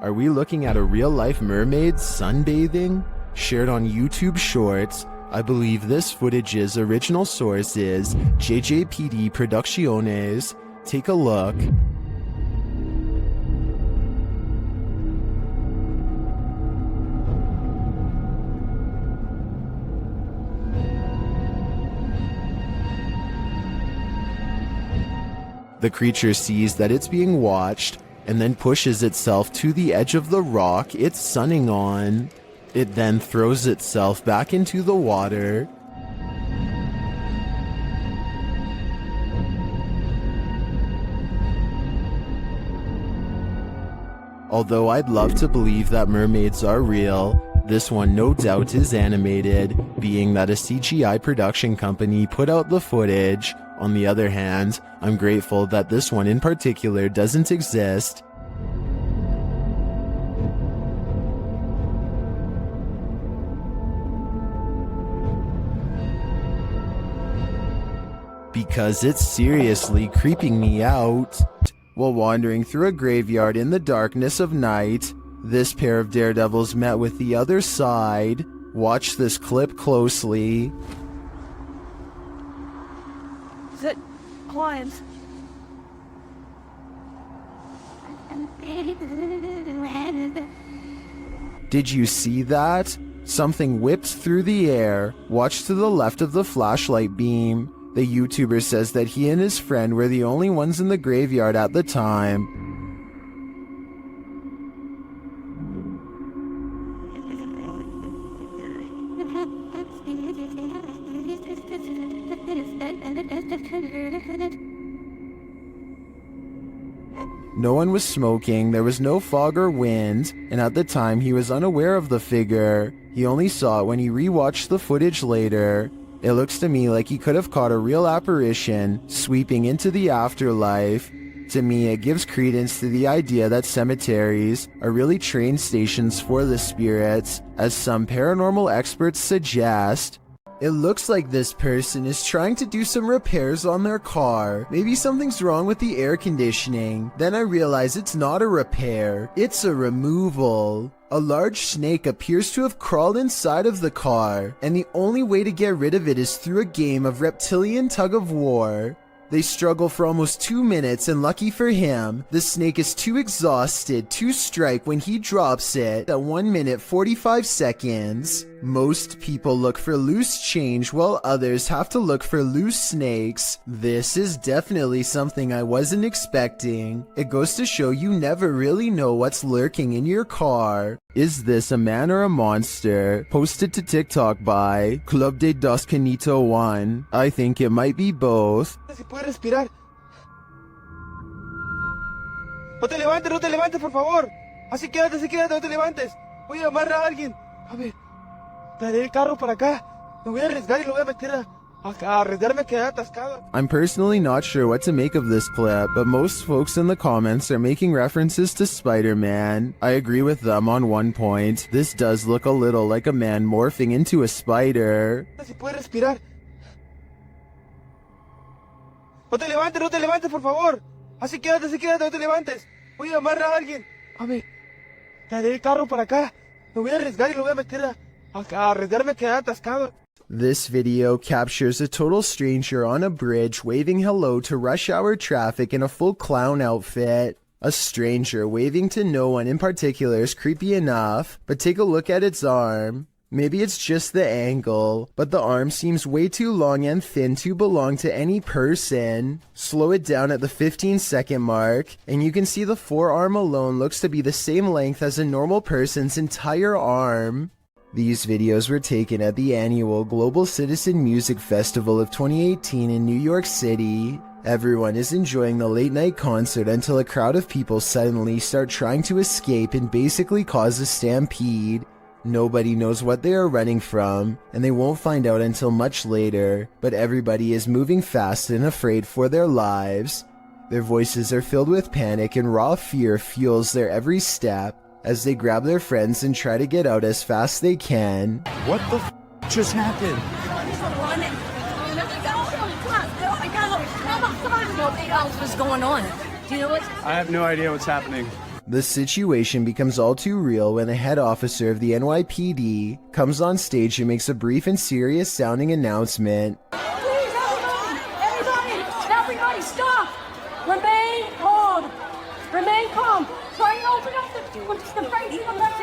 Are we looking at a real-life mermaid sunbathing? Shared on YouTube Shorts. I believe this footage's original source is JJPD Producciones. Take a look. The creature sees that it's being watched and then pushes itself to the edge of the rock it's sunning on. It then throws itself back into the water. Although I'd love to believe that mermaids are real, this one no doubt is animated, being that a CGI production company put out the footage. On the other hand, I'm grateful that this one in particular doesn't exist. Because it's seriously creeping me out. While wandering through a graveyard in the darkness of night, this pair of daredevils met with the other side. Watch this clip closely. Is it clients? Did you see that? Something whipped through the air. Watch to the left of the flashlight beam. The YouTuber says that he and his friend were the only ones in the graveyard at the time. No one was smoking, there was no fog or wind, and at the time he was unaware of the figure. He only saw it when he rewatched the footage later. It looks to me like he could have caught a real apparition sweeping into the afterlife. To me, it gives credence to the idea that cemeteries are really train stations for the spirits, as some paranormal experts suggest. It looks like this person is trying to do some repairs on their car. Maybe something's wrong with the air conditioning. Then I realize it's not a repair, it's a removal. A large snake appears to have crawled inside of the car, and the only way to get rid of it is through a game of reptilian tug-of-war. They struggle for almost 2 minutes, and lucky for him, the snake is too exhausted to strike when he drops it at 1 minute 45 seconds. Most people look for loose change while others have to look for loose snakes. This is definitely something I wasn't expecting. It goes to show you never really know what's lurking in your car. Is this a man or a monster? Posted to TikTok by Club de Dos Canito 1. I think it might be both. Si puede respirar. No te levantes, por favor. Así quédate, no te levantes. Voy a llamar a alguien. A ver, traeré el carro para acá. Me voy a arriesgar y lo voy a meter a arriesgarme a quedar atascado. I'm personally not sure what to make of this clip, but most folks in the comments are making references to Spider-Man. I agree with them on one point. This does look a little like a man morphing into a spider. Si puede respirar. No te levantes, por favor. Así quédate, no te levantes. Voy a llamar a alguien. A ver, traeré el carro para acá. Me voy a arriesgar y lo voy a meter a arriesgarme a quedar atascado. This video captures a total stranger on a bridge waving hello to rush hour traffic in a full clown outfit. A stranger waving to no one in particular is creepy enough, but take a look at its arm. Maybe it's just the angle, but the arm seems way too long and thin to belong to any person. Slow it down at the 15-second mark, and you can see the forearm alone looks to be the same length as a normal person's entire arm. These videos were taken at the annual Global Citizen Music Festival of 2018 in New York City. Everyone is enjoying the late-night concert until a crowd of people suddenly start trying to escape and basically cause a stampede. Nobody knows what they are running from, and they won't find out until much later, but everybody is moving fast and afraid for their lives. Their voices are filled with panic, and raw fear fuels their every step as they grab their friends and try to get out as fast they can. What the f just happened? What else was going on? Do you know what? I have no idea what's happening. The situation becomes all too real when the head officer of the NYPD comes on stage and makes a brief and serious sounding announcement. Please, everybody, stop! Remain calm. Remain calm. Try and open up the brakes in the left.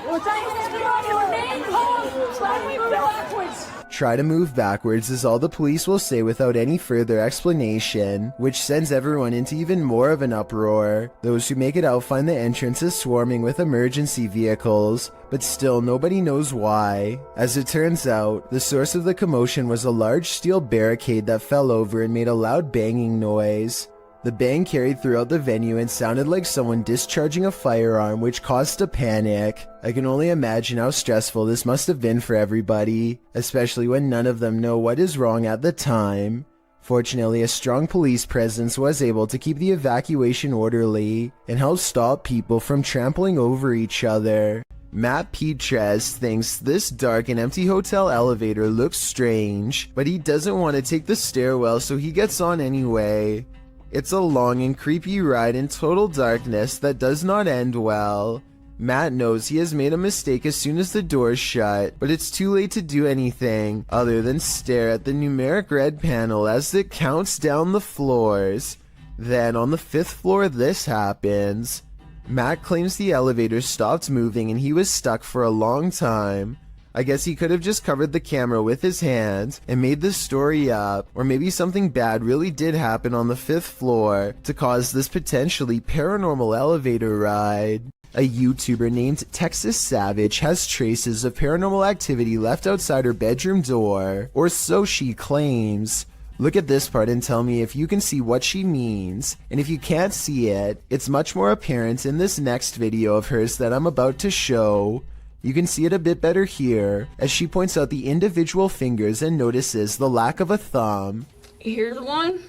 Remain calm. Try to move backwards. Try to move backwards is all the police will say without any further explanation, which sends everyone into even more of an uproar. Those who make it out find the entrance is swarming with emergency vehicles, but still nobody knows why. As it turns out, the source of the commotion was a large steel barricade that fell over and made a loud banging noise. The bang carried throughout the venue and sounded like someone discharging a firearm, which caused a panic. I can only imagine how stressful this must have been for everybody, especially when none of them know what is wrong at the time. Fortunately, a strong police presence was able to keep the evacuation orderly and help stop people from trampling over each other. Matt Petres thinks this dark and empty hotel elevator looks strange, but he doesn't want to take the stairwell, so he gets on anyway. It's a long and creepy ride in total darkness that does not end well. Matt knows he has made a mistake as soon as the doors shut, but it's too late to do anything other than stare at the numeric red panel as it counts down the floors. Then on the 5th floor this happens. Matt claims the elevator stopped moving and he was stuck for a long time. I guess he could have just covered the camera with his hand and made the story up, or maybe something bad really did happen on the 5th floor to cause this potentially paranormal elevator ride. A YouTuber named Texas Savage has traces of paranormal activity left outside her bedroom door, or so she claims. Look at this part and tell me if you can see what she means, and if you can't see it, it's much more apparent in this next video of hers that I'm about to show. You can see it a bit better here, as she points out the individual fingers and notices the lack of a thumb. Here's one,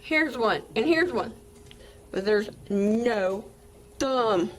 and here's one, but there's no thumb.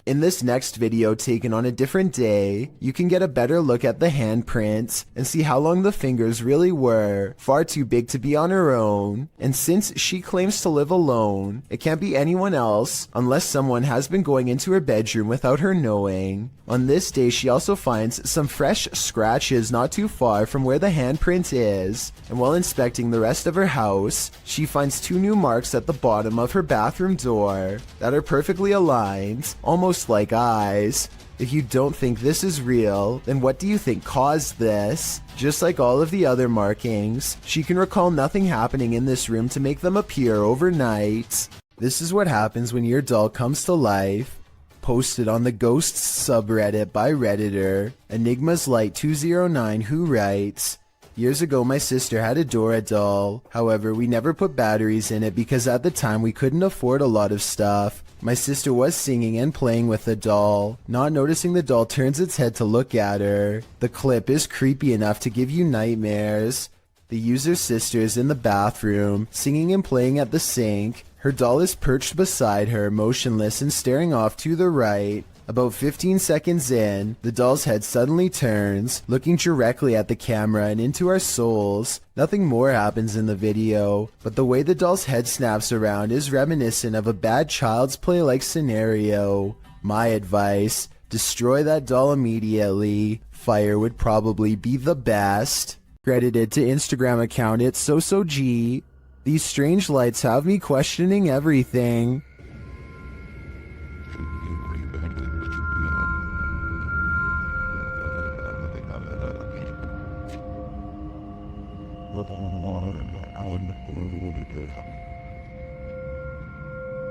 In this next video taken on a different day, you can get a better look at the handprints and see how long the fingers really were, far too big to be on her own. And since she claims to live alone, it can't be anyone else unless someone has been going into her bedroom without her knowing. On this day, she also finds some fresh scratches not too far from where the handprint is, and while inspecting the rest of her house, she finds 2 new marks at the bottom of her bathroom door that are perfectly aligned, almost like eyes. If you don't think this is real, then what do you think caused this? Just like all of the other markings, she can recall nothing happening in this room to make them appear overnight. This is what happens when your doll comes to life. Posted on the Ghosts subreddit by Redditor, Enigma's Light 209, who writes, "Years ago my sister had a Dora doll. However, we never put batteries in it because at the time we couldn't afford a lot of stuff. My sister was singing and playing with the doll. Not noticing the doll turns its head to look at her. The clip is creepy enough to give you nightmares. The user's sister is in the bathroom, singing and playing at the sink. Her doll is perched beside her, motionless and staring off to the right. About 15 seconds in, the doll's head suddenly turns, looking directly at the camera and into our souls. Nothing more happens in the video, but the way the doll's head snaps around is reminiscent of a bad Child's Play-like scenario. My advice, destroy that doll immediately. Fire would probably be the best." Credited to Instagram account it's SoSoG. These strange lights have me questioning everything.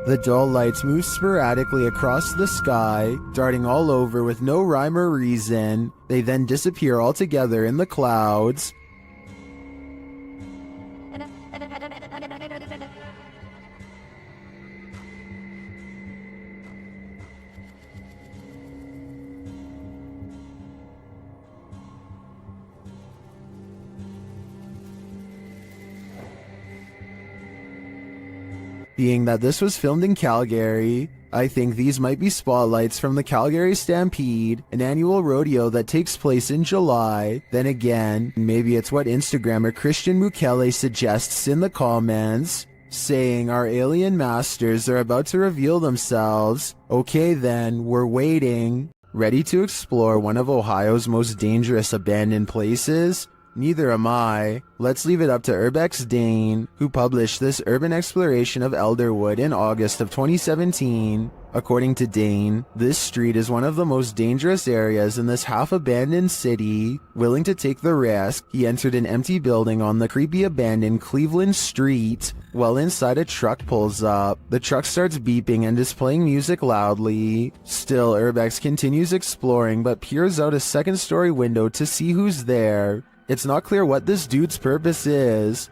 The dull lights move sporadically across the sky, darting all over with no rhyme or reason. They then disappear altogether in the clouds. Being that this was filmed in Calgary, I think these might be spotlights from the Calgary Stampede, an annual rodeo that takes place in July. Then again, maybe it's what Instagrammer Christian Mukele suggests in the comments. saying our alien masters are about to reveal themselves. Okay then, we're waiting. Ready to explore one of Ohio's most dangerous abandoned places? Neither am I. Let's leave it up to Urbex Dane, who published this urban exploration of Elderwood in August of 2017. According to Dane, this street is one of the most dangerous areas in this half-abandoned city. Willing to take the risk, he entered an empty building on the creepy abandoned Cleveland Street. While inside, a truck pulls up. The truck starts beeping and is playing music loudly. Still, Urbex continues exploring but peers out a second-story window to see who's there. It's not clear what this dude's purpose is.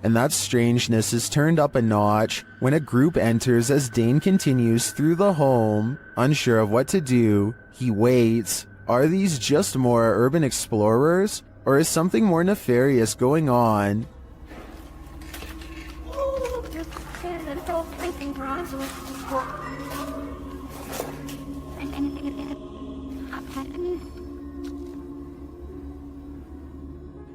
And that strangeness is turned up a notch when a group enters as Dane continues through the home. Unsure of what to do, he waits. Are these just more urban explorers? Or is something more nefarious going on?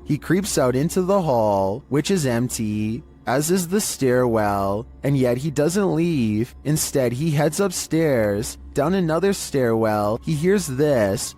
He creeps out into the hall, which is empty, as is the stairwell, and yet he doesn't leave. Instead, he heads upstairs. Down another stairwell, he hears this.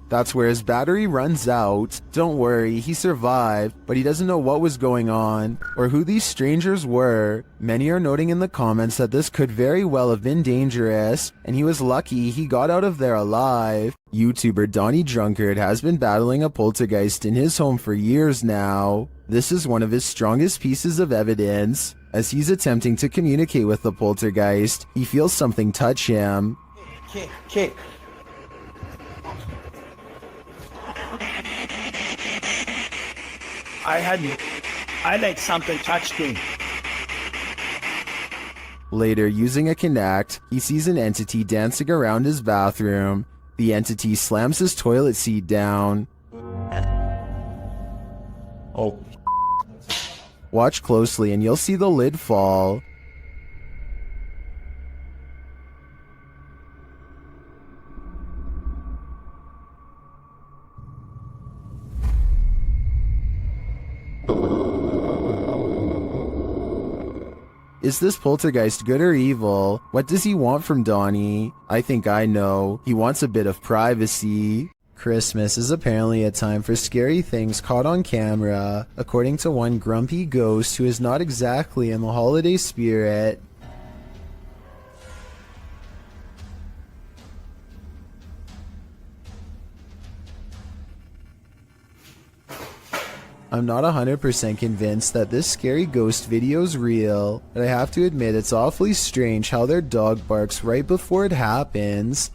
That's where his battery runs out. Don't worry, he survived, but he doesn't know what was going on, or who these strangers were. Many are noting in the comments that this could very well have been dangerous, and he was lucky he got out of there alive. YouTuber Donnie Drunkard has been battling a poltergeist in his home for years now. This is one of his strongest pieces of evidence. As he's attempting to communicate with the poltergeist, he feels something touch him. Kick. I like something touched me. Later, using a Kinect, he sees an entity dancing around his bathroom. The entity slams his toilet seat down. Oh. Watch closely and you'll see the lid fall. Is this poltergeist good or evil? What does he want from Donnie? I think I know. He wants a bit of privacy. Christmas is apparently a time for scary things caught on camera, according to one grumpy ghost who is not exactly in the holiday spirit. I'm not 100% convinced that this scary ghost video's real, but I have to admit it's awfully strange how their dog barks right before it happens.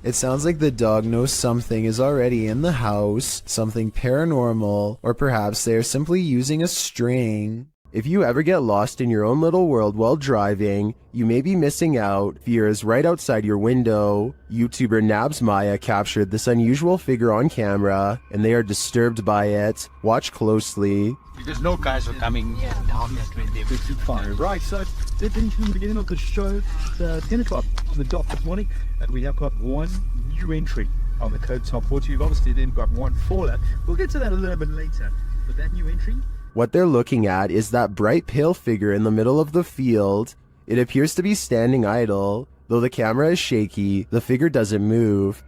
It sounds like the dog knows something is already in the house, something paranormal, or perhaps they are simply using a string. If you ever get lost in your own little world while driving, you may be missing out. Fear is right outside your window. YouTuber Nabs Maya captured this unusual figure on camera, and they are disturbed by it. Watch closely. Because no guys are coming down at 20:55. Right, so it's in the beginning of the show, it's 10 o'clock on the dot this morning, and we have got one new entry on the code top 40. We've obviously then got one fallout. We'll get to that a little bit later, but that new entry. What they're looking at is that bright pale figure in the middle of the field. It appears to be standing idle. Though the camera is shaky, the figure doesn't move.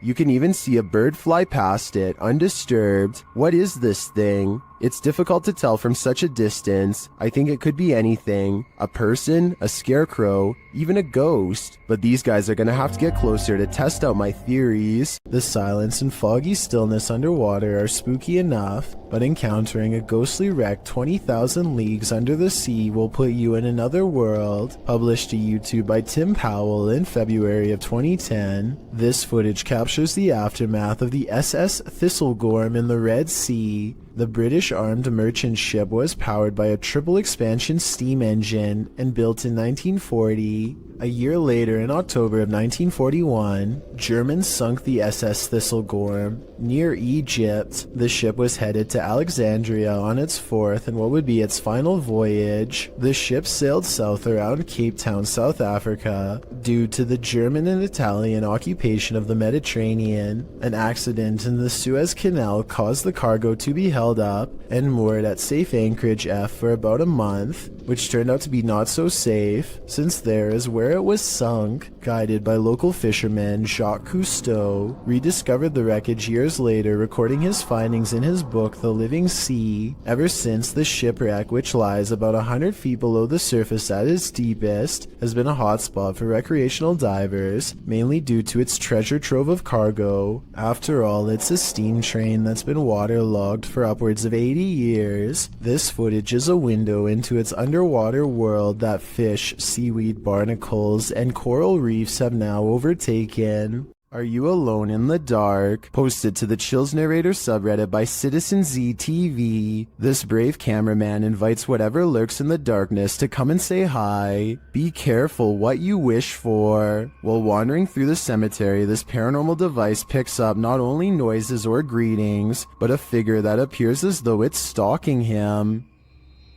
You can even see a bird fly past it, undisturbed. What is this thing? It's difficult to tell from such a distance. I think it could be anything. A person, a scarecrow, even a ghost. But these guys are gonna have to get closer to test out my theories. The silence and foggy stillness underwater are spooky enough, but encountering a ghostly wreck 20,000 leagues under the sea will put you in another world. Published to YouTube by Tim Powell in February of 2010, this footage captures the aftermath of the SS Thistlegorm in the Red Sea. The British armed merchant ship was powered by a triple expansion steam engine and built in 1940. A year later, in October of 1941, Germans sunk the SS Thistlegorm near Egypt. The ship was headed to Alexandria on its fourth and what would be its final voyage. The ship sailed south around Cape Town, South Africa. Due to the German and Italian occupation of the Mediterranean, an accident in the Suez Canal caused the cargo to be held up and moored at safe anchorage F for about a month, which turned out to be not so safe, since there is where it was sunk. Guided by local fisherman Jacques Cousteau, rediscovered the wreckage years later, recording his findings in his book The Living Sea. Ever since, the shipwreck, which lies about 100 feet below the surface at its deepest, has been a hotspot for recreational divers, mainly due to its treasure trove of cargo. After all, it's a steam train that's been waterlogged for upwards of 80 years. This footage is a window into its underwater world that fish, seaweed, barnacles, and coral reefs have now overtaken. Are You Alone in the Dark? Posted to the Chills Narrator subreddit by Citizen ZTV. This brave cameraman invites whatever lurks in the darkness to come and say hi. Be careful what you wish for. While wandering through the cemetery, this paranormal device picks up not only noises or greetings, but a figure that appears as though it's stalking him.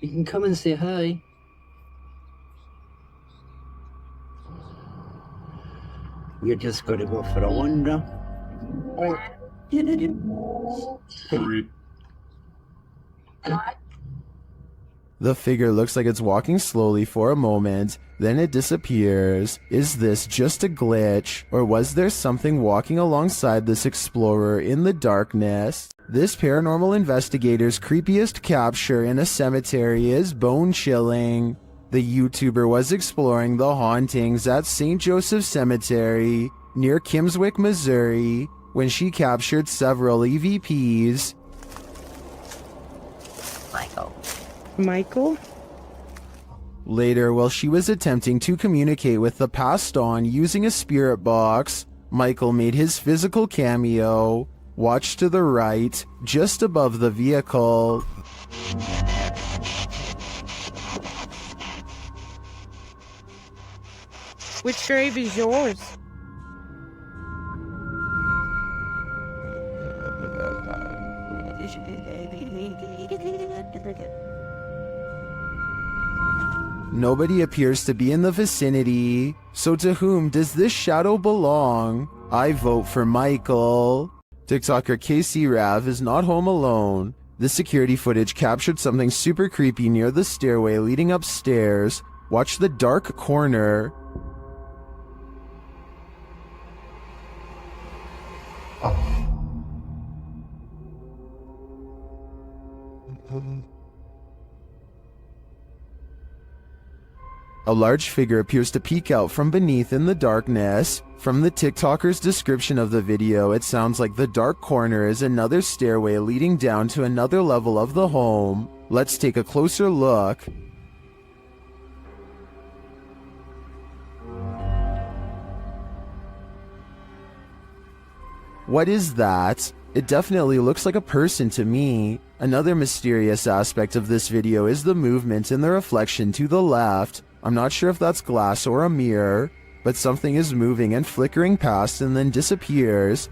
You can come and say hi. You're just going to go for a wander. The figure looks like it's walking slowly for a moment, then it disappears. Is this just a glitch, or was there something walking alongside this explorer in the darkness? This paranormal investigator's creepiest capture in a cemetery is bone-chilling. The YouTuber was exploring the hauntings at St. Joseph Cemetery near Kimswick, Missouri, when she captured several EVPs. Michael? Later, while she was attempting to communicate with the passed on using a spirit box, Michael made his physical cameo. Watch to the right, just above the vehicle. Which grave is yours? Nobody appears to be in the vicinity. So to whom does this shadow belong? I vote for Michael. TikToker KC Rav is not home alone. The security footage captured something super creepy near the stairway leading upstairs. Watch the dark corner. A large figure appears to peek out from beneath in the darkness. From the TikToker's description of the video, it sounds like the dark corner is another stairway leading down to another level of the home. Let's take a closer look. What is that? It definitely looks like a person to me. Another mysterious aspect of this video is the movement in the reflection to the left. I'm not sure if that's glass or a mirror, but something is moving and flickering past and then disappears.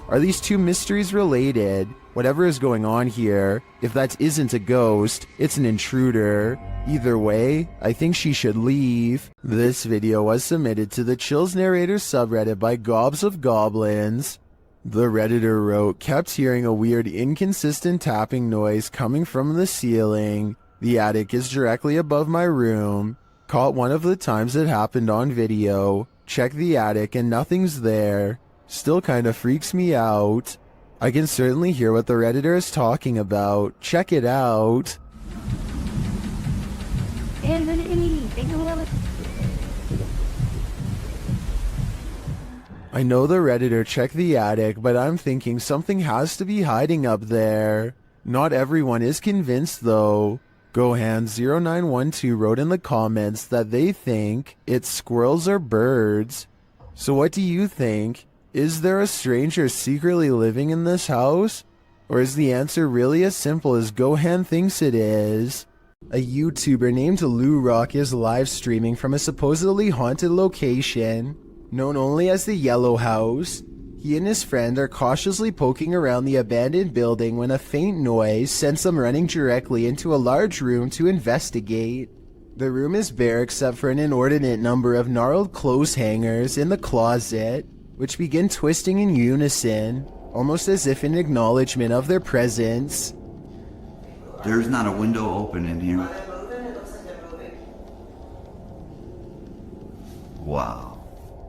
Are these two mysteries related? Whatever is going on here, if that isn't a ghost, it's an intruder. Either way, I think she should leave. This video was submitted to the Chills Narrator subreddit by Gobs of Goblins. The Redditor wrote, kept hearing a weird inconsistent tapping noise coming from the ceiling. The attic is directly above my room. Caught one of the times it happened on video. Check the attic and nothing's there. Still kinda freaks me out. I can certainly hear what the Redditor is talking about. Check it out. I know the Redditor checked the attic, but I'm thinking something has to be hiding up there. Not everyone is convinced though. Gohan0912 wrote in the comments that they think it's squirrels or birds. So what do you think? Is there a stranger secretly living in this house? Or is the answer really as simple as Gohan thinks it is? A YouTuber named Lou Rock is live streaming from a supposedly haunted location, known only as the Yellow House. He and his friend are cautiously poking around the abandoned building when a faint noise sends them running directly into a large room to investigate. The room is bare except for an inordinate number of gnarled clothes hangers in the closet, which begin twisting in unison, almost as if in acknowledgement of their presence. There's not a window open in here. Wow.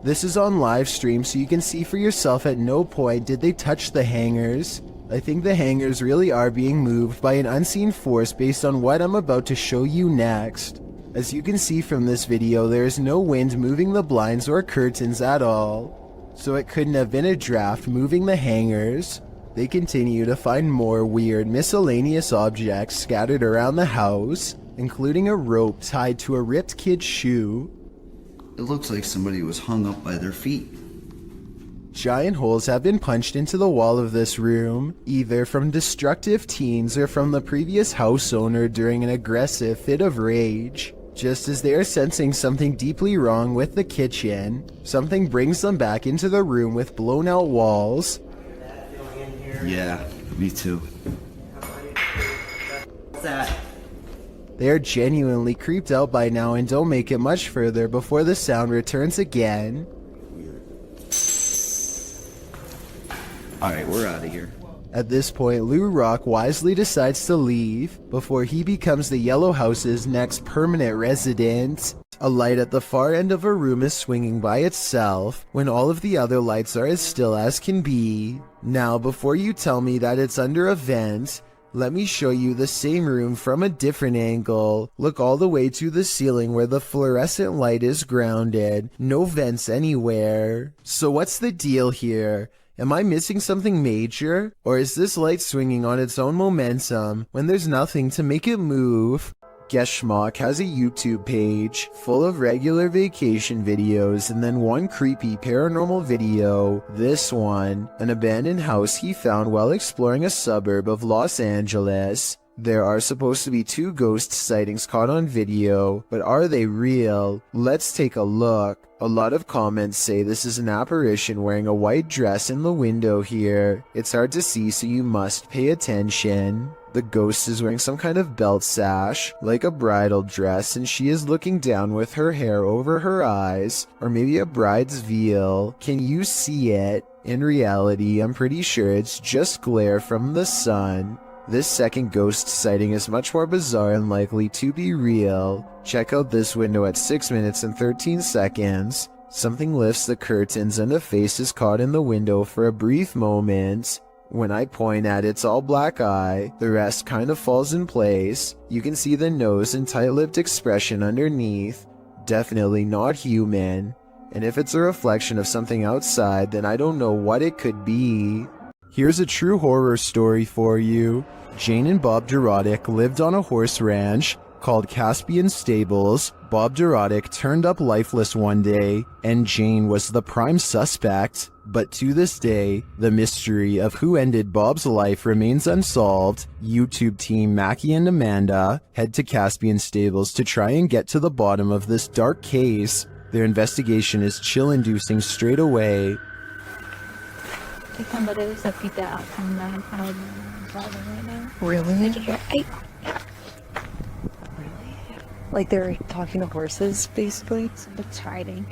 This is on live stream so you can see for yourself. At no point did they touch the hangers. I think the hangers really are being moved by an unseen force based on what I'm about to show you next. As you can see from this video, there is no wind moving the blinds or curtains at all, so it couldn't have been a draft moving the hangers. They continue to find more weird miscellaneous objects scattered around the house, including a rope tied to a ripped kid's shoe. It looks like somebody was hung up by their feet. Giant holes have been punched into the wall of this room, either from destructive teens or from the previous house owner during an aggressive fit of rage. Just as they are sensing something deeply wrong with the kitchen, something brings them back into the room with blown out walls. Yeah, me too. What's that? They are genuinely creeped out by now and don't make it much further before the sound returns again. Alright, we're out of here. At this point, Lou Rock wisely decides to leave before he becomes the Yellow House's next permanent resident. A light at the far end of a room is swinging by itself when all of the other lights are as still as can be. Now, before you tell me that it's under a vent, let me show you the same room from a different angle. Look all the way to the ceiling where the fluorescent light is grounded. No vents anywhere. So what's the deal here? Am I missing something major? Or is this light swinging on its own momentum when there's nothing to make it move? Guess Schmuck has a YouTube page full of regular vacation videos and then one creepy paranormal video. This one, an abandoned house he found while exploring a suburb of Los Angeles. There are supposed to be 2 ghost sightings caught on video, but are they real? Let's take a look. A lot of comments say this is an apparition wearing a white dress in the window here. It's hard to see, so you must pay attention. The ghost is wearing some kind of belt sash, like a bridal dress, and she is looking down with her hair over her eyes, or maybe a bride's veil. Can you see it? In reality, I'm pretty sure it's just glare from the sun. This second ghost sighting is much more bizarre and likely to be real. Check out this window at 6 minutes and 13 seconds. Something lifts the curtains and a face is caught in the window for a brief moment. When I point at its all black eye, the rest kind of falls in place. You can see the nose and tight-lipped expression underneath. Definitely not human. And if it's a reflection of something outside, then I don't know what it could be. Here's a true horror story for you. Jane and Bob Dorodic lived on a horse ranch called Caspian Stables. Bob Dorodic turned up lifeless one day, and Jane was the prime suspect. But to this day, the mystery of who ended Bob's life remains unsolved. YouTube team Mackie and Amanda head to Caspian Stables to try and get to the bottom of this dark case. Their investigation is chill-inducing straight away. Really? Like they're talking to horses, basically? It's hiding.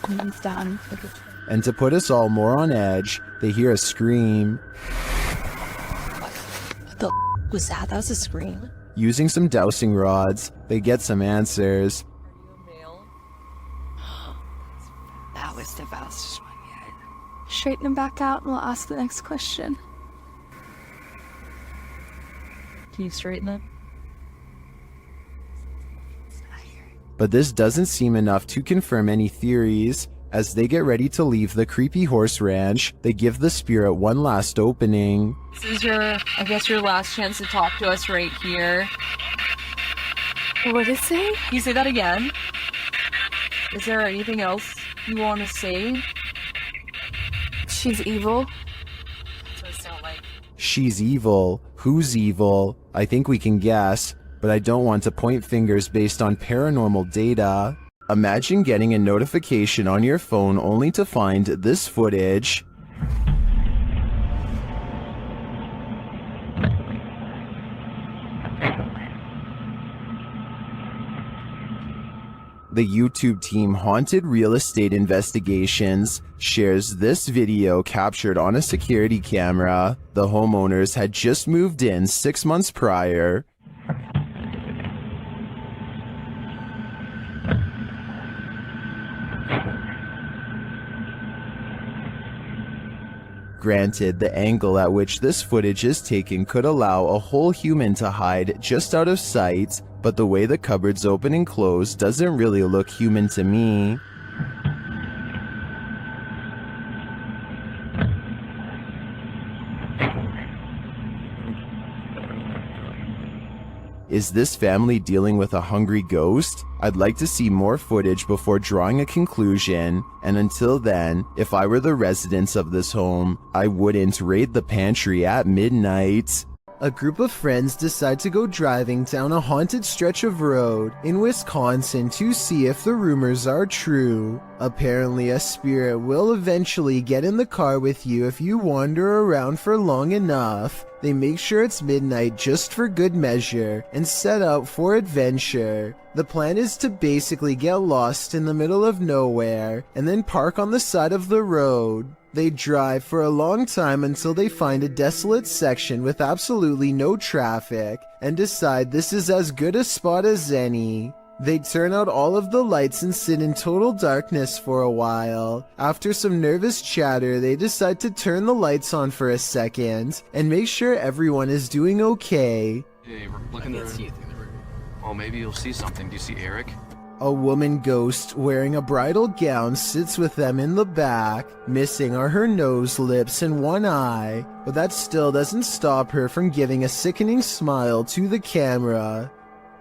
He's done. And to put us all more on edge, they hear a scream. What the was that? That was a scream. Using some dowsing rods, they get some answers. That was the fastest one yet. Straighten him back out and we'll ask the next question. Can you straighten them? But this doesn't seem enough to confirm any theories. As they get ready to leave the creepy horse ranch, they give the spirit one last opening. This is I guess your last chance to talk to us right here. What did it say? Can you say that again? Is there anything else you want to say? She's evil. That's what it sounds like. She's evil. Who's evil? I think we can guess, but I don't want to point fingers based on paranormal data. Imagine getting a notification on your phone only to find this footage. The YouTube team Haunted Real Estate Investigations shares this video captured on a security camera. The homeowners had just moved in 6 months prior. Granted, the angle at which this footage is taken could allow a whole human to hide just out of sight, but the way the cupboards open and close doesn't really look human to me. Is this family dealing with a hungry ghost? I'd like to see more footage before drawing a conclusion, and until then, if I were the residents of this home, I wouldn't raid the pantry at midnight. A group of friends decide to go driving down a haunted stretch of road in Wisconsin to see if the rumors are true. Apparently, a spirit will eventually get in the car with you if you wander around for long enough. They make sure it's midnight just for good measure and set out for adventure. The plan is to basically get lost in the middle of nowhere and then park on the side of the road. They drive for a long time until they find a desolate section with absolutely no traffic and decide this is as good a spot as any. They turn out all of the lights and sit in total darkness for a while. After some nervous chatter, they decide to turn the lights on for a second and make sure everyone is doing okay. Hey, we're looking to see it through the room. Oh, maybe you'll see something. Do you see Eric? A woman ghost wearing a bridal gown sits with them in the back. Missing are her nose, lips, and one eye, but that still doesn't stop her from giving a sickening smile to the camera.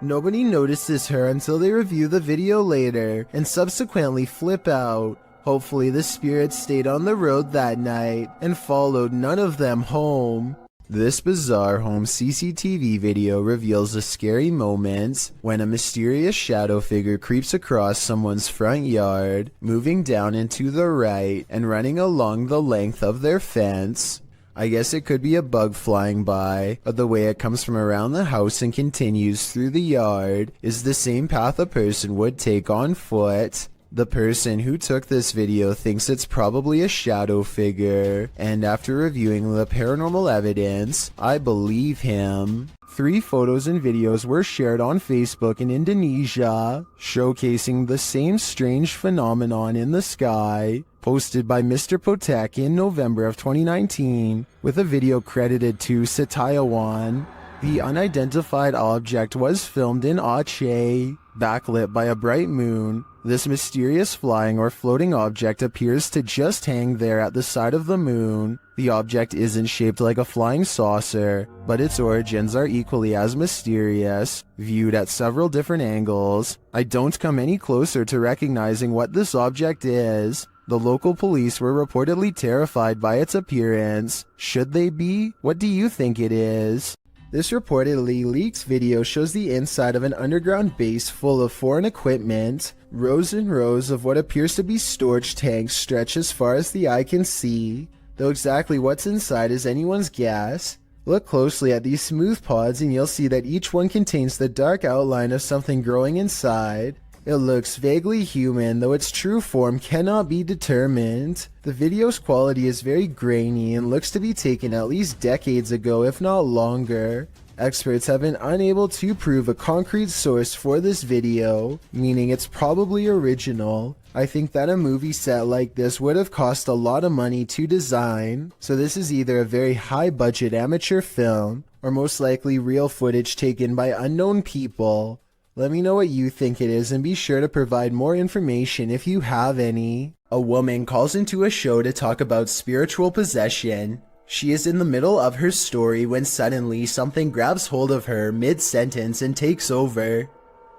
Nobody notices her until they review the video later and subsequently flip out. Hopefully the spirit stayed on the road that night and followed none of them home. This bizarre home CCTV video reveals a scary moment when a mysterious shadow figure creeps across someone's front yard, moving down and to the right and running along the length of their fence. I guess it could be a bug flying by, but the way it comes from around the house and continues through the yard is the same path a person would take on foot. The person who took this video thinks it's probably a shadow figure, and after reviewing the paranormal evidence, I believe him. 3 photos and videos were shared on Facebook in Indonesia, showcasing the same strange phenomenon in the sky, posted by Mr. Potek in November of 2019, with a video credited to Setiawan. The unidentified object was filmed in Aceh, backlit by a bright moon. This mysterious flying or floating object appears to just hang there at the side of the moon. The object isn't shaped like a flying saucer, but its origins are equally as mysterious, viewed at several different angles. I don't come any closer to recognizing what this object is. The local police were reportedly terrified by its appearance. Should they be? What do you think it is? This reportedly leaked video shows the inside of an underground base full of foreign equipment. Rows and rows of what appears to be storage tanks stretch as far as the eye can see, though exactly what's inside is anyone's guess. Look closely at these smooth pods and you'll see that each one contains the dark outline of something growing inside. It looks vaguely human, though its true form cannot be determined. The video's quality is very grainy and looks to be taken at least decades ago, if not longer. Experts have been unable to prove a concrete source for this video, meaning it's probably original. I think that a movie set like this would have cost a lot of money to design, so this is either a very high budget amateur film, or most likely real footage taken by unknown people. Let me know what you think it is and be sure to provide more information if you have any. A woman calls into a show to talk about spiritual possession. She is in the middle of her story when suddenly something grabs hold of her mid-sentence and takes over.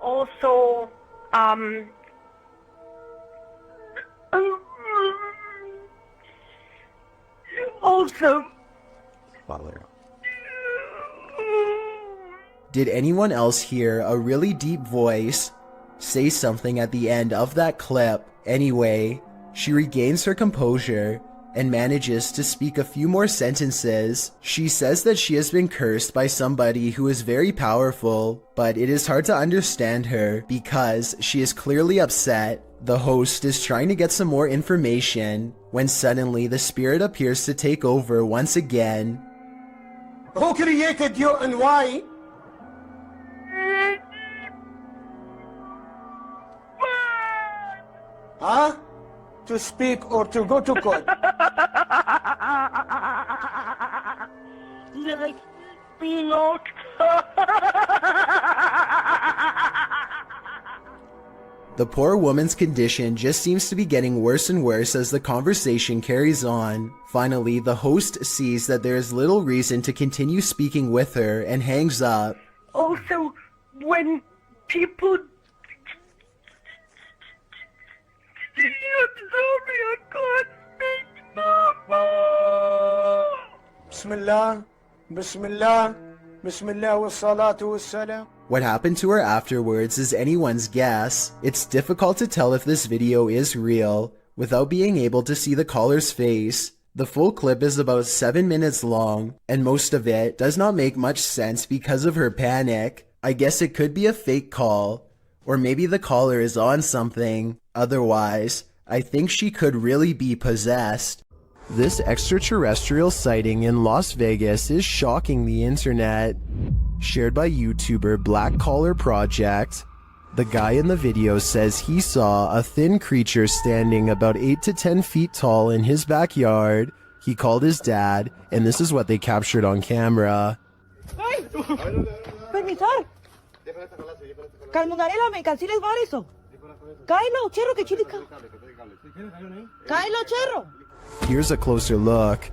Also, Did anyone else hear a really deep voice say something at the end of that clip? Anyway, she regains her composure and manages to speak a few more sentences. She says that she has been cursed by somebody who is very powerful, but it is hard to understand her because she is clearly upset. The host is trying to get some more information when suddenly the spirit appears to take over once again. Who created you and why? Huh? To speak or to go to court? like pilot. The poor woman's condition just seems to be getting worse and worse as the conversation carries on. Finally, the host sees that there is little reason to continue speaking with her and hangs up. Also, when people Bismillah, Bismillah, Bismillah wa salatu wa salam. What happened to her afterwards is anyone's guess. It's difficult to tell if this video is real without being able to see the caller's face. The full clip is about 7 minutes long, and most of it does not make much sense because of her panic. I guess it could be a fake call, or maybe the caller is on something. Otherwise, I think she could really be possessed. This extraterrestrial sighting in Las Vegas is shocking the internet. Shared by YouTuber Black Collar Project. The guy in the video says he saw a thin creature standing about 8 to 10 feet tall in his backyard. He called his dad, and this is what they captured on camera. Permitar. Calmongarela, me canceles variso. Kylo, cherro que chilica. Kylo, cherro. Here's a closer look.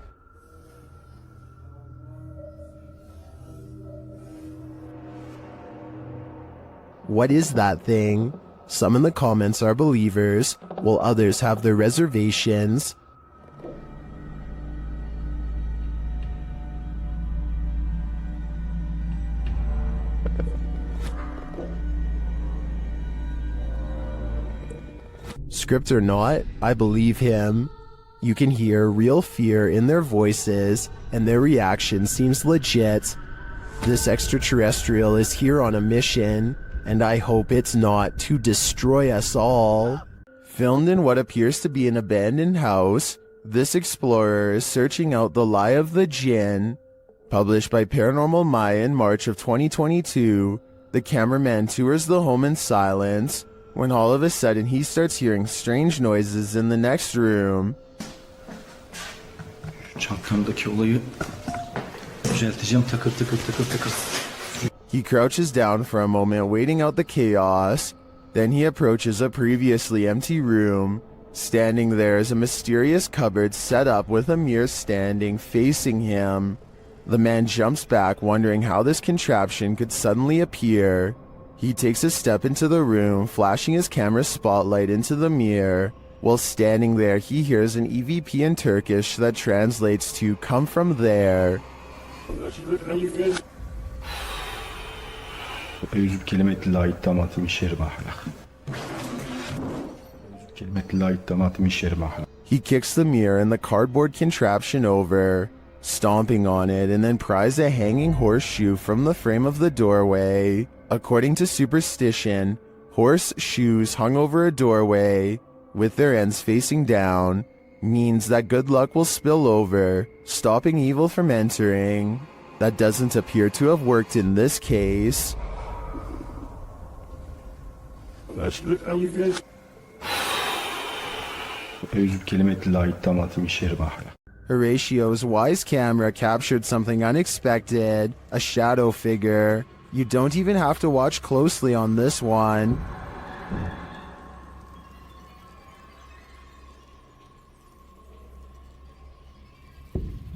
What is that thing? Some in the comments are believers, while others have their reservations. Script or not, I believe him. You can hear real fear in their voices, and their reaction seems legit. This extraterrestrial is here on a mission, and I hope it's not to destroy us all. Filmed in what appears to be an abandoned house, this explorer is searching out the lie of the jinn. Published by Paranormal Maya in March of 2022, the cameraman tours the home in silence, when all of a sudden he starts hearing strange noises in the next room. Çantamdaki olayı düzelteceğim, takır takır takır takır. He crouches down for a moment, waiting out the chaos. Then he approaches a previously empty room. Standing there is a mysterious cupboard set up with a mirror standing facing him. The man jumps back, wondering how this contraption could suddenly appear. He takes a step into the room, flashing his camera spotlight into the mirror. While standing there, he hears an EVP in Turkish that translates to "come from there." أعوذ بكلمات الله التامة من شر ما خلق. كلمات الله التامة من شر ما خلق. He kicks the mirror and the cardboard contraption over, stomping on it, and then pries a hanging horseshoe from the frame of the doorway. According to superstition, horseshoes hung over a doorway, with their ends facing down, means that good luck will spill over, stopping evil from entering. That doesn't appear to have worked in this case. Horatio's wise camera captured something unexpected, a shadow figure. You don't even have to watch closely on this one.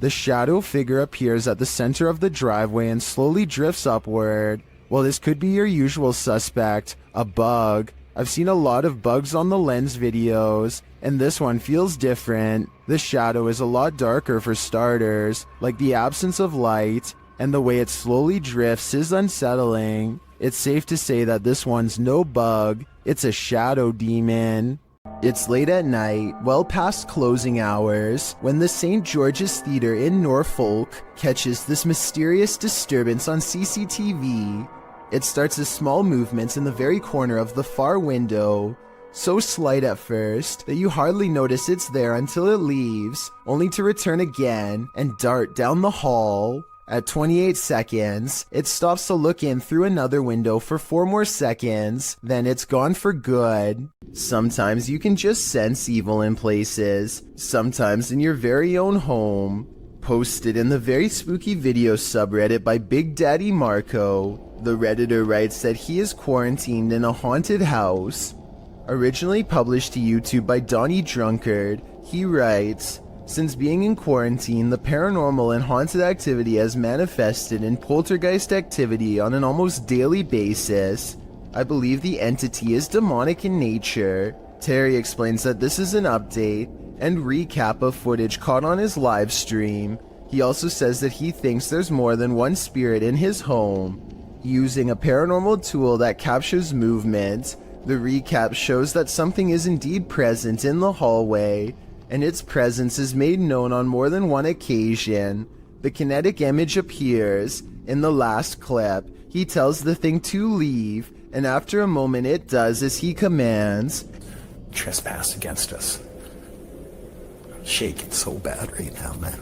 The shadow figure appears at the center of the driveway and slowly drifts upward. Well, this could be your usual suspect, a bug. I've seen a lot of bugs on the Lens videos, and this one feels different. The shadow is a lot darker for starters, like the absence of light, and the way it slowly drifts is unsettling. It's safe to say that this one's no bug, it's a shadow demon. It's late at night, well past closing hours, when the St. George's Theatre in Norfolk catches this mysterious disturbance on CCTV. It starts as small movements in the very corner of the far window, so slight at first that you hardly notice it's there until it leaves, only to return again and dart down the hall. At 28 seconds, it stops to look in through another window for 4 more seconds, then it's gone for good. Sometimes you can just sense evil in places, sometimes in your very own home. Posted in the very spooky video subreddit by Big Daddy Marco, the Redditor writes that he is quarantined in a haunted house. Originally published to YouTube by Donnie Drunkard, he writes, "Since being in quarantine, the paranormal and haunted activity has manifested in poltergeist activity on an almost daily basis. I believe the entity is demonic in nature." Terry explains that this is an update and recap of footage caught on his live stream. He also says that he thinks there's more than one spirit in his home. Using a paranormal tool that captures movement, the recap shows that something is indeed present in the hallway, and its presence is made known on more than one occasion. The kinetic image appears. In the last clip, he tells the thing to leave, and after a moment it does as he commands. Trespass against us. I'm shaking so bad right now, man.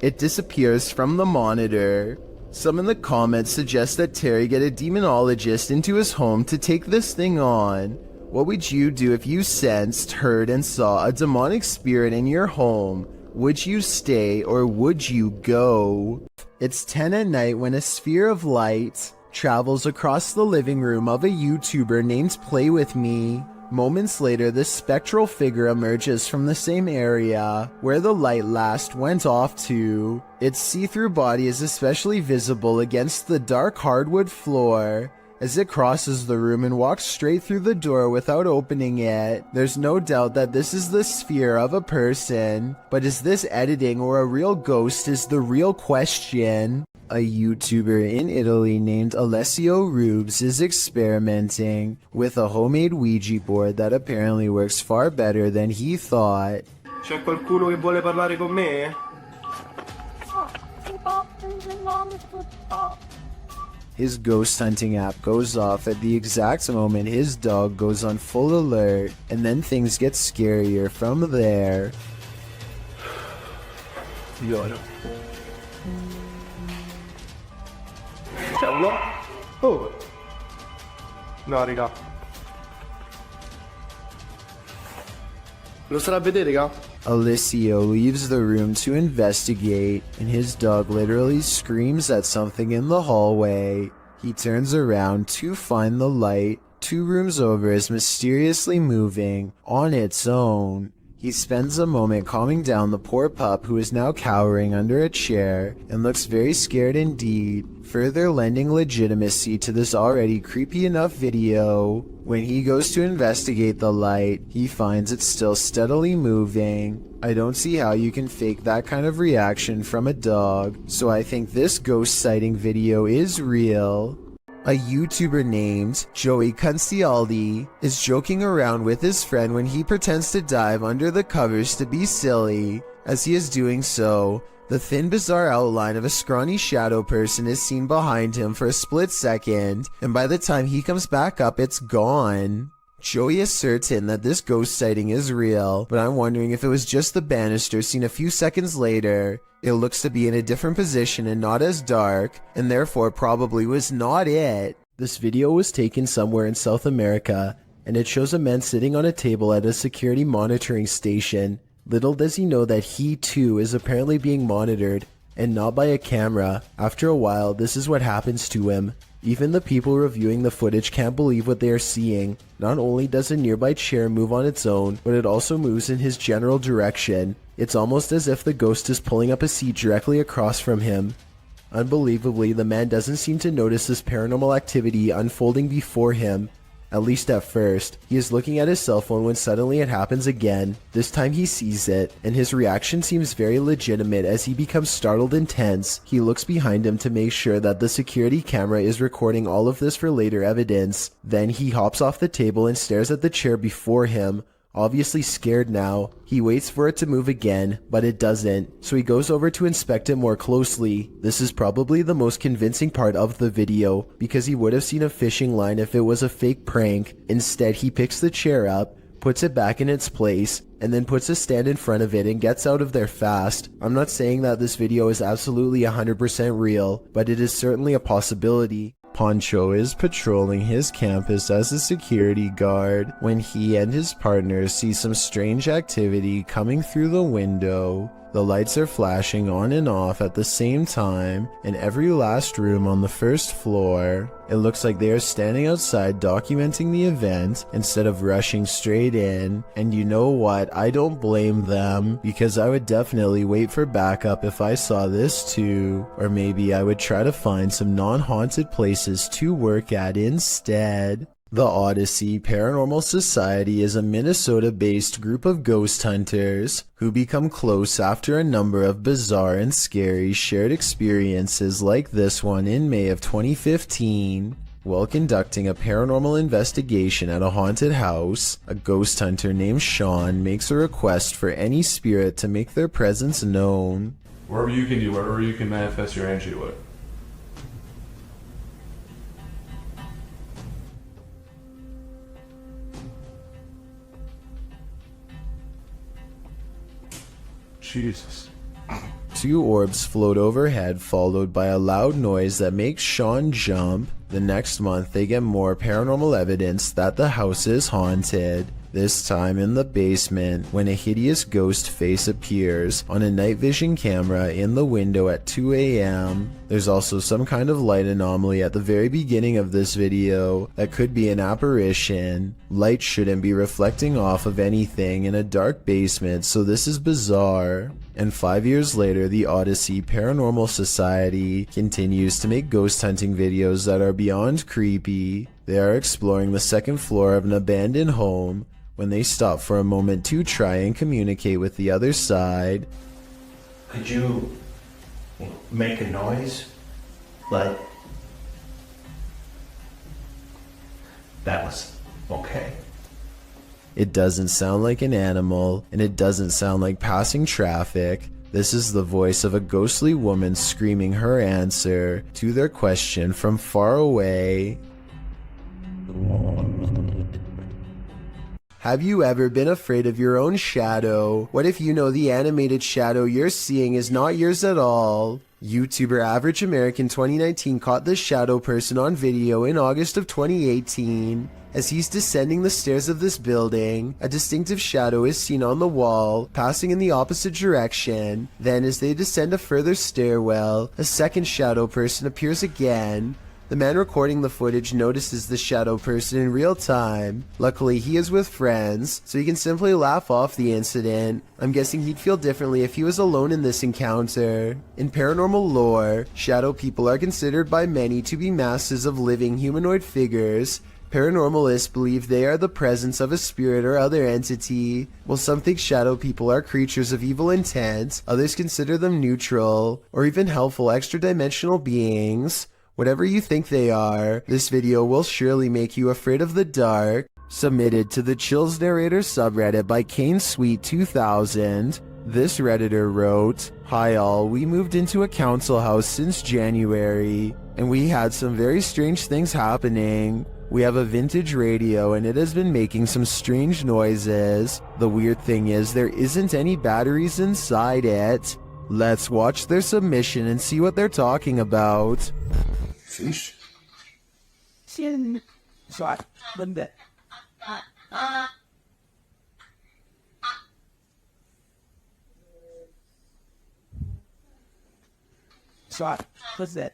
It disappears from the monitor. Some in the comments suggest that Terry get a demonologist into his home to take this thing on. What would you do if you sensed, heard, and saw a demonic spirit in your home? Would you stay or would you go? It's 10 at night when a sphere of light travels across the living room of a YouTuber named Play With Me. Moments later, this spectral figure emerges from the same area where the light last went off to. Its see-through body is especially visible against the dark hardwood floor. As it crosses the room and walks straight through the door without opening it, there's no doubt that this is the sphere of a person. But is this editing or a real ghost is the real question. A YouTuber in Italy named Alessio Rubes is experimenting with a homemade Ouija board that apparently works far better than he thought. C'è qualcuno che vuole parlare con me? His ghost hunting app goes off at the exact moment his dog goes on full alert, and then things get scarier from there. C'è uno? Oh! No, raga. Lo starà a vedere, raga? Alessio leaves the room to investigate, and his dog literally screams at something in the hallway. He turns around to find the light 2 rooms over is mysteriously moving on its own. He spends a moment calming down the poor pup who is now cowering under a chair and looks very scared indeed, further lending legitimacy to this already creepy enough video. When he goes to investigate the light, he finds it still steadily moving. I don't see how you can fake that kind of reaction from a dog, so I think this ghost sighting video is real. A YouTuber named Joey Cuncialdi is joking around with his friend when he pretends to dive under the covers to be silly. As he is doing so, the thin bizarre outline of a scrawny shadow person is seen behind him for a split second, and by the time he comes back up it's gone. Joey is certain that this ghost sighting is real, but I'm wondering if it was just the banister seen a few seconds later. It looks to be in a different position and not as dark, and therefore probably was not it. This video was taken somewhere in South America, and it shows a man sitting on a table at a security monitoring station. Little does he know that he too is apparently being monitored, and not by a camera. After a while, this is what happens to him. Even the people reviewing the footage can't believe what they are seeing. Not only does a nearby chair move on its own, but it also moves in his general direction. It's almost as if the ghost is pulling up a seat directly across from him. Unbelievably, the man doesn't seem to notice this paranormal activity unfolding before him. At least at first. He is looking at his cell phone when suddenly it happens again. This time he sees it, and his reaction seems very legitimate as he becomes startled and tense. He looks behind him to make sure that the security camera is recording all of this for later evidence. Then he hops off the table and stares at the chair before him. Obviously scared now. He waits for it to move again, but it doesn't, so he goes over to inspect it more closely. This is probably the most convincing part of the video, because he would have seen a fishing line if it was a fake prank. Instead, he picks the chair up, puts it back in its place, and then puts a stand in front of it and gets out of there fast. I'm not saying that this video is absolutely 100% real, but it is certainly a possibility. Poncho is patrolling his campus as a security guard when he and his partner see some strange activity coming through the window. The lights are flashing on and off at the same time in every last room on the first floor. It looks like they are standing outside documenting the event instead of rushing straight in. And you know what? I don't blame them, because I would definitely wait for backup if I saw this too. Or maybe I would try to find some non-haunted places to work at instead. The Odyssey Paranormal Society is a Minnesota-based group of ghost hunters who become close after a number of bizarre and scary shared experiences like this one in May of 2015. While conducting a paranormal investigation at a haunted house, a ghost hunter named Sean makes a request for any spirit to make their presence known. Wherever you can do, wherever you can manifest your energy with. Jesus. Two orbs float overhead, followed by a loud noise that makes Sean jump. The next month, they get more paranormal evidence that the house is haunted. This time in the basement, when a hideous ghost face appears on a night vision camera in the window at 2 a.m. There's also some kind of light anomaly at the very beginning of this video that could be an apparition. Light shouldn't be reflecting off of anything in a dark basement, so this is bizarre. And 5 years later, the Odyssey Paranormal Society continues to make ghost hunting videos that are beyond creepy. They are exploring the second floor of an abandoned home when they stop for a moment to try and communicate with the other side. Could you make a noise? Like, that was okay. It doesn't sound like an animal, and it doesn't sound like passing traffic. This is the voice of a ghostly woman screaming her answer to their question from far away. Have you ever been afraid of your own shadow? What if you know the animated shadow you're seeing is not yours at all? YouTuber Average American 2019 caught this shadow person on video in August of 2018. As he's descending the stairs of this building, a distinctive shadow is seen on the wall, passing in the opposite direction. Then as they descend a further stairwell, a second shadow person appears again. The man recording the footage notices the shadow person in real time. Luckily, he is with friends, so he can simply laugh off the incident. I'm guessing he'd feel differently if he was alone in this encounter. In paranormal lore, shadow people are considered by many to be masses of living humanoid figures. Paranormalists believe they are the presence of a spirit or other entity. While some think shadow people are creatures of evil intent, others consider them neutral, or even helpful extra-dimensional beings. Whatever you think they are, this video will surely make you afraid of the dark. Submitted to the Chills Narrator subreddit by Kane Sweet 2000. This Redditor wrote, "Hi all, we moved into a council house since January, and we had some very strange things happening. We have a vintage radio and it has been making some strange noises. The weird thing is there isn't any batteries inside it. Let's watch their submission and see what they're talking about. Fish? Cien. Soat. Benda. Soat. What's that?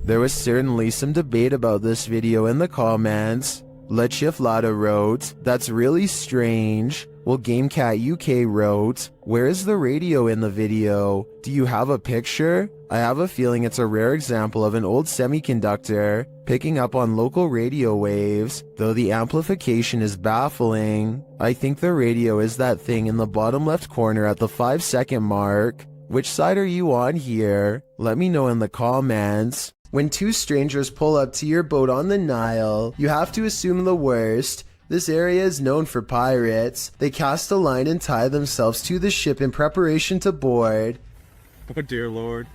There was certainly some debate about this video in the comments. Lechiflada wrote, "That's really strange." Well, GameCat UK wrote, "Where is the radio in the video? Do you have a picture? I have a feeling it's a rare example of an old semiconductor picking up on local radio waves, though the amplification is baffling. I think the radio is that thing in the bottom left corner at the 5-second mark. Which side are you on here? Let me know in the comments." When two strangers pull up to your boat on the Nile, you have to assume the worst. This area is known for pirates. They cast a line and tie themselves to the ship in preparation to board. Oh dear lord.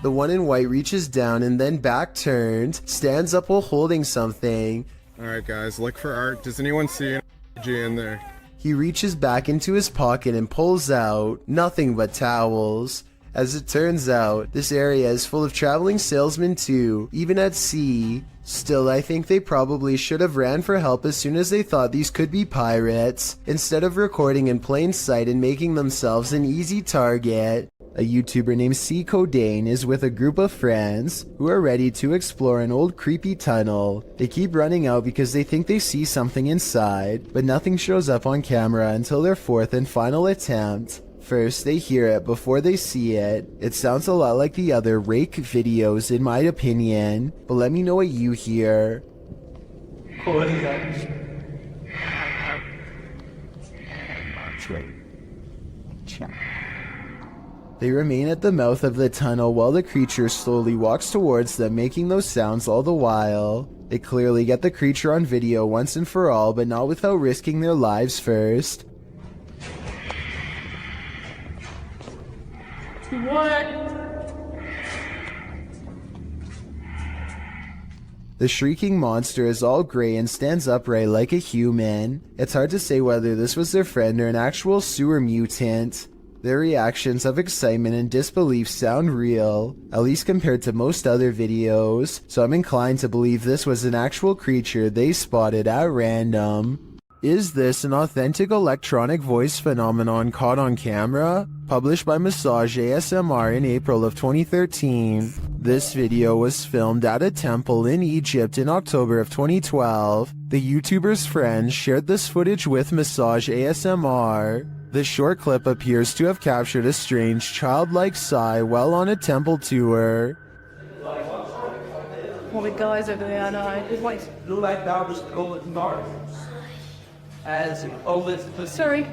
The one in white reaches down and then back turned, stands up while holding something. Alright guys, look for art. Does anyone see an G in there? He reaches back into his pocket and pulls out nothing but towels. As it turns out, this area is full of traveling salesmen too, even at sea. Still, I think they probably should have ran for help as soon as they thought these could be pirates, instead of recording in plain sight and making themselves an easy target. A YouTuber named C. Codain is with a group of friends who are ready to explore an old creepy tunnel. They keep running out because they think they see something inside, but nothing shows up on camera until their fourth and final attempt. First, they hear it before they see it. It sounds a lot like the other Rake videos in my opinion, but let me know what you hear. They remain at the mouth of the tunnel while the creature slowly walks towards them, making those sounds all the while. They clearly get the creature on video once and for all, but not without risking their lives first. What? The shrieking monster is all grey and stands upright like a human. It's hard to say whether this was their friend or an actual sewer mutant. Their reactions of excitement and disbelief sound real, at least compared to most other videos, so I'm inclined to believe this was an actual creature they spotted at random. Is this an authentic electronic voice phenomenon caught on camera? Published by Massage ASMR in April of 2013. This video was filmed at a temple in Egypt in October of 2012. The YouTuber's friends shared this footage with Massage ASMR. The short clip appears to have captured a strange childlike sigh while on a temple tour. What with guys over there, I know. Wait. Look like that was going north. As always, Sorry.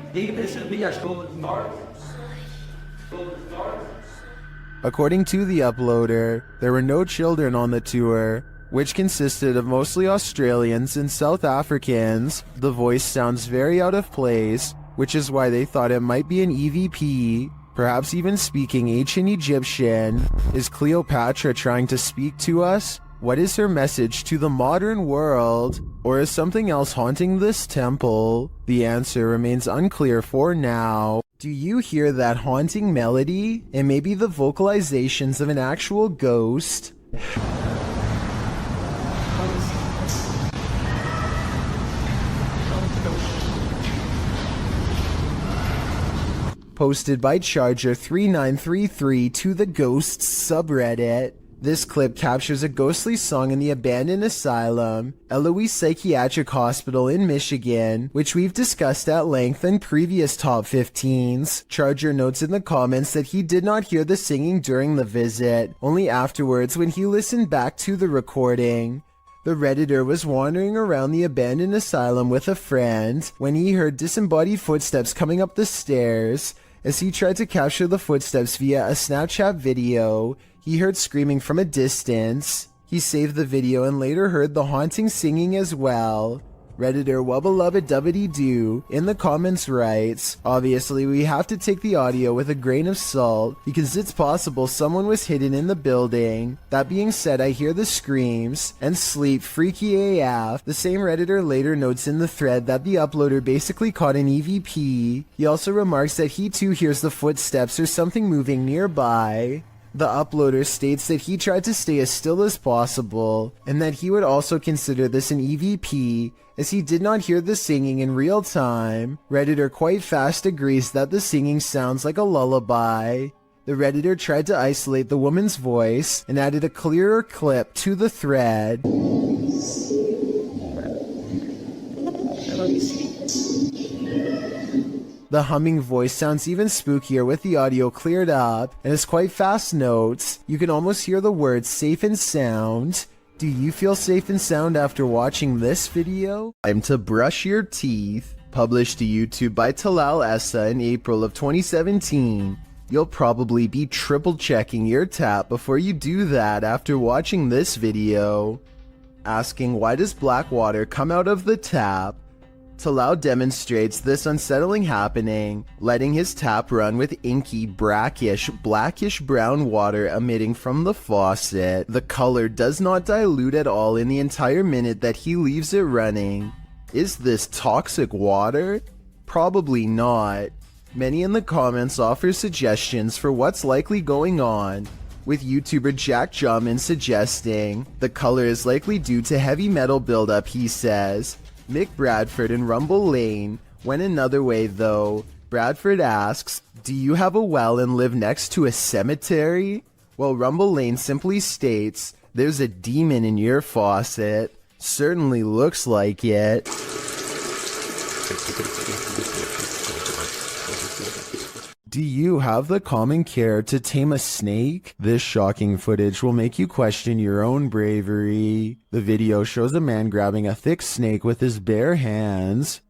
According to the uploader, there were no children on the tour, which consisted of mostly Australians and South Africans. The voice sounds very out of place, which is why they thought it might be an EVP, perhaps even speaking ancient Egyptian. Is Cleopatra trying to speak to us? What is her message to the modern world? Or is something else haunting this temple? The answer remains unclear for now. Do you hear that haunting melody? It may be the vocalizations of an actual ghost. Posted by Charger3933 to the Ghosts subreddit. This clip captures a ghostly song in the abandoned asylum, Eloise Psychiatric Hospital in Michigan, which we've discussed at length in previous top 15s. Charger notes in the comments that he did not hear the singing during the visit, only afterwards when he listened back to the recording. The Redditor was wandering around the abandoned asylum with a friend when he heard disembodied footsteps coming up the stairs. As he tried to capture the footsteps via a Snapchat video, he heard screaming from a distance. He saved the video and later heard the haunting singing as well. Redditor Wubba-Lubba-Dubbity-Doo in the comments writes, obviously we have to take the audio with a grain of salt because it's possible someone was hidden in the building. That being said, I hear the screams and sleep freaky AF. The same Redditor later notes in the thread that the uploader basically caught an EVP. He also remarks that he too hears the footsteps or something moving nearby. The uploader states that he tried to stay as still as possible, and that he would also consider this an EVP, as he did not hear the singing in real time. Redditor quite fast agrees that the singing sounds like a lullaby. The Redditor tried to isolate the woman's voice, and added a clearer clip to the thread. The humming voice sounds even spookier with the audio cleared up, and is quite fast notes. You can almost hear the words safe and sound. Do you feel safe and sound after watching this video? Time to brush your teeth. Published to YouTube by Talal Essa in April of 2017. You'll probably be triple checking your tap before you do that after watching this video. Asking why does black water come out of the tap? Talal demonstrates this unsettling happening, letting his tap run with inky, brackish, blackish brown water emitting from the faucet. The color does not dilute at all in the entire minute that he leaves it running. Is this toxic water? Probably not. Many in the comments offer suggestions for what's likely going on, with YouTuber Jack Jamin suggesting the color is likely due to heavy metal buildup, he says. Mick Bradford and Rumble Lane went another way though. Bradford asks, do you have a well and live next to a cemetery? Well, Rumble Lane simply states, there's a demon in your faucet. Certainly looks like it. Do you have the common care to tame a snake? This shocking footage will make you question your own bravery. The video shows a man grabbing a thick snake with his bare hands.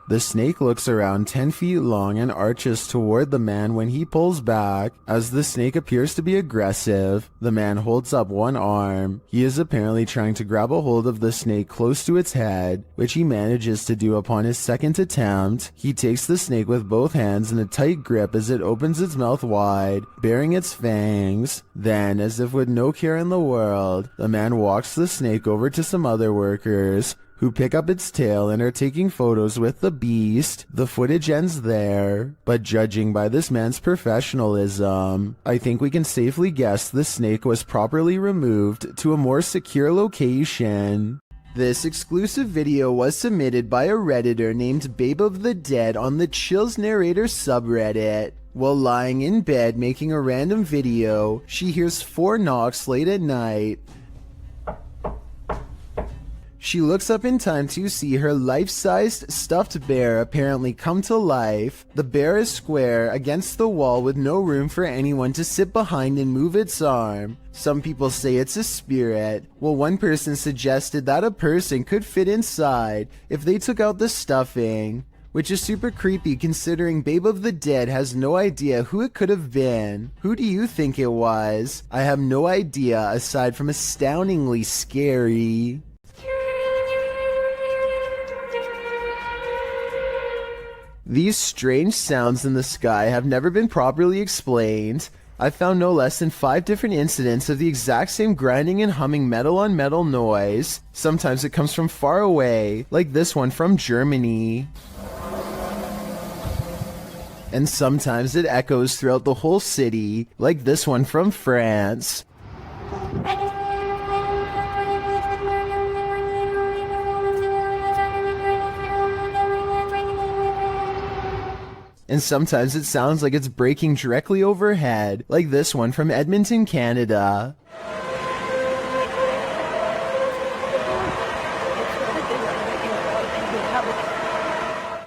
The snake looks around 10 feet long and arches toward the man when he pulls back. As the snake appears to be aggressive, the man holds up one arm. He is apparently trying to grab a hold of the snake close to its head, which he manages to do upon his second attempt. He takes the snake with both hands in a tight grip as it opens its mouth wide, baring its fangs. Then, as if with no care in the world, the man walks the snake over to some other workers, who pick up its tail and are taking photos with the beast. The footage ends there, but judging by this man's professionalism, I think we can safely guess the snake was properly removed to a more secure location. This exclusive video was submitted by a Redditor named Babe of the Dead on the Chills Narrator subreddit. While lying in bed making a random video, she hears 4 knocks late at night. She looks up in time to see her life-sized stuffed bear apparently come to life. The bear is square against the wall with no room for anyone to sit behind and move its arm. Some people say it's a spirit, while one person suggested that a person could fit inside if they took out the stuffing, which is super creepy considering Babe of the Dead has no idea who it could have been. Who do you think it was? I have no idea aside from astoundingly scary. These strange sounds in the sky have never been properly explained. I've found no less than 5 different incidents of the exact same grinding and humming metal on metal noise. Sometimes it comes from far away, like this one from Germany. And sometimes it echoes throughout the whole city, like this one from France. And sometimes it sounds like it's breaking directly overhead, like this one from Edmonton, Canada.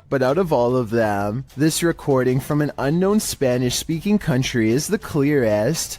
But out of all of them, this recording from an unknown Spanish-speaking country is the clearest.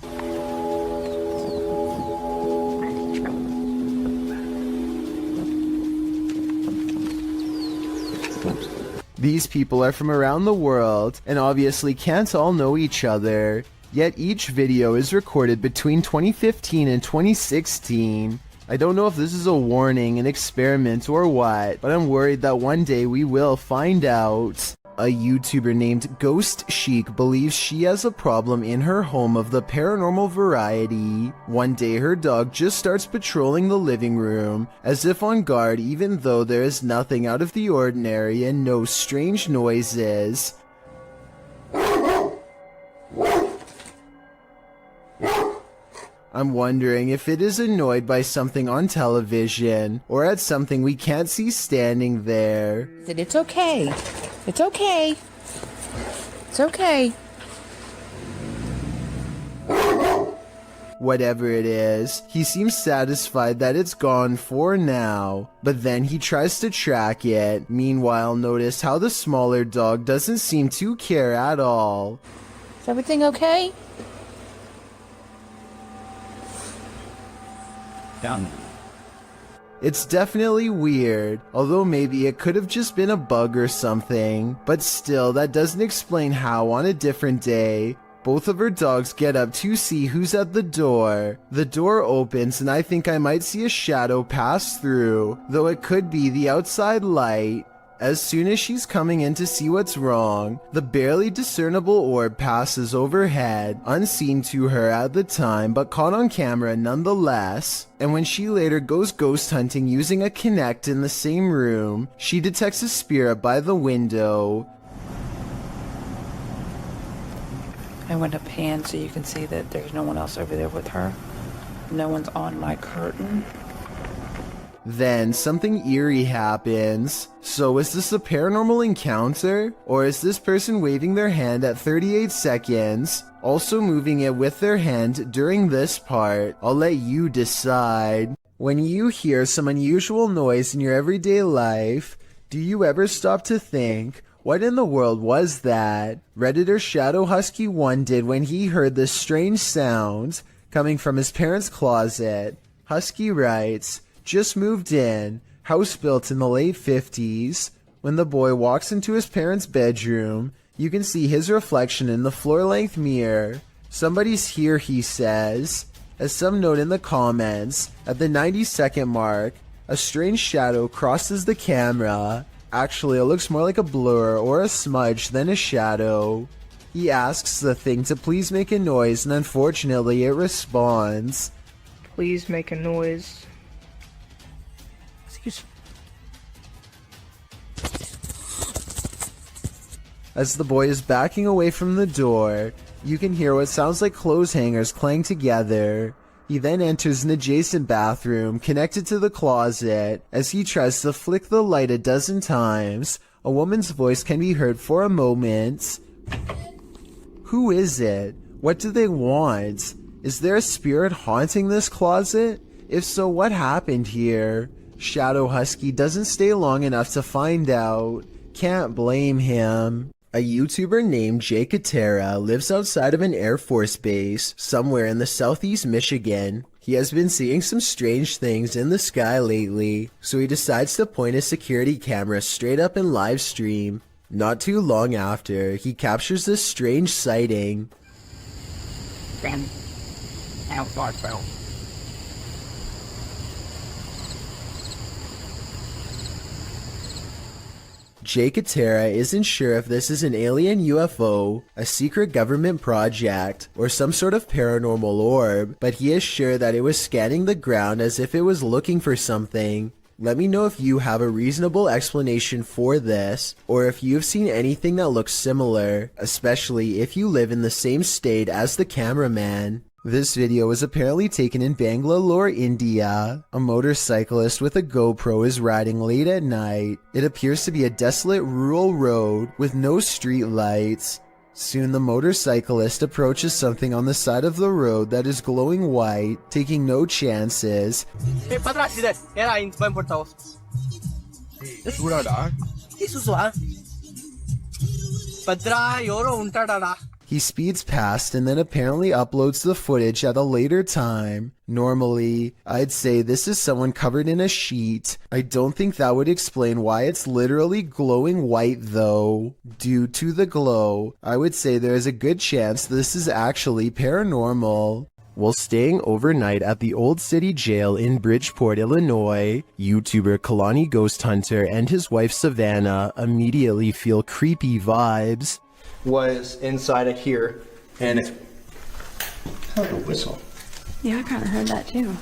These people are from around the world and obviously can't all know each other. Yet each video is recorded between 2015 and 2016. I don't know if this is a warning, an experiment, or what, but I'm worried that one day we will find out. A YouTuber named Ghost Chic believes she has a problem in her home of the paranormal variety. One day her dog just starts patrolling the living room, as if on guard even though there is nothing out of the ordinary and no strange noises. I'm wondering if it is annoyed by something on television, or at something we can't see standing there. It's okay. It's okay. It's okay. Whatever it is, he seems satisfied that it's gone for now, but then he tries to track it. Meanwhile, notice how the smaller dog doesn't seem to care at all. Is everything okay? Down. It's definitely weird, although maybe it could have just been a bug or something, but still that doesn't explain how on a different day, both of her dogs get up to see who's at the door. The door opens and I think I might see a shadow pass through, though it could be the outside light. As soon as she's coming in to see what's wrong, the barely discernible orb passes overhead, unseen to her at the time but caught on camera nonetheless. And when she later goes ghost hunting using a Kinect in the same room, she detects a spirit by the window. I went up hand so you can see that there's no one else over there with her. No one's on my curtain. Then something eerie happens. So is this a paranormal encounter? Or is this person waving their hand at 38 seconds, also moving it with their hand during this part? I'll let you decide. When you hear some unusual noise in your everyday life, do you ever stop to think, what in the world was that? Redditor Shadow Husky 1 did when he heard this strange sound coming from his parents' closet. Husky writes, just moved in, house built in the late 50s. When the boy walks into his parents' bedroom, you can see his reflection in the floor-length mirror. Somebody's here, he says. As some note in the comments, at the 90-second mark, a strange shadow crosses the camera. Actually, it looks more like a blur or a smudge than a shadow. He asks the thing to please make a noise, and unfortunately it responds. Please make a noise. As the boy is backing away from the door, you can hear what sounds like clothes hangers clang together. He then enters an adjacent bathroom connected to the closet. As he tries to flick the light a dozen times, a woman's voice can be heard for a moment. Who is it? What do they want? Is there a spirit haunting this closet? If so, what happened here? Shadow Husky doesn't stay long enough to find out. Can't blame him. A YouTuber named Jay Katera lives outside of an Air Force base somewhere in the southeast Michigan. He has been seeing some strange things in the sky lately, so he decides to point his security camera straight up and live stream. Not too long after, he captures this strange sighting. Jay Katera isn't sure if this is an alien UFO, a secret government project, or some sort of paranormal orb, but he is sure that it was scanning the ground as if it was looking for something. Let me know if you have a reasonable explanation for this, or if you've seen anything that looks similar, especially if you live in the same state as the cameraman. This video was apparently taken in Bangalore, India. A motorcyclist with a GoPro is riding late at night. It appears to be a desolate rural road with no street lights. Soon the motorcyclist approaches something on the side of the road that is glowing white, taking no chances. He speeds past and then apparently uploads the footage at a later time. Normally, I'd say this is someone covered in a sheet. I don't think that would explain why it's literally glowing white though. Due to the glow, I would say there is a good chance this is actually paranormal. While staying overnight at the Old City Jail in Bridgeport, Illinois, YouTuber Kalani Ghost Hunter and his wife Savannah immediately feel creepy vibes. Was inside of here, and it heard a whistle. Yeah, I kind of heard that too.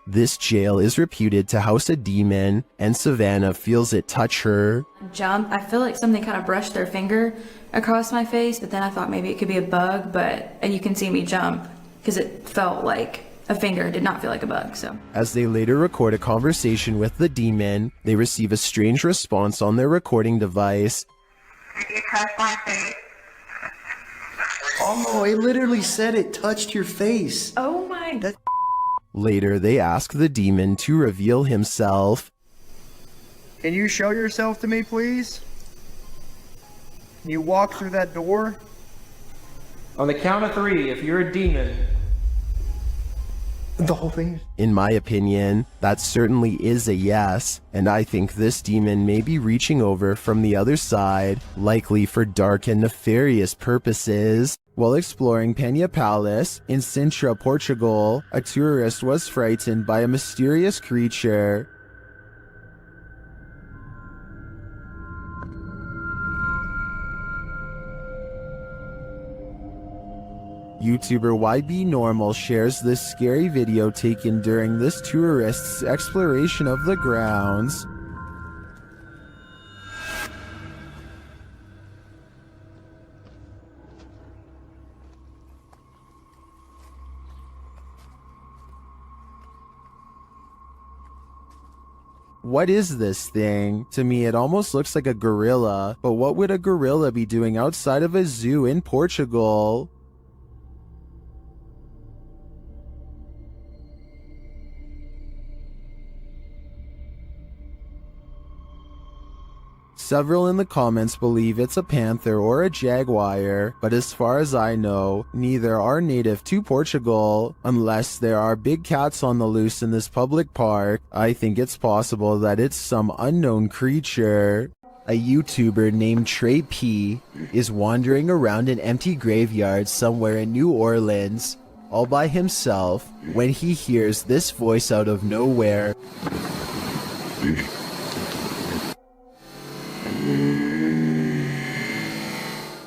This jail is reputed to house a demon, and Savannah feels it touch her. Jump. I feel like something kind of brushed their finger across my face, but then I thought maybe it could be a bug, and you can see me jump because it felt like a finger. It did not feel like a bug, so. As they later record a conversation with the demon, they receive a strange response on their recording device. Oh, it literally said it touched your face. Oh my god. Later, they ask the demon to reveal himself. Can you show yourself to me, please? Can you walk through that door? On the count of 3, if you're a demon. The whole thing? In my opinion, that certainly is a yes, and I think this demon may be reaching over from the other side, likely for dark and nefarious purposes. While exploring Penha Palace in Sintra, Portugal, a tourist was frightened by a mysterious creature. YouTuber YB Normal shares this scary video taken during this tourist's exploration of the grounds. What is this thing? To me, it almost looks like a gorilla, but what would a gorilla be doing outside of a zoo in Portugal? Several in the comments believe it's a panther or a jaguar, but as far as I know, neither are native to Portugal. Unless there are big cats on the loose in this public park, I think it's possible that it's some unknown creature. A YouTuber named Trey P is wandering around an empty graveyard somewhere in New Orleans, all by himself, when he hears this voice out of nowhere.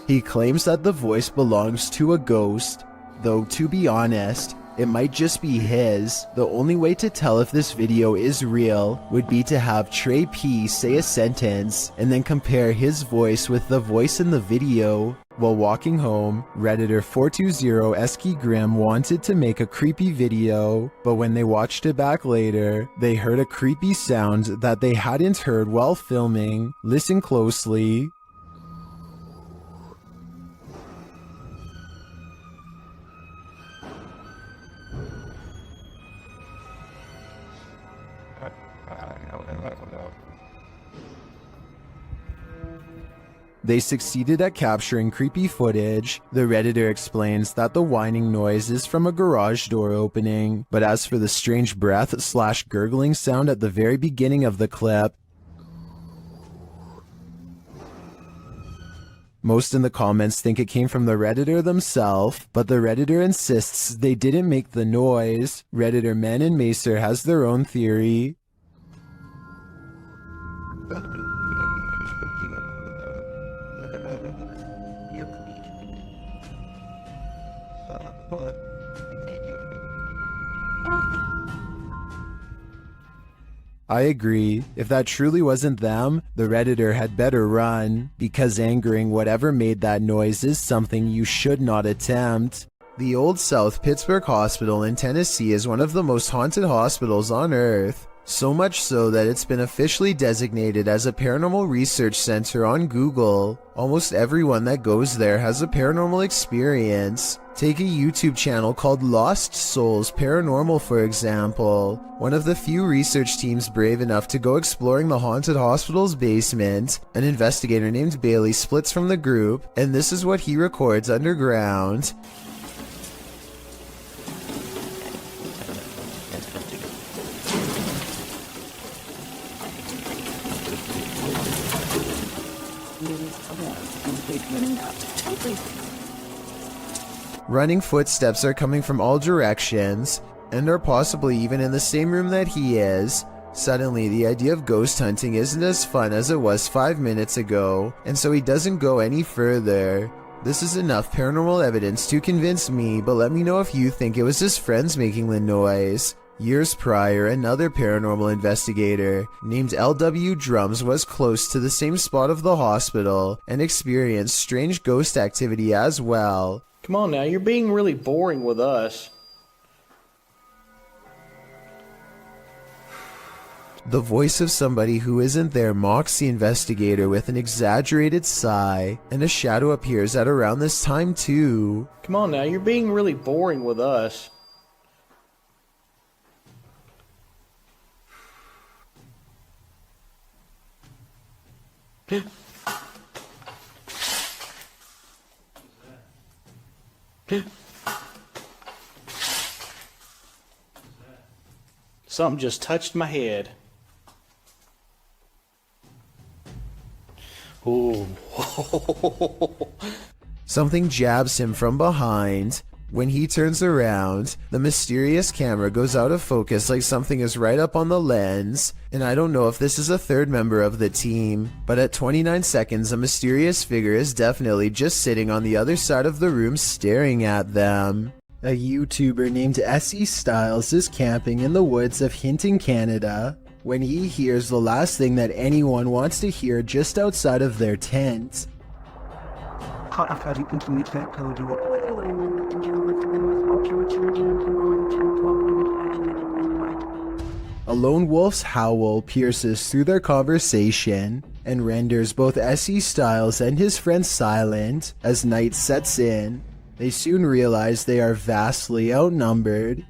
He claims that the voice belongs to a ghost, though to be honest, it might just be his. The only way to tell if this video is real would be to have Trey P say a sentence and then compare his voice with the voice in the video. While walking home, Redditor 420 Esky Grimm wanted to make a creepy video, but when they watched it back later, they heard a creepy sound that they hadn't heard while filming. Listen closely. They succeeded at capturing creepy footage. The Redditor explains that the whining noise is from a garage door opening, but as for the strange breath/gurgling sound at the very beginning of the clip, most in the comments think it came from the Redditor themselves, but the Redditor insists they didn't make the noise. Redditor Men and Macer has their own theory. I agree. If that truly wasn't them, the Redditor had better run, because angering whatever made that noise is something you should not attempt. The Old South Pittsburgh Hospital in Tennessee is one of the most haunted hospitals on Earth. So much so that it's been officially designated as a paranormal research center on Google. Almost everyone that goes there has a paranormal experience. Take a YouTube channel called Lost Souls Paranormal for example. One of the few research teams brave enough to go exploring the haunted hospital's basement. An investigator named Bailey splits from the group, and this is what he records underground. Running footsteps are coming from all directions, and are possibly even in the same room that he is. Suddenly, the idea of ghost hunting isn't as fun as it was 5 minutes ago, and so he doesn't go any further. This is enough paranormal evidence to convince me, but let me know if you think it was his friends making the noise. Years prior, another paranormal investigator named L.W. Drums was close to the same spot of the hospital and experienced strange ghost activity as well. Come on now, you're being really boring with us. The voice of somebody who isn't there mocks the investigator with an exaggerated sigh, and a shadow appears at around this time too. Come on now, you're being really boring with us. Something just touched my head. Ooh. Something jabs him from behind. When he turns around, the mysterious camera goes out of focus like something is right up on the lens, and I don't know if this is a third member of the team, but at 29 seconds a mysterious figure is definitely just sitting on the other side of the room staring at them. A YouTuber named S.E. Styles is camping in the woods of Hinton, Canada, when he hears the last thing that anyone wants to hear just outside of their tent. A lone wolf's howl pierces through their conversation and renders both S.E. Styles and his friend silent as night sets in. They soon realize they are vastly outnumbered.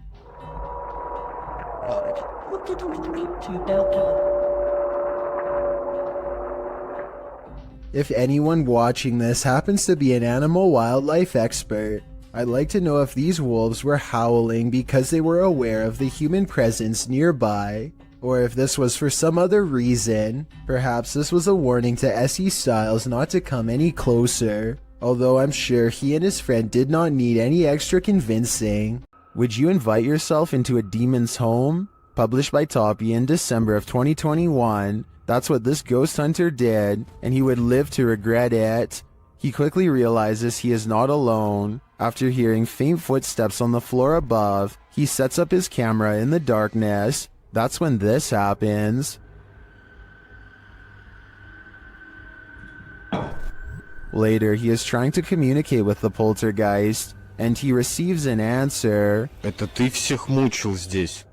If anyone watching this happens to be an animal wildlife expert, I'd like to know if these wolves were howling because they were aware of the human presence nearby, or if this was for some other reason. Perhaps this was a warning to S.E. Styles not to come any closer, although I'm sure he and his friend did not need any extra convincing. Would you invite yourself into a demon's home? Published by Toppy in December of 2021. That's what this ghost hunter did, and he would live to regret it. He quickly realizes he is not alone. After hearing faint footsteps on the floor above, he sets up his camera in the darkness. That's when this happens. Later, he is trying to communicate with the poltergeist, and he receives an answer. Это ты всех мучил здесь.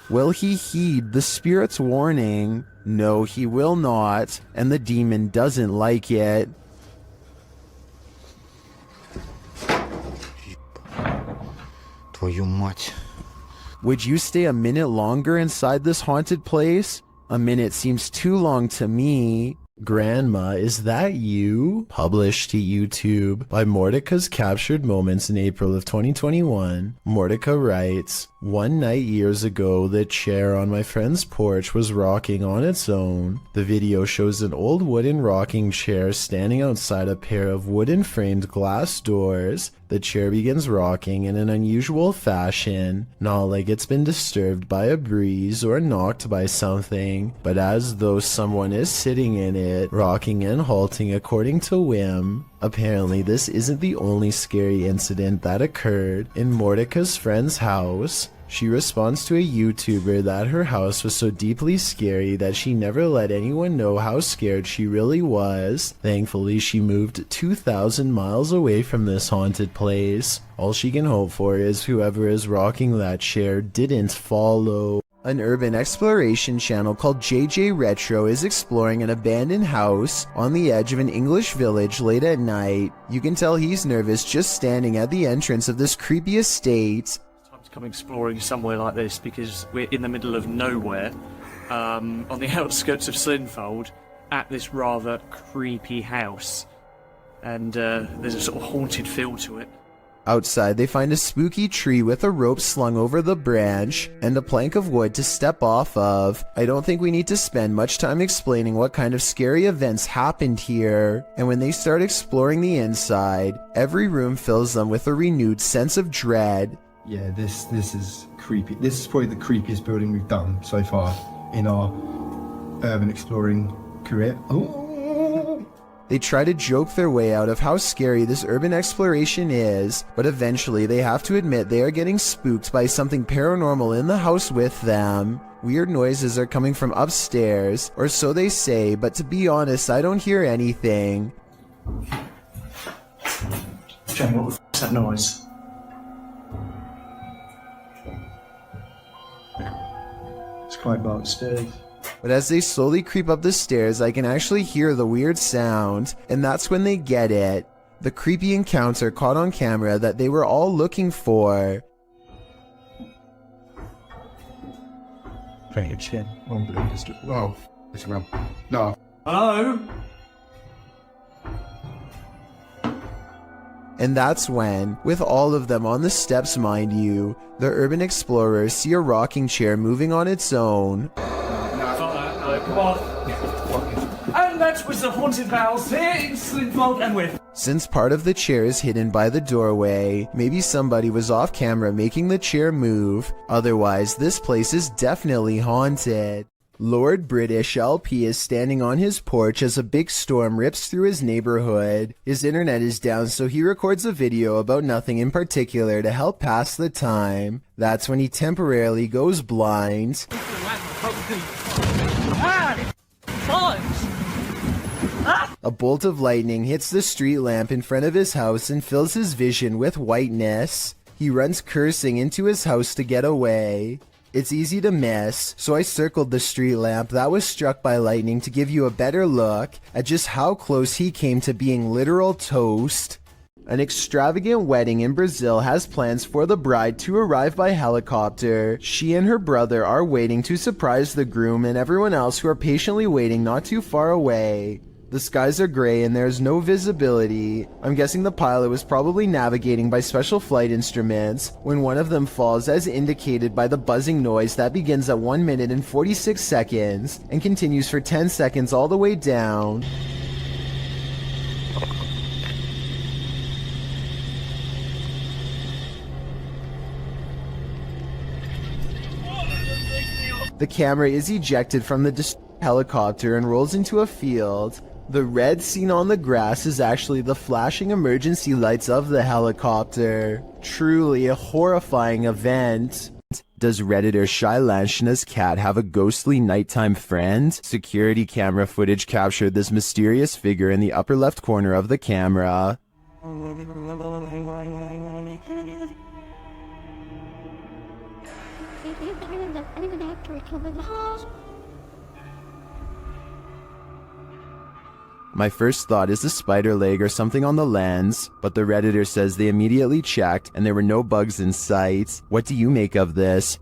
Will he heed the spirit's warning? No, he will not, and the demon doesn't like it. Твою мать. Would you stay a minute longer inside this haunted place? A minute seems too long to me. Grandma, is that you? Published to YouTube by Mordecai's Captured Moments in April of 2021. Mordecai writes, "One night years ago, the chair on my friend's porch was rocking on its own. The video shows an old wooden rocking chair standing outside a pair of wooden framed glass doors. The chair begins rocking in an unusual fashion, not like it's been disturbed by a breeze or knocked by something, but as though someone is sitting in it, rocking and halting according to whim. Apparently, this isn't the only scary incident that occurred in Mordeka's friend's house. She responds to a YouTuber that her house was so deeply scary that she never let anyone know how scared she really was. Thankfully, she moved 2,000 miles away from this haunted place. All she can hope for is whoever is rocking that chair didn't follow. An urban exploration channel called JJ Retro is exploring an abandoned house on the edge of an English village late at night. You can tell he's nervous just standing at the entrance of this creepy estate. Come exploring somewhere like this because we're in the middle of nowhere, on the outskirts of Slinfold, at this rather creepy house, and there's a sort of haunted feel to it. Outside, they find a spooky tree with a rope slung over the branch and a plank of wood to step off of. I don't think we need to spend much time explaining what kind of scary events happened here. And when they start exploring the inside, every room fills them with a renewed sense of dread. Yeah, this is creepy. This is probably the creepiest building we've done so far in our urban exploring career. Oh. They try to joke their way out of how scary this urban exploration is, but eventually they have to admit they are getting spooked by something paranormal in the house with them. Weird noises are coming from upstairs, or so they say, but to be honest, I don't hear anything. Jamie, what the f***'s that noise? It's quite by upstairs. But as they slowly creep up the stairs, I can actually hear the weird sound, and that's when they get it. The creepy encounter caught on camera that they were all looking for. Very shit. Oh, it's around. No. Hello? And that's when, with all of them on the steps mind you, the urban explorers see a rocking chair moving on its own. Come on. And that was the haunted house here in Slinfold and with. Since part of the chair is hidden by the doorway, maybe somebody was off camera making the chair move. Otherwise, this place is definitely haunted. Lord British LP is standing on his porch as a big storm rips through his neighborhood. His internet is down, so he records a video about nothing in particular to help pass the time. That's when he temporarily goes blind. A bolt of lightning hits the street lamp in front of his house and fills his vision with whiteness. He runs cursing into his house to get away. It's easy to miss, so I circled the street lamp that was struck by lightning to give you a better look at just how close he came to being literal toast. An extravagant wedding in Brazil has plans for the bride to arrive by helicopter. She and her brother are waiting to surprise the groom and everyone else who are patiently waiting not too far away. The skies are gray and there's no visibility. I'm guessing the pilot was probably navigating by special flight instruments when one of them falls, as indicated by the buzzing noise that begins at 1 minute and 46 seconds and continues for 10 seconds all the way down. The camera is ejected from the helicopter and rolls into a field. The red seen on the grass is actually the flashing emergency lights of the helicopter. Truly a horrifying event. Does Redditor Shy Lanchina's cat have a ghostly nighttime friend? Security camera footage captured this mysterious figure in the upper left corner of the camera. My first thought is a spider leg or something on the lens, but the Redditor says they immediately checked and there were no bugs in sight. What do you make of this?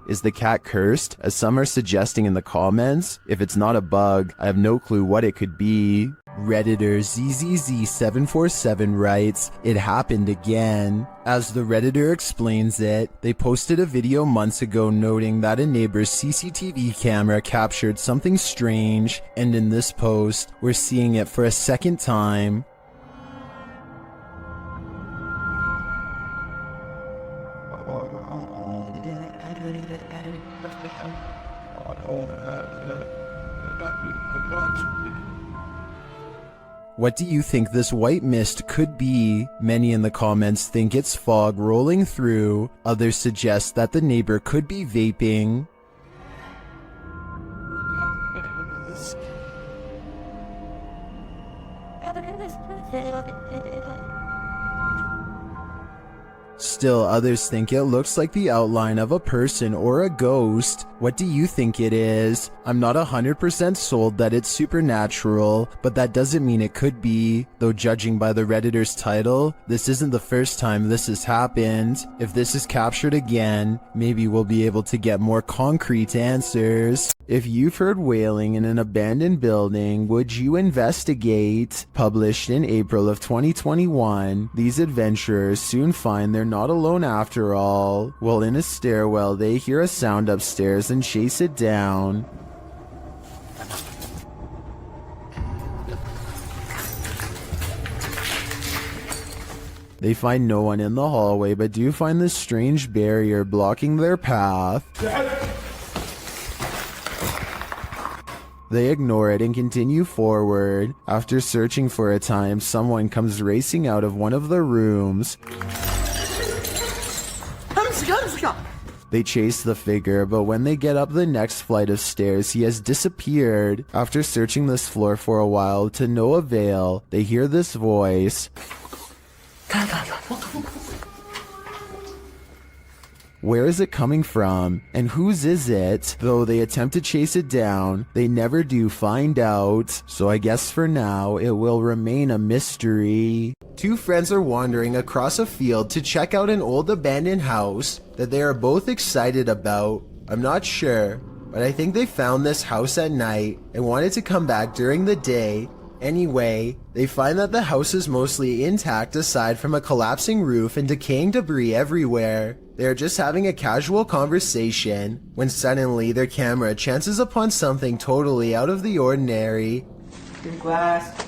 Is the cat cursed, as some are suggesting in the comments? If it's not a bug, I have no clue what it could be. Redditor ZZZ747 writes, "It happened again." As the Redditor explains it, they posted a video months ago noting that a neighbor's CCTV camera captured something strange, and in this post, we're seeing it for a second time. What do you think this white mist could be? Many in the comments think it's fog rolling through. Others suggest that the neighbor could be vaping. Still, others think it looks like the outline of a person or a ghost. What do you think it is? I'm not 100% sold that it's supernatural, but that doesn't mean it could be. Though judging by the Redditor's title, this isn't the first time this has happened. If this is captured again, maybe we'll be able to get more concrete answers. If you've heard wailing in an abandoned building, would you investigate? Published in April of 2021, these adventurers soon find they're not alone after all. While in a stairwell, they hear a sound upstairs and chase it down. They find no one in the hallway, but do find this strange barrier blocking their path. They ignore it and continue forward. After searching for a time, someone comes racing out of one of the rooms. They chase the figure, but when they get up the next flight of stairs, he has disappeared. After searching this floor for a while, to no avail, they hear this voice. Where is it coming from? And whose is it? Though they attempt to chase it down, they never do find out. So I guess for now, it will remain a mystery. Two friends are wandering across a field to check out an old abandoned house that they are both excited about. I'm not sure, but I think they found this house at night and wanted to come back during the day. Anyway, they find that the house is mostly intact aside from a collapsing roof and decaying debris everywhere. They are just having a casual conversation when suddenly their camera chances upon something totally out of the ordinary. Your glass.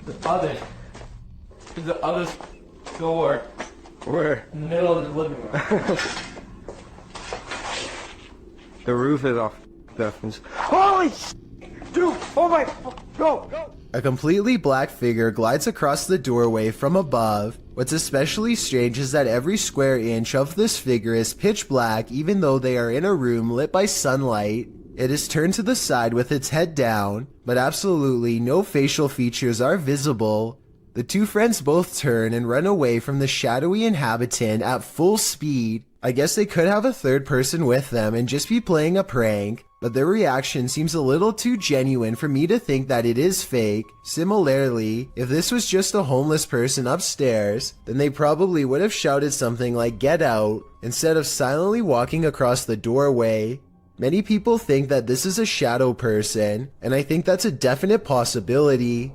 The other door. Where? In the middle of the living room. The roof is off. Holy dude! Oh my! Go! A completely black figure glides across the doorway from above. What's especially strange is that every square inch of this figure is pitch black even though they are in a room lit by sunlight. It is turned to the side with its head down, but absolutely no facial features are visible. The two friends both turn and run away from the shadowy inhabitant at full speed. I guess they could have a third person with them and just be playing a prank, but their reaction seems a little too genuine for me to think that it is fake. Similarly, if this was just a homeless person upstairs, then they probably would have shouted something like "Get out" instead of silently walking across the doorway. Many people think that this is a shadow person, and I think that's a definite possibility.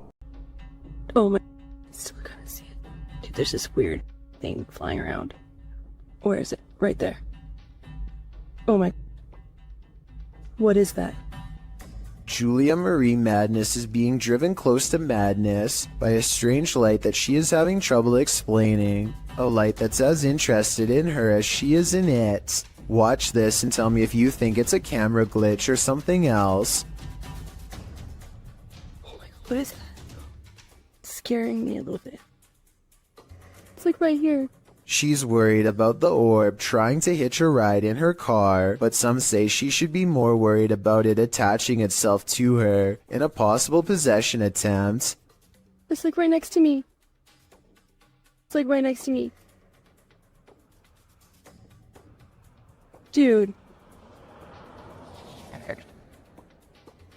Oh my, I still gotta see it. Dude, there's this weird thing flying around. Where is it? Right there. Oh my. What is that? Julia Marie Madness is being driven close to madness by a strange light that she is having trouble explaining. A light that's as interested in her as she is in it. Watch this and tell me if you think it's a camera glitch or something else. Oh my, what is that? It's scaring me a little bit. It's like right here. She's worried about the orb trying to hitch a ride in her car, but some say she should be more worried about it attaching itself to her in a possible possession attempt. It's like right next to me. It's like right next to me. Dude.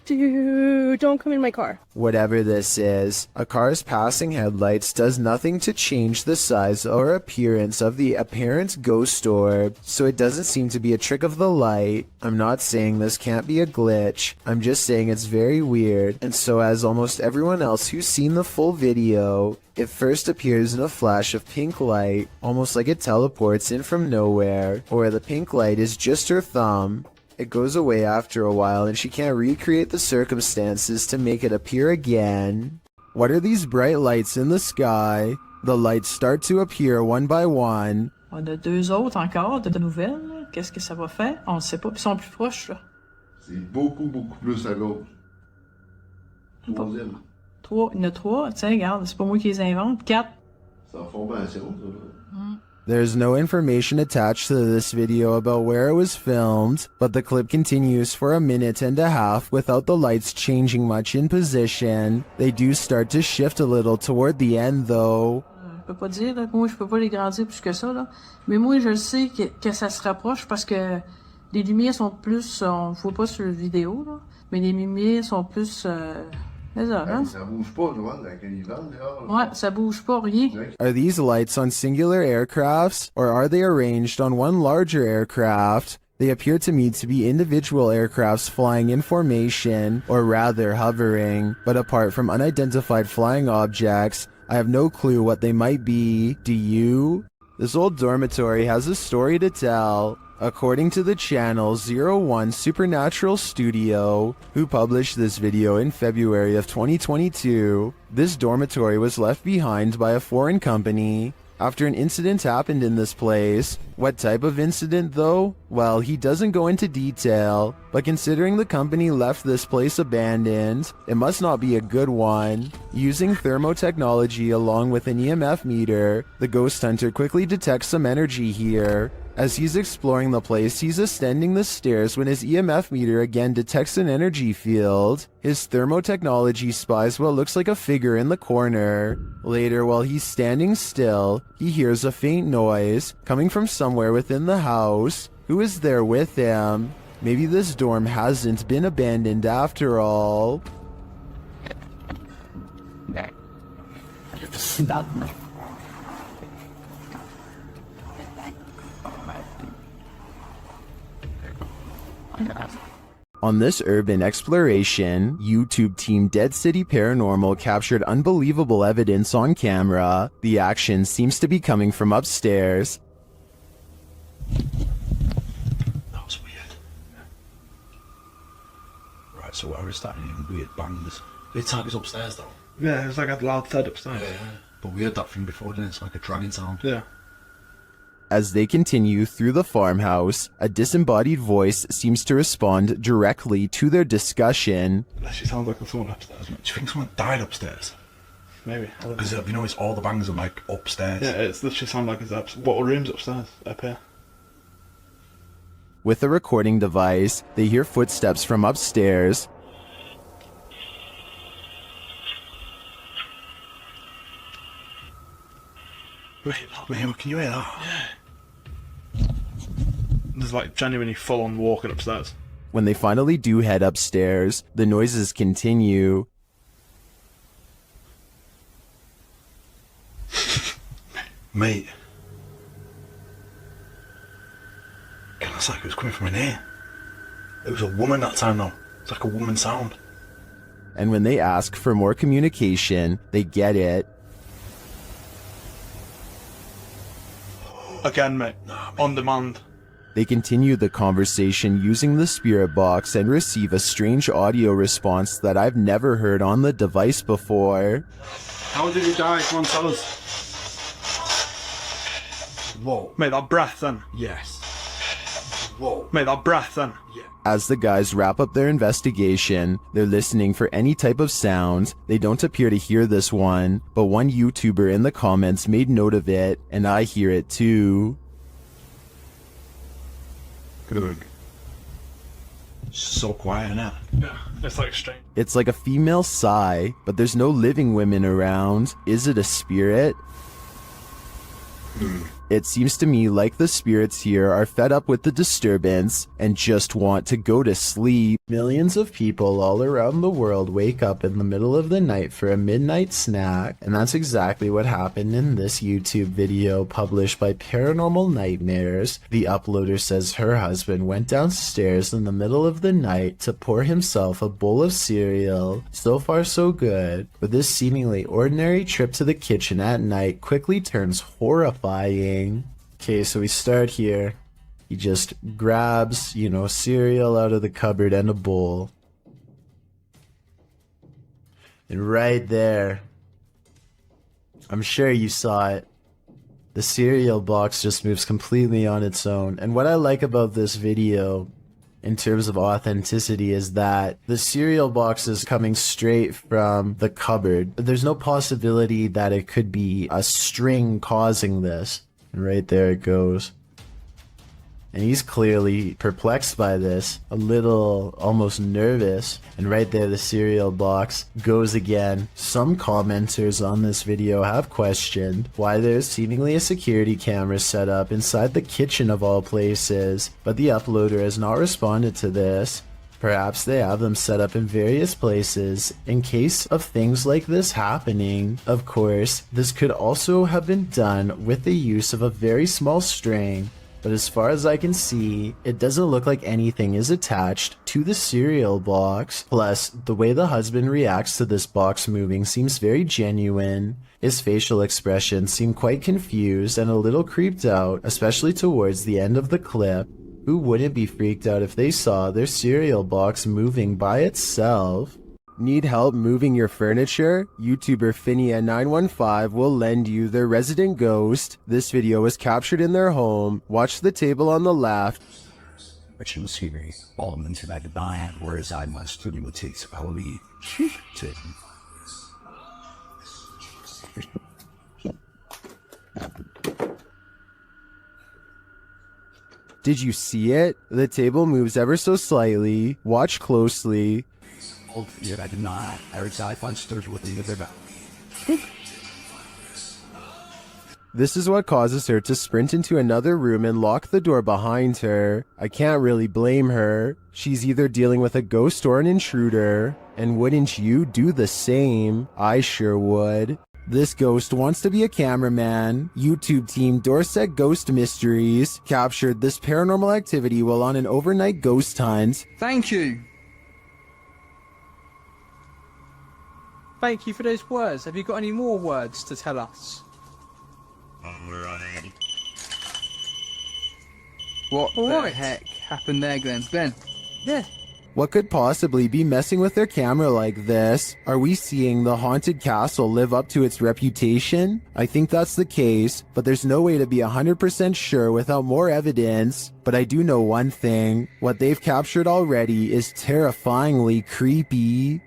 Dude, don't come in my car. Whatever this is, a car's passing headlights does nothing to change the size or appearance of the apparent ghost orb, so it doesn't seem to be a trick of the light. I'm not saying this can't be a glitch, I'm just saying it's very weird, and so as almost everyone else who's seen the full video, it first appears in a flash of pink light, almost like it teleports in from nowhere, or the pink light is just her thumb. It goes away after a while and she can't recreate the circumstances to make it appear again. What are these bright lights in the sky? The lights start to appear one by one. On a 2 autres encore de nouvelles. Là. Qu'est-ce que ça va faire? On ne sait pas. Ils sont plus proches, là. C'est beaucoup plus à gauche. Troisième. 3. Il y en a 3. Tiens, regarde, c'est pas moi qui les invente. 4. C'est en formation, ça. There's no information attached to this video about where it was filmed, but the clip continues for a minute and a half without the lights changing much in position. They do start to shift a little toward the end though. Je peux pas dire, là, moi je peux pas les grandir plus que ça, là. Mais moi je sais que ça se rapproche parce que les lumières sont plus, on voit pas sur la vidéo, là, mais les lumières sont plus, hein? Ça bouge pas, Joanne, avec un hiver, dehors. Ouais, ça bouge pas, rien. Are these lights on singular aircrafts, or are they arranged on one larger aircraft? They appear to me to be individual aircrafts flying in formation, or rather hovering, but apart from unidentified flying objects, I have no clue what they might be. Do you? This old dormitory has a story to tell. According to the channel 01 Supernatural Studio, who published this video in February of 2022, this dormitory was left behind by a foreign company after an incident happened in this place. What type of incident though? Well, he doesn't go into detail, but considering the company left this place abandoned, it must not be a good one. Using thermotechnology along with an EMF meter, the ghost hunter quickly detects some energy here. As he's exploring the place, he's ascending the stairs when his EMF meter again detects an energy field. His thermotechnology spies what looks like a figure in the corner. Later, while he's standing still, he hears a faint noise coming from somewhere within the house. Who is there with him? Maybe this dorm hasn't been abandoned after all. On this urban exploration, YouTube team Dead City Paranormal captured unbelievable evidence on camera. The action seems to be coming from upstairs. That was weird. Right, so I was starting hearing weird bangs. It's like it's upstairs though. Yeah, it's like a loud thud upstairs. Yeah, but we heard that thing before, didn't it? It's like a dragging sound. Yeah. As they continue through the farmhouse, a disembodied voice seems to respond directly to their discussion. That actually sounds like someone upstairs. Do you think someone died upstairs? Maybe. Because you know, it's all the bangs are like upstairs. Yeah, it's literally sound like it's what room's upstairs up here. With a recording device, they hear footsteps from upstairs. Wait, can you hear that? Yeah. There's like genuinely full on walking upstairs. When they finally do head upstairs, the noises continue. Mate. It's like it was coming from in here. It was a woman that time though. It's like a woman sound. And when they ask for more communication, they get it. Again, mate. On demand. They continue the conversation using the spirit box and receive a strange audio response that I've never heard on the device before. How did he die? Come on, tell us. Whoa. Mate, that breath then. Yes. Whoa. Mate, that breath then. Yeah. As the guys wrap up their investigation, they're listening for any type of sound. They don't appear to hear this one, but one YouTuber in the comments made note of it, and I hear it too. Good. So quiet now. Yeah, it's like strange. It's like a female sigh, but there's no living women around. Is it a spirit? It seems to me like the spirits here are fed up with the disturbance and just want to go to sleep. Millions of people all around the world wake up in the middle of the night for a midnight snack, and that's exactly what happened in this YouTube video published by Paranormal Nightmares. The uploader says her husband went downstairs in the middle of the night to pour himself a bowl of cereal. So far so good, but this seemingly ordinary trip to the kitchen at night quickly turns horrifying. Okay, so we start here. He just grabs, cereal out of the cupboard and a bowl. And right there, I'm sure you saw it. The cereal box just moves completely on its own. And what I like about this video in terms of authenticity is that the cereal box is coming straight from the cupboard. There's no possibility that it could be a string causing this. And right there it goes. And he's clearly perplexed by this, a little almost nervous. And right there the cereal box goes again. Some commenters on this video have questioned why there's seemingly a security camera set up inside the kitchen of all places, but the uploader has not responded to this. Perhaps they have them set up in various places in case of things like this happening. Of course, this could also have been done with the use of a very small string. But as far as I can see, it doesn't look like anything is attached to the cereal box. Plus, the way the husband reacts to this box moving seems very genuine. His facial expressions seem quite confused and a little creeped out, especially towards the end of the clip. Who wouldn't be freaked out if they saw their cereal box moving by itself? Need help moving your furniture? YouTuber Finia915 will lend you their resident ghost. This video was captured in their home. Watch the table on the left. Which was here, all into that divine, whereas I must do what takes holy to. Did you see it? The table moves ever so slightly. Watch closely. Yeah, I did not. I find stairs with the other. This is what causes her to sprint into another room and lock the door behind her. I can't really blame her. She's either dealing with a ghost or an intruder. And wouldn't you do the same? I sure would. This ghost wants to be a cameraman. YouTube team Dorset Ghost Mysteries captured this paranormal activity while on an overnight ghost hunt. Thank you. Thank you for those words. Have you got any more words to tell us? What the heck happened there, Glenn? Glenn? Yeah. What could possibly be messing with their camera like this? Are we seeing the haunted castle live up to its reputation? I think that's the case, but there's no way to be 100% sure without more evidence. But I do know one thing. What they've captured already is terrifyingly creepy.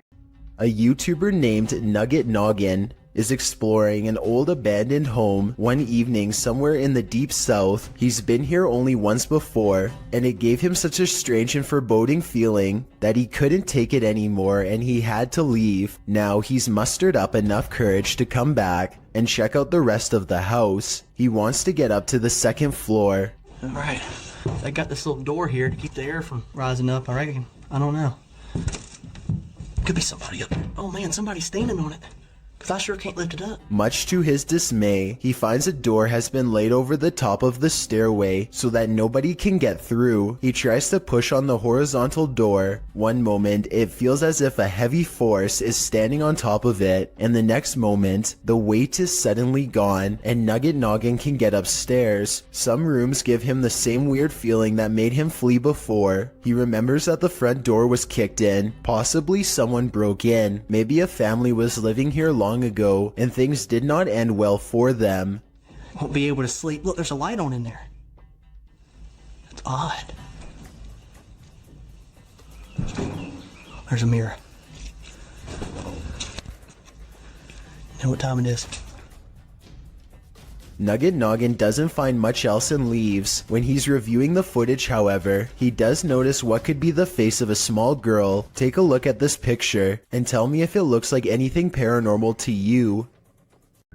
A YouTuber named Nugget Noggin is exploring an old abandoned home one evening somewhere in the deep south. He's been here only once before, and it gave him such a strange and foreboding feeling that he couldn't take it anymore and he had to leave. Now he's mustered up enough courage to come back and check out the rest of the house. He wants to get up to the second floor. Alright, I got this little door here to keep the air from rising up, I reckon. I don't know. Could be somebody up there. Oh man, somebody's standing on it. Because I sure can't lift it up. Much to his dismay, he finds a door has been laid over the top of the stairway so that nobody can get through. He tries to push on the horizontal door. One moment, it feels as if a heavy force is standing on top of it, and the next moment, the weight is suddenly gone, and Nugget Noggin can get upstairs. Some rooms give him the same weird feeling that made him flee before. He remembers that the front door was kicked in. Possibly someone broke in. Maybe a family was living here long ago, and things did not end well for them. Won't be able to sleep. Look, there's a light on in there. It's odd. There's a mirror. You know what time it is? Nugget Noggin doesn't find much else and leaves. When he's reviewing the footage, however, he does notice what could be the face of a small girl. Take a look at this picture and tell me if it looks like anything paranormal to you.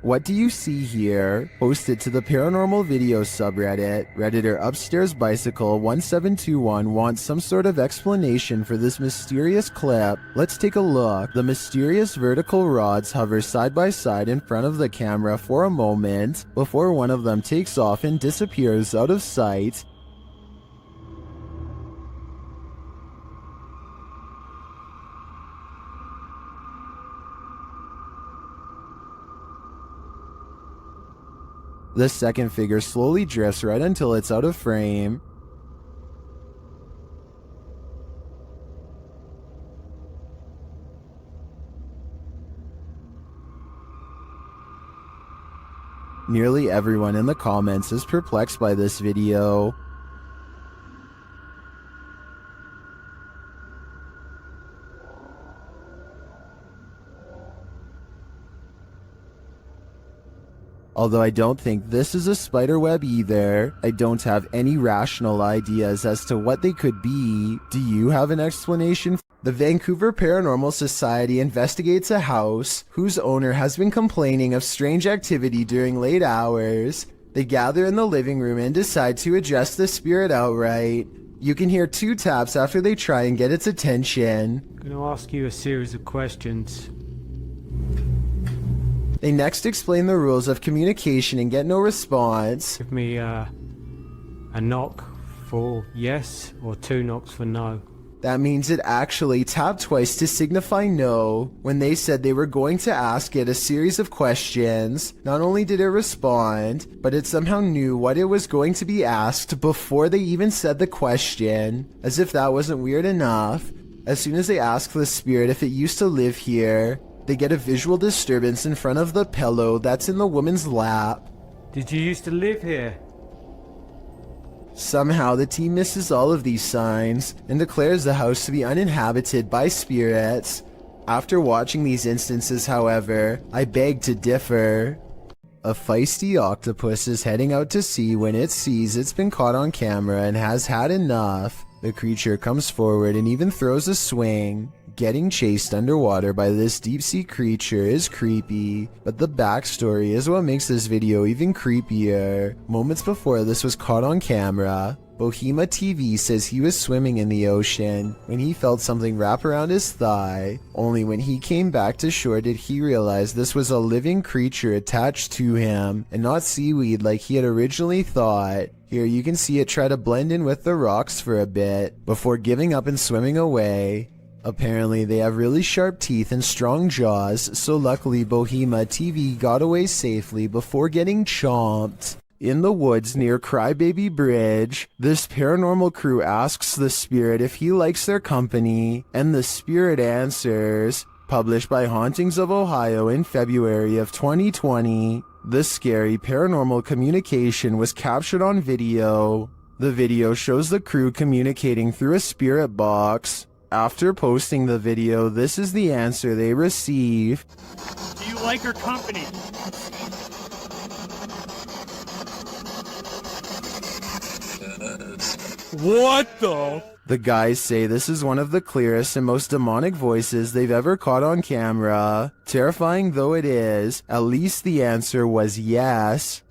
What do you see here? Posted to the paranormal video subreddit, Redditor Upstairs Bicycle 1721 wants some sort of explanation for this mysterious clip. Let's take a look. The mysterious vertical rods hover side by side in front of the camera for a moment before one of them takes off and disappears out of sight. The second figure slowly drifts right until it's out of frame. Nearly everyone in the comments is perplexed by this video. Although I don't think this is a spider web either, I don't have any rational ideas as to what they could be. Do you have an explanation? The Vancouver Paranormal Society investigates a house whose owner has been complaining of strange activity during late hours. They gather in the living room and decide to address the spirit outright. You can hear 2 taps after they try and get its attention. I'm going to ask you a series of questions. They next explain the rules of communication and get no response. Give me a knock for yes or 2 knocks for no. That means it actually tapped twice to signify no. When they said they were going to ask it a series of questions, not only did it respond, but it somehow knew what it was going to be asked before they even said the question. As if that wasn't weird enough, as soon as they ask the spirit if it used to live here, they get a visual disturbance in front of the pillow that's in the woman's lap. Did you used to live here? Somehow the team misses all of these signs and declares the house to be uninhabited by spirits. After watching these instances, however, I beg to differ. A feisty octopus is heading out to sea when it sees it's been caught on camera and has had enough. The creature comes forward and even throws a swing. Getting chased underwater by this deep-sea creature is creepy, but the backstory is what makes this video even creepier. Moments before this was caught on camera, Bohema TV says he was swimming in the ocean when he felt something wrap around his thigh. Only when he came back to shore did he realize this was a living creature attached to him and not seaweed like he had originally thought. Here you can see it try to blend in with the rocks for a bit before giving up and swimming away. Apparently they have really sharp teeth and strong jaws, so luckily Bohema TV got away safely before getting chomped. In the woods near Crybaby Bridge, this paranormal crew asks the spirit if he likes their company, and the spirit answers. Published by Hauntings of Ohio in February of 2020, this scary paranormal communication was captured on video. The video shows the crew communicating through a spirit box. After posting the video, this is the answer they receive. Do you like her company? What the? The guys say this is one of the clearest and most demonic voices they've ever caught on camera. Terrifying though it is, at least the answer was yes.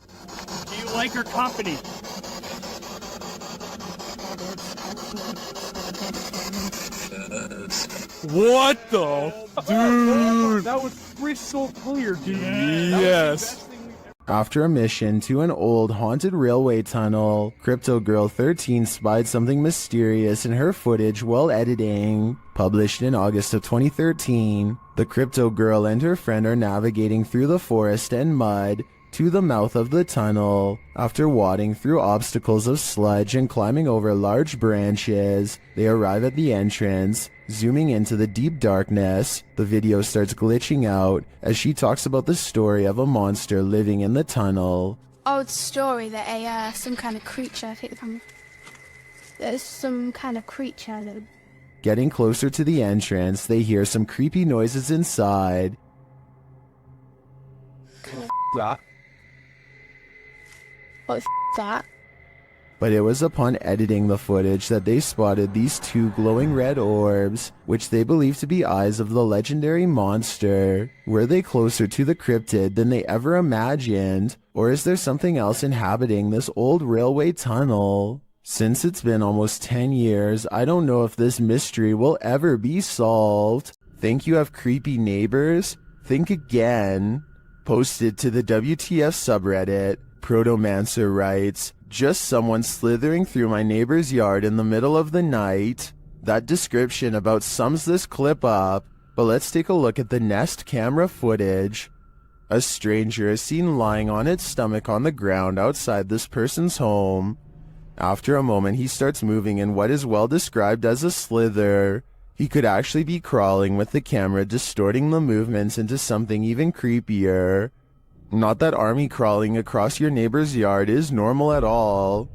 Do you like her company? What the? Dude! That was crystal clear, dude. Yes. After a mission to an old haunted railway tunnel, Crypto Girl 13 spied something mysterious in her footage while editing. Published in August of 2013, the Crypto Girl and her friend are navigating through the forest and mud to the mouth of the tunnel. After wading through obstacles of sludge and climbing over large branches, they arrive at the entrance. Zooming into the deep darkness, the video starts glitching out as she talks about the story of a monster living in the tunnel. Old story that some kind of creature, I think there's some kind of creature that... Getting closer to the entrance, they hear some creepy noises inside. What the that? But it was upon editing the footage that they spotted these 2 glowing red orbs, which they believe to be eyes of the legendary monster. Were they closer to the cryptid than they ever imagined? Or is there something else inhabiting this old railway tunnel? Since it's been almost 10 years, I don't know if this mystery will ever be solved. Think you have creepy neighbors? Think again. Posted to the WTF subreddit, Protomancer writes, "Just someone slithering through my neighbor's yard in the middle of the night." That description about sums this clip up, but let's take a look at the Nest camera footage. A stranger is seen lying on its stomach on the ground outside this person's home. After a moment, he starts moving in what is well described as a slither. He could actually be crawling, with the camera distorting the movements into something even creepier. Not that army crawling across your neighbor's yard is normal at all.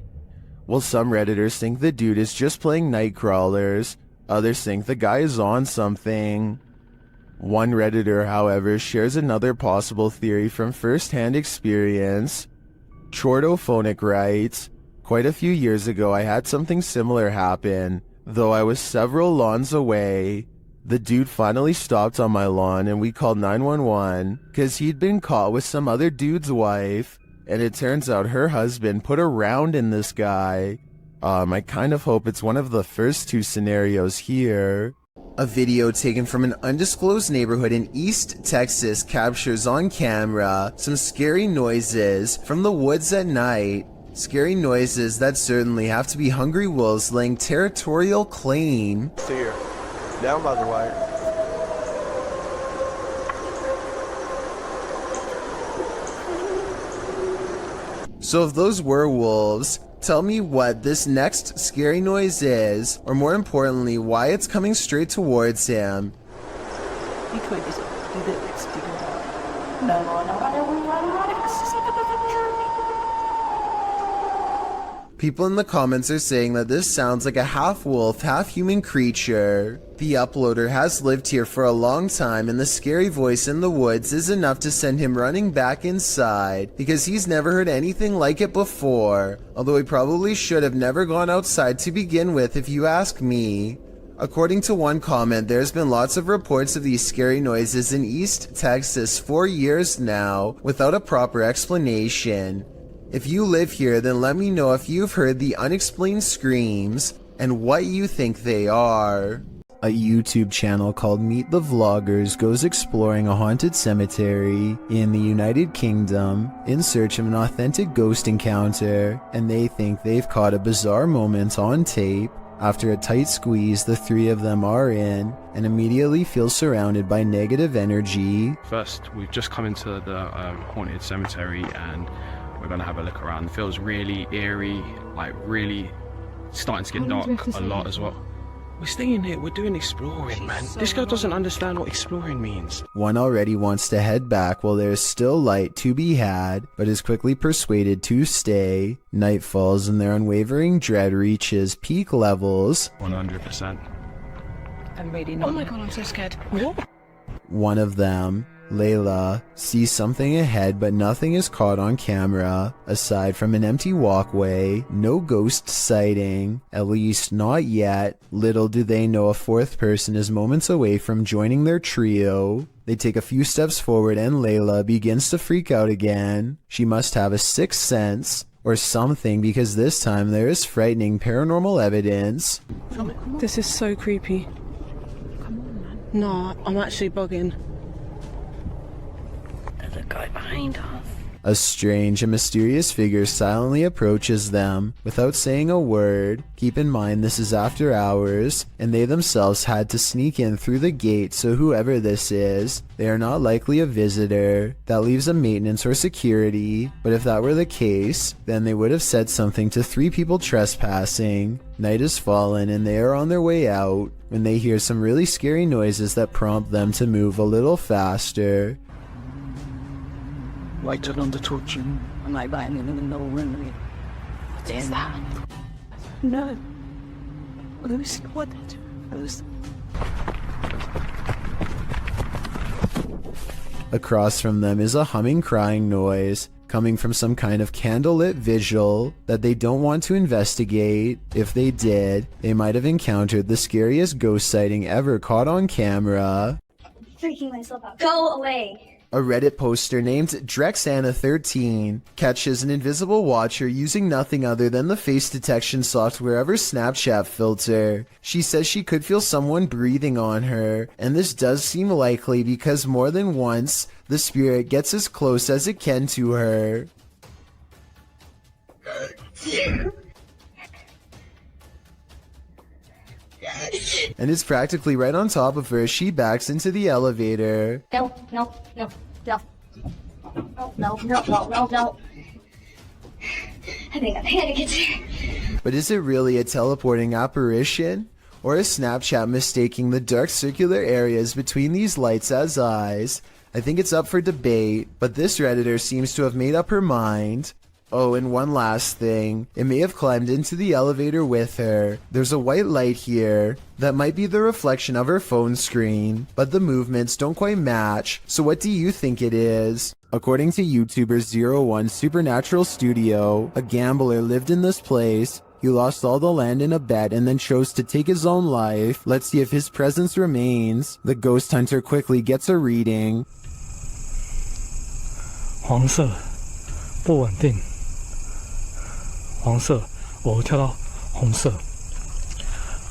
Well, some Redditors think the dude is just playing night crawlers. Others think the guy is on something. One Redditor, however, shares another possible theory from first-hand experience. Chordophonic writes, "Quite a few years ago I had something similar happen, though I was several lawns away. The dude finally stopped on my lawn and we called 911 because he'd been caught with some other dude's wife, and it turns out her husband put a round in this guy. I kind of hope it's one of the first two scenarios here." A video taken from an undisclosed neighborhood in East Texas captures on camera some scary noises from the woods at night. Scary noises that certainly have to be hungry wolves laying territorial claim. Here, down by the wire. So if those were wolves, tell me what this next scary noise is, or more importantly, why it's coming straight towards him. People in the comments are saying that this sounds like a half-wolf, half-human creature. The uploader has lived here for a long time, and the scary voice in the woods is enough to send him running back inside, because he's never heard anything like it before, although he probably should have never gone outside to begin with if you ask me. According to one comment, there's been lots of reports of these scary noises in East Texas for years now, without a proper explanation. If you live here, then let me know if you've heard the unexplained screams and what you think they are. A YouTube channel called Meet the Vloggers goes exploring a haunted cemetery in the United Kingdom in search of an authentic ghost encounter, and they think they've caught a bizarre moment on tape. After a tight squeeze, the three of them are in and immediately feel surrounded by negative energy. First, we've just come into the haunted cemetery and we're gonna have a look around. It feels really eerie, like really starting to get dark a lot as well. We're staying here, we're doing exploring, man. This girl doesn't understand what exploring means. One already wants to head back while there is still light to be had, but is quickly persuaded to stay. Night falls and their unwavering dread reaches peak levels. 100%. I'm waiting. Oh my god, I'm so scared. One of them, Layla, sees something ahead, but nothing is caught on camera. Aside from an empty walkway, no ghost sighting, at least not yet. Little do they know a fourth person is moments away from joining their trio. They take a few steps forward and Layla begins to freak out again. She must have a sixth sense or something, because this time there is frightening paranormal evidence. This is so creepy. Nah, I'm actually bugging. There's a guy behind us. A strange and mysterious figure silently approaches them without saying a word. Keep in mind this is after hours, and they themselves had to sneak in through the gate, so whoever this is, they are not likely a visitor. That leaves a maintenance or security, but if that were the case, then they would have said something to three people trespassing. Night has fallen and they are on their way out when they hear some really scary noises that prompt them to move a little faster. Lighted on the torch and like lying in the middle room. What is that? No. Lucy, what? Lucy. Across from them is a humming, crying noise coming from some kind of candlelit vigil that they don't want to investigate. If they did, they might have encountered the scariest ghost sighting ever caught on camera. Freaking myself out. Go away. A Reddit poster named Drexana13 catches an invisible watcher using nothing other than the face detection software of her Snapchat filter. She says she could feel someone breathing on her, and this does seem likely because more than once, the spirit gets as close as it can to her. And it's practically right on top of her as she backs into the elevator. No, no, no, no. No, no, no, no, no, no. I think I'm panicking. But is it really a teleporting apparition? Or is Snapchat mistaking the dark circular areas between these lights as eyes? I think it's up for debate, but this Redditor seems to have made up her mind. Oh, and one last thing. It may have climbed into the elevator with her. There's a white light here. That might be the reflection of her phone screen, but the movements don't quite match. So what do you think it is? According to YouTuber 01 Supernatural Studio, a gambler lived in this place. He lost all the land in a bet and then chose to take his own life. Let's see if his presence remains. The ghost hunter quickly gets a reading. 黄色，不稳定。黄色，我跳到红色。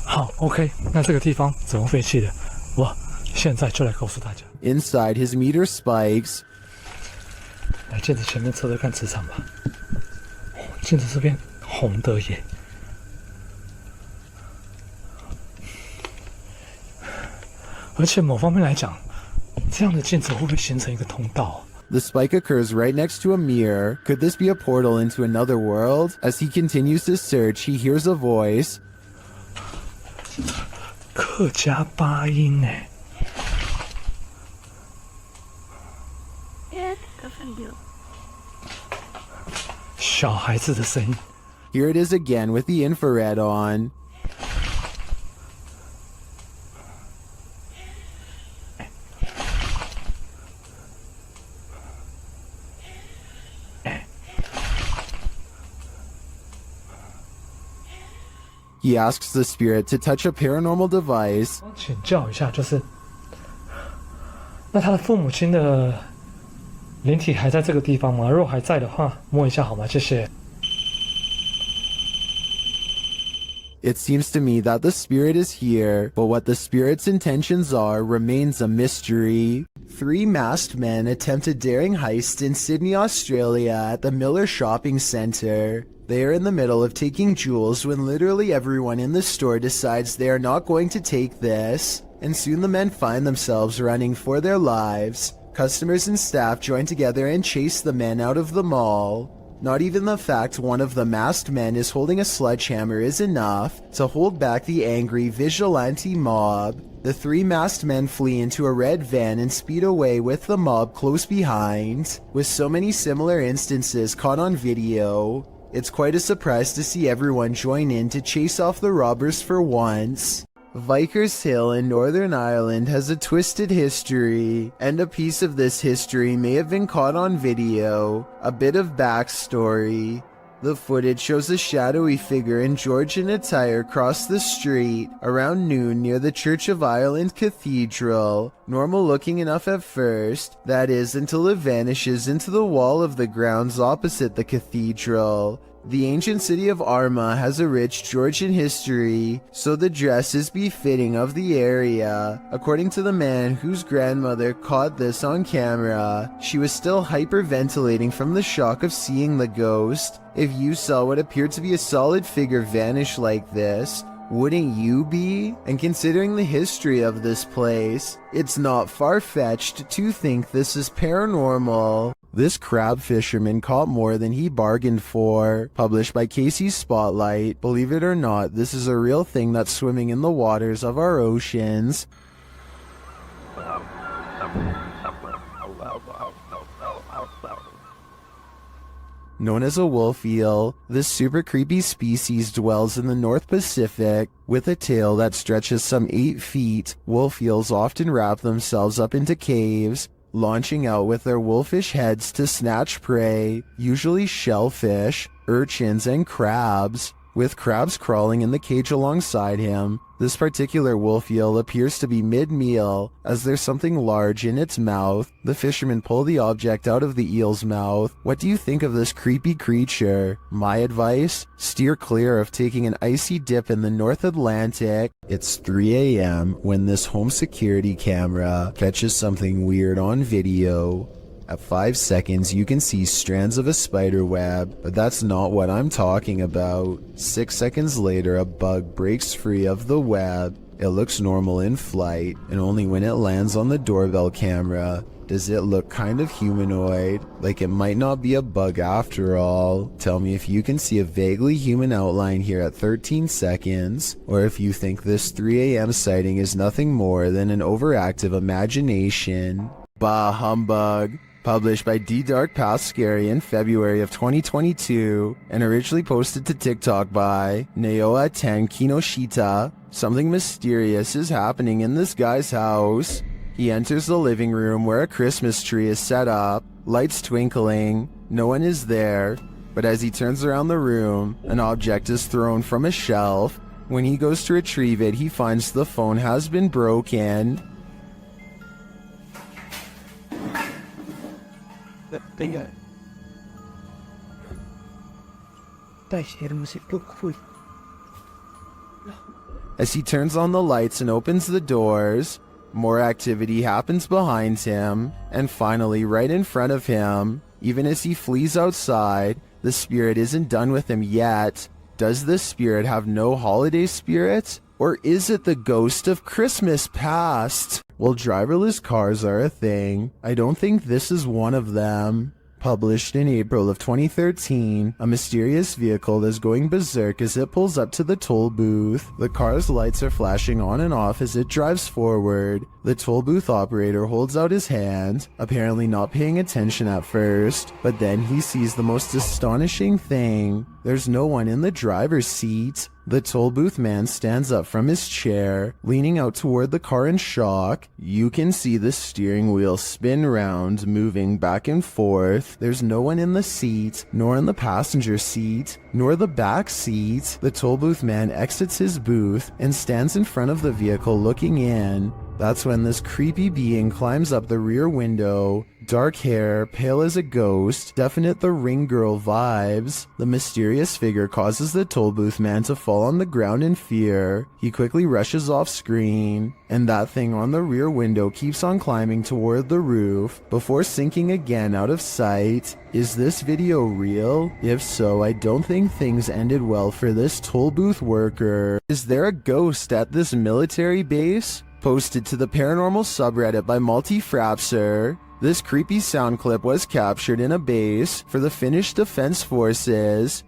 好 ，OK， 那这个地方怎么废弃的？我现在就来告诉大家。Inside, his meter spikes. 来镜子前面测测看磁场吧。镜子这边红的耶。而且某方面来讲，这样的镜子会不会形成一个通道？ The spike occurs right next to a mirror. Could this be a portal into another world? As he continues to search, he hears a voice. 客家八音哎。小孩子的声音。Here it is again with the infrared on. He asks the spirit to touch a paranormal device. 请教一下，就是那他的父母亲的灵体还在这个地方吗？如果还在的话，摸一下好吗？谢谢。It seems to me that the spirit is here, but what the spirit's intentions are remains a mystery. 3 masked men attempt a daring heist in Sydney, Australia at the Miller Shopping Centre. They are in the middle of taking jewels when literally everyone in the store decides they are not going to take this, and soon the men find themselves running for their lives. Customers and staff join together and chase the men out of the mall. Not even the fact one of the masked men is holding a sledgehammer is enough to hold back the angry vigilante mob. The 3 masked men flee into a red van and speed away with the mob close behind. With so many similar instances caught on video, it's quite a surprise to see everyone join in to chase off the robbers for once. Vickers Hill in Northern Ireland has a twisted history, and a piece of this history may have been caught on video. A bit of backstory. The footage shows a shadowy figure in Georgian attire cross the street around noon near the Church of Ireland Cathedral. Normal looking enough at first, that is, until it vanishes into the wall of the grounds opposite the cathedral. The ancient city of Armagh has a rich Georgian history, so the dress is befitting of the area. According to the man whose grandmother caught this on camera, she was still hyperventilating from the shock of seeing the ghost. If you saw what appeared to be a solid figure vanish like this, wouldn't you be? And considering the history of this place, it's not far-fetched to think this is paranormal. This crab fisherman caught more than he bargained for. Published by Casey's Spotlight. Believe it or not, this is a real thing that's swimming in the waters of our oceans. Known as a wolf eel, this super creepy species dwells in the North Pacific. With a tail that stretches some 8 feet, wolf eels often wrap themselves up into caves, launching out with their wolfish heads to snatch prey, usually shellfish, urchins, and crabs. With crabs crawling in the cage alongside him, this particular wolf eel appears to be mid-meal, as there's something large in its mouth. The fishermen pull the object out of the eel's mouth. What do you think of this creepy creature? My advice? Steer clear of taking an icy dip in the North Atlantic. It's 3 a.m. when this home security camera catches something weird on video. At 5 seconds, you can see strands of a spider web, but that's not what I'm talking about. 6 seconds later, a bug breaks free of the web. It looks normal in flight, and only when it lands on the doorbell camera does it look kind of humanoid, like it might not be a bug after all. Tell me if you can see a vaguely human outline here at 13 seconds, or if you think this 3 a.m. sighting is nothing more than an overactive imagination. Bah humbug. Published by D Dark Past Scary in February of 2022 and originally posted to TikTok by Naoa10 Kinoshita. Something mysterious is happening in this guy's house. He enters the living room where a Christmas tree is set up, lights twinkling, no one is there, but as he turns around the room, an object is thrown from a shelf. When he goes to retrieve it, he finds the phone has been broken. As he turns on the lights and opens the doors, more activity happens behind him, and finally right in front of him, even as he flees outside, the spirit isn't done with him yet. Does this spirit have no holiday spirit? Or is it the ghost of Christmas past? Well, driverless cars are a thing. I don't think this is one of them. Published in April of 2013, a mysterious vehicle is going berserk as it pulls up to the toll booth. The car's lights are flashing on and off as it drives forward. The toll booth operator holds out his hand, apparently not paying attention at first, but then he sees the most astonishing thing. There's no one in the driver's seat. The toll booth man stands up from his chair, leaning out toward the car in shock. You can see the steering wheel spin round, moving back and forth. There's no one in the seat, nor in the passenger seat, nor the back seat. The toll booth man exits his booth and stands in front of the vehicle looking in. That's when this creepy being climbs up the rear window. Dark hair, pale as a ghost, definite the Ring Girl vibes. The mysterious figure causes the toll booth man to fall on the ground in fear. He quickly rushes off screen, and that thing on the rear window keeps on climbing toward the roof before sinking again out of sight. Is this video real? If so, I don't think things ended well for this toll booth worker. Is there a ghost at this military base? Posted to the paranormal subreddit by Multi-Frapser. This creepy sound clip was captured in a base for the Finnish Defense Forces.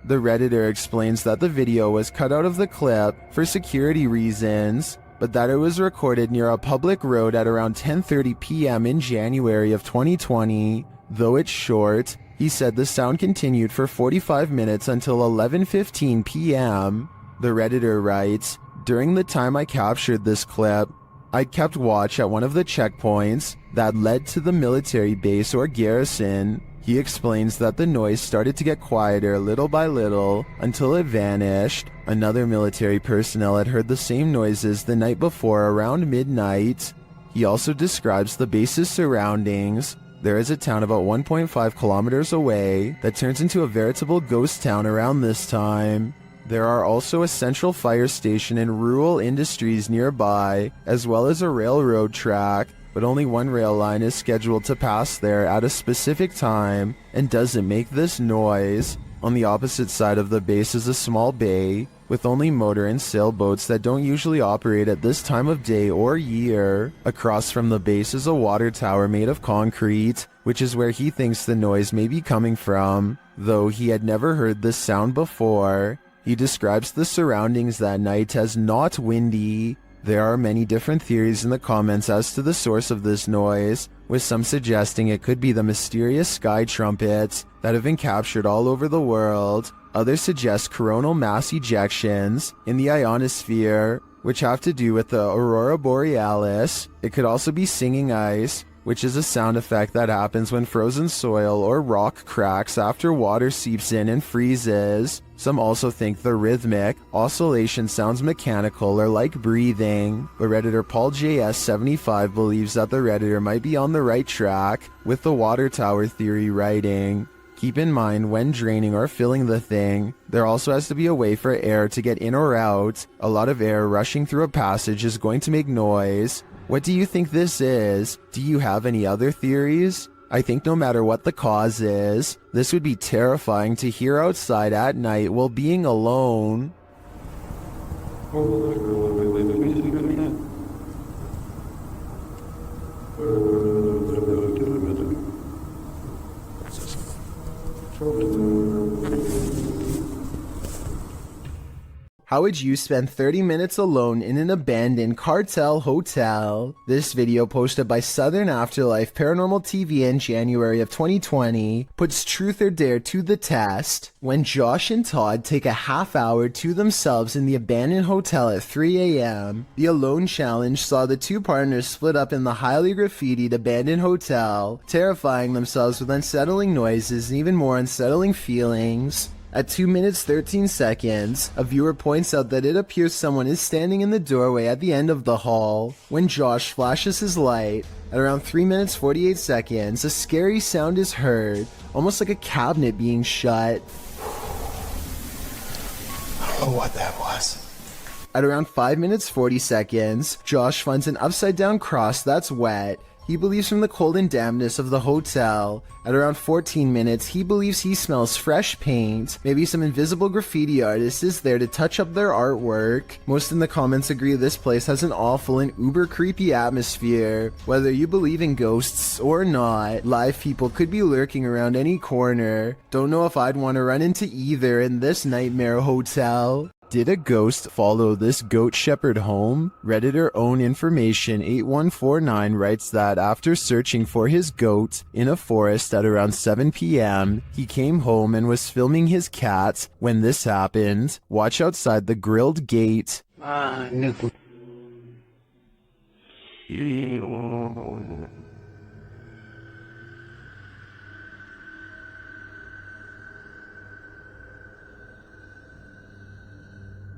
The Redditor explains that the video was cut out of the clip for security reasons, but that it was recorded near a public road at around 10:30 p.m. in January of 2020. Though it's short, he said the sound continued for 45 minutes until 11:15 p.m. The Redditor writes, "During the time I captured this clip, I'd kept watch at one of the checkpoints that led to the military base or garrison." He explains that the noise started to get quieter little by little until it vanished. Another military personnel had heard the same noises the night before around midnight. He also describes the base's surroundings. There is a town about 1.5 kilometers away that turns into a veritable ghost town around this time. There are also a central fire station and rural industries nearby, as well as a railroad track, but only one rail line is scheduled to pass there at a specific time and doesn't make this noise. On the opposite side of the base is a small bay with only motor and sailboats that don't usually operate at this time of day or year. Across from the base is a water tower made of concrete, which is where he thinks the noise may be coming from, though he had never heard this sound before. He describes the surroundings that night as not windy. There are many different theories in the comments as to the source of this noise, with some suggesting it could be the mysterious sky trumpets that have been captured all over the world. Others suggest coronal mass ejections in the ionosphere, which have to do with the aurora borealis. It could also be singing ice, which is a sound effect that happens when frozen soil or rock cracks after water seeps in and freezes. Some also think the rhythmic oscillation sounds mechanical or like breathing, but Redditor Paul JS75 believes that the Redditor might be on the right track with the water tower theory writing. Keep in mind, when draining or filling the thing, there also has to be a way for air to get in or out. A lot of air rushing through a passage is going to make noise. What do you think this is? Do you have any other theories? I think no matter what the cause is, this would be terrifying to hear outside at night while being alone. How would you spend 30 minutes alone in an abandoned cartel hotel? This video, posted by Southern Afterlife Paranormal TV in January of 2020, puts truth or dare to the test when Josh and Todd take a half hour to themselves in the abandoned hotel at 3 a.m. The Alone Challenge saw the two partners split up in the highly graffitied abandoned hotel, terrifying themselves with unsettling noises and even more unsettling feelings. At 2 minutes 13 seconds, a viewer points out that it appears someone is standing in the doorway at the end of the hall. When Josh flashes his light, at around 3 minutes 48 seconds, a scary sound is heard, almost like a cabinet being shut. I don't know what that was. At around 5 minutes 40 seconds, Josh finds an upside down cross that's wet. He believes from the cold and dampness of the hotel. At around 14 minutes, he believes he smells fresh paint. Maybe some invisible graffiti artist is there to touch up their artwork. Most in the comments agree this place has an awful and uber creepy atmosphere. Whether you believe in ghosts or not, live people could be lurking around any corner. Don't know if I'd want to run into either in this nightmare hotel. Did a ghost follow this goat shepherd home? Redditor Own Information 8149 writes that after searching for his goat in a forest at around 7 p.m., he came home and was filming his cat when this happened. Watch outside the grilled gate.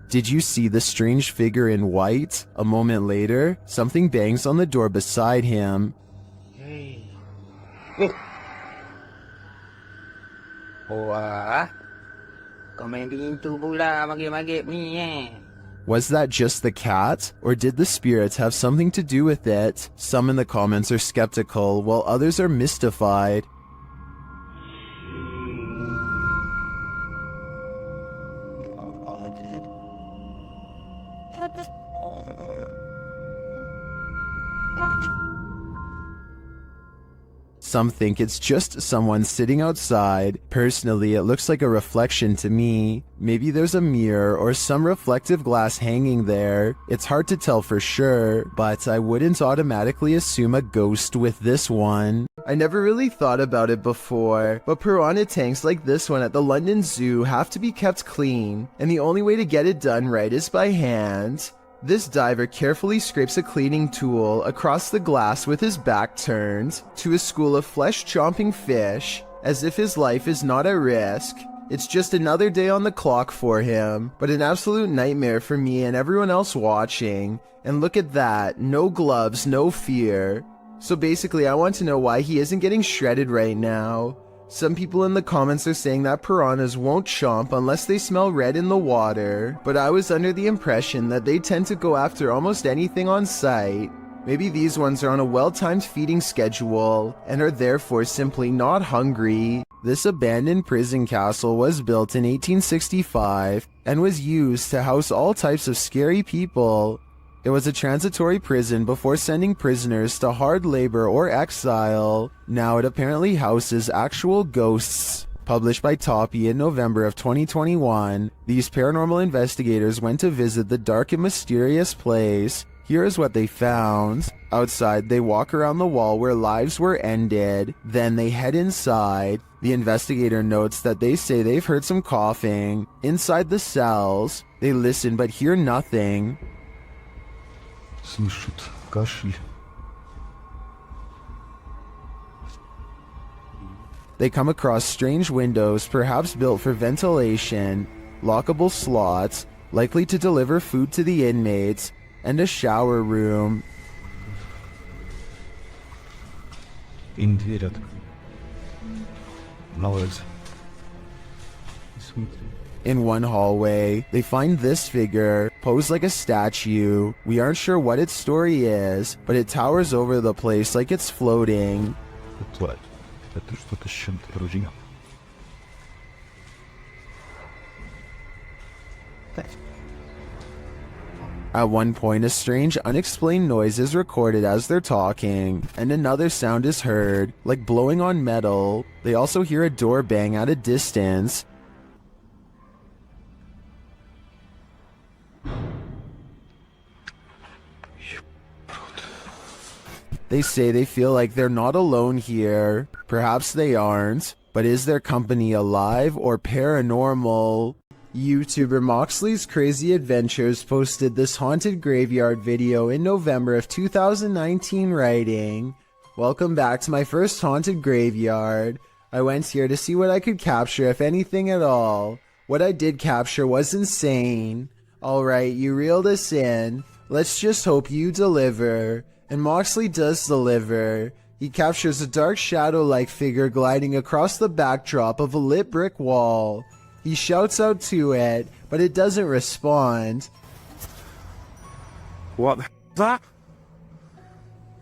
Did you see the strange figure in white? A moment later, something bangs on the door beside him. Was that just the cat, or did the spirits have something to do with it? Some in the comments are skeptical, while others are mystified. Some think it's just someone sitting outside. Personally, it looks like a reflection to me. Maybe there's a mirror or some reflective glass hanging there. It's hard to tell for sure, but I wouldn't automatically assume a ghost with this one. I never really thought about it before, but piranha tanks like this one at the London Zoo have to be kept clean, and the only way to get it done right is by hand. This diver carefully scrapes a cleaning tool across the glass with his back turned to a school of flesh-chomping fish, as if his life is not at risk. It's just another day on the clock for him, but an absolute nightmare for me and everyone else watching. And look at that, no gloves, no fear. So basically, I want to know why he isn't getting shredded right now. Some people in the comments are saying that piranhas won't chomp unless they smell red in the water, but I was under the impression that they tend to go after almost anything on sight. Maybe these ones are on a well-timed feeding schedule and are therefore simply not hungry. This abandoned prison castle was built in 1865 and was used to house all types of scary people. It was a transitory prison before sending prisoners to hard labor or exile. Now it apparently houses actual ghosts. Published by Toppy in November of 2021, these paranormal investigators went to visit the dark and mysterious place. Here is what they found. Outside, they walk around the wall where lives were ended. Then they head inside. The investigator notes that they say they've heard some coughing. Inside the cells, they listen but hear nothing. Слышит кашель. They come across strange windows, perhaps built for ventilation, lockable slots, likely to deliver food to the inmates, and a shower room. Им дверь открыли. На улице. Смотри. In one hallway, they find this figure, posed like a statue. We aren't sure what its story is, but it towers over the place like it's floating. Тварь. Это что-то с чем-то вроде. At one point, a strange, unexplained noise is recorded as they're talking, and another sound is heard, like blowing on metal. They also hear a door bang at a distance. They say they feel like they're not alone here. Perhaps they aren't, but is their company alive or paranormal? YouTuber Moxley's Crazy Adventures posted this haunted graveyard video in November of 2019, writing, "Welcome back to my first haunted graveyard. I went here to see what I could capture, if anything at all. What I did capture was insane. Alright, you reeled us in. Let's just hope you deliver." And Moxley does deliver. He captures a dark shadow-like figure gliding across the backdrop of a lit brick wall. He shouts out to it, but it doesn't respond. What the f*** is that?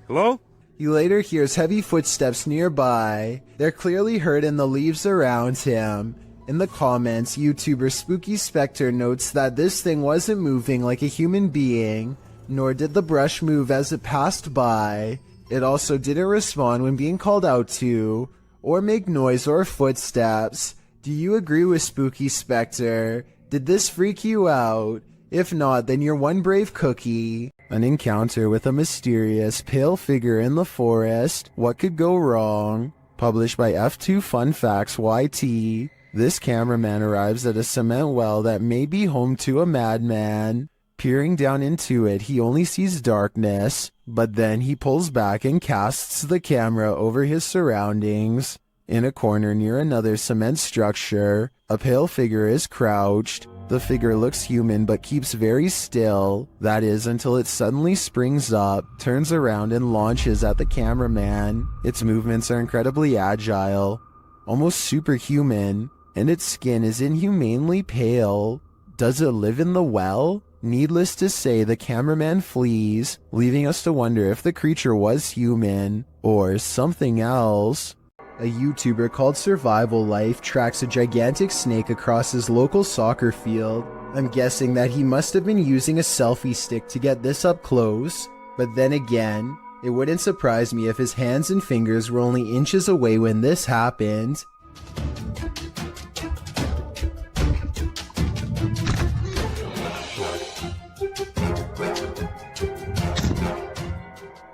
Hello? He later hears heavy footsteps nearby. They're clearly heard in the leaves around him. In the comments, YouTuber Spooky Spectre notes that this thing wasn't moving like a human being, nor did the brush move as it passed by. It also didn't respond when being called out to, or make noise or footsteps. Do you agree with Spooky Spectre? Did this freak you out? If not, then you're one brave cookie. An encounter with a mysterious, pale figure in the forest. What could go wrong? Published by F2 Fun Facts YT. This cameraman arrives at a cement well that may be home to a madman. Peering down into it, he only sees darkness, but then he pulls back and casts the camera over his surroundings. In a corner near another cement structure, a pale figure is crouched. The figure looks human but keeps very still, that is until it suddenly springs up, turns around and launches at the cameraman. Its movements are incredibly agile, almost superhuman, and its skin is inhumanely pale. Does it live in the well? Needless to say, the cameraman flees, leaving us to wonder if the creature was human, or something else. A YouTuber called Survival Life tracks a gigantic snake across his local soccer field. I'm guessing that he must have been using a selfie stick to get this up close, but then again, it wouldn't surprise me if his hands and fingers were only inches away when this happened.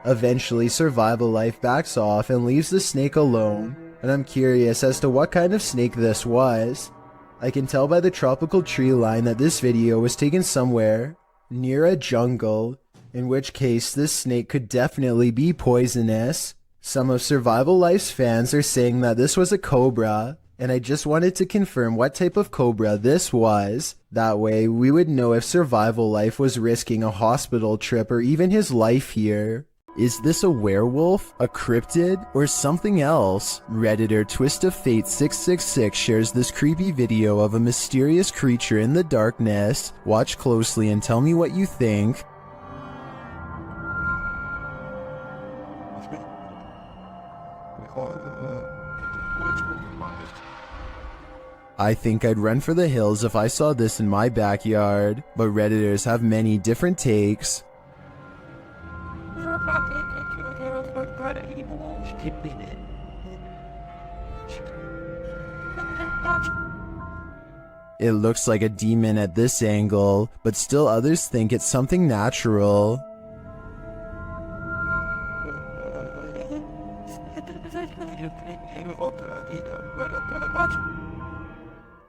Eventually, Survival Life backs off and leaves the snake alone, and I'm curious as to what kind of snake this was. I can tell by the tropical tree line that this video was taken somewhere near a jungle, in which case this snake could definitely be poisonous. Some of Survival Life's fans are saying that this was a cobra, and I just wanted to confirm what type of cobra this was. That way, we would know if Survival Life was risking a hospital trip or even his life here. Is this a werewolf, a cryptid, or something else? Redditor Twist of Fate 666 shares this creepy video of a mysterious creature in the darkness. Watch closely and tell me what you think. I think I'd run for the hills if I saw this in my backyard, but Redditors have many different takes. It looks like a demon at this angle, but still others think it's something natural.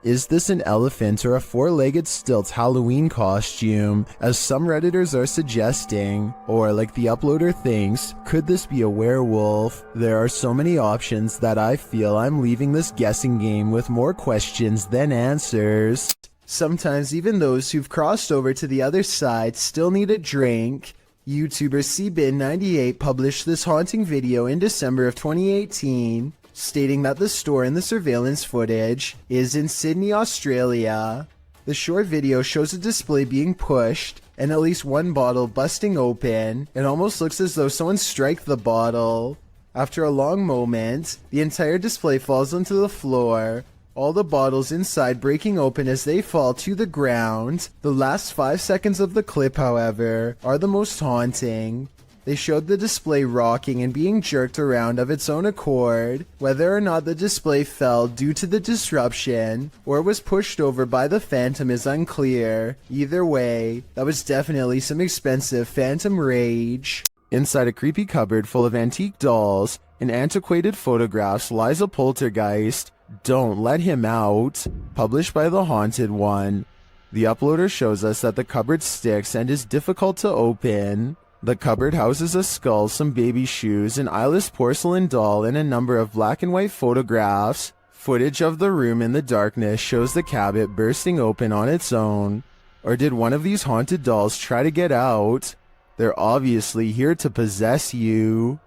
Is this an elephant or a four-legged stilt Halloween costume, as some Redditors are suggesting? Or, like the uploader thinks, could this be a werewolf? There are so many options that I feel I'm leaving this guessing game with more questions than answers. Sometimes even those who've crossed over to the other side still need a drink. YouTuber CBin98 published this haunting video in December of 2018. Stating that the store in the surveillance footage is in Sydney, Australia. The short video shows a display being pushed and at least one bottle busting open. It almost looks as though someone struck the bottle. After a long moment, the entire display falls onto the floor. all the bottles inside breaking open as they fall to the ground. The last 5 seconds of the clip, however, are the most haunting. They showed the display rocking and being jerked around of its own accord. Whether or not the display fell due to the disruption or was pushed over by the phantom is unclear. Either way, that was definitely some expensive phantom rage. Inside a creepy cupboard full of antique dolls and antiquated photographs lies a poltergeist. Don't Let Him Out, published by The Haunted One. The uploader shows us that the cupboard sticks and is difficult to open. The cupboard houses a skull, some baby shoes, an eyeless porcelain doll, and a number of black and white photographs. Footage of the room in the darkness shows the cabinet bursting open on its own. Or did one of these haunted dolls try to get out? They're obviously here to possess you.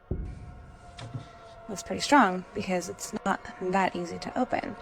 It's pretty strong because it's not that easy to open.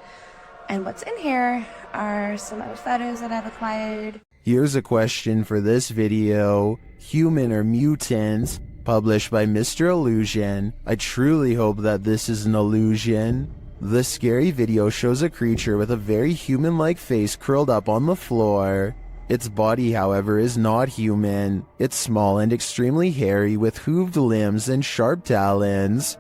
And what's in here are some other photos that I've acquired. Here's a question for this video. Human or mutant? Published by Mr. Illusion. I truly hope that this is an illusion. The scary video shows a creature with a very human-like face curled up on the floor. Its body, however, is not human. It's small and extremely hairy with hooved limbs and sharp talons.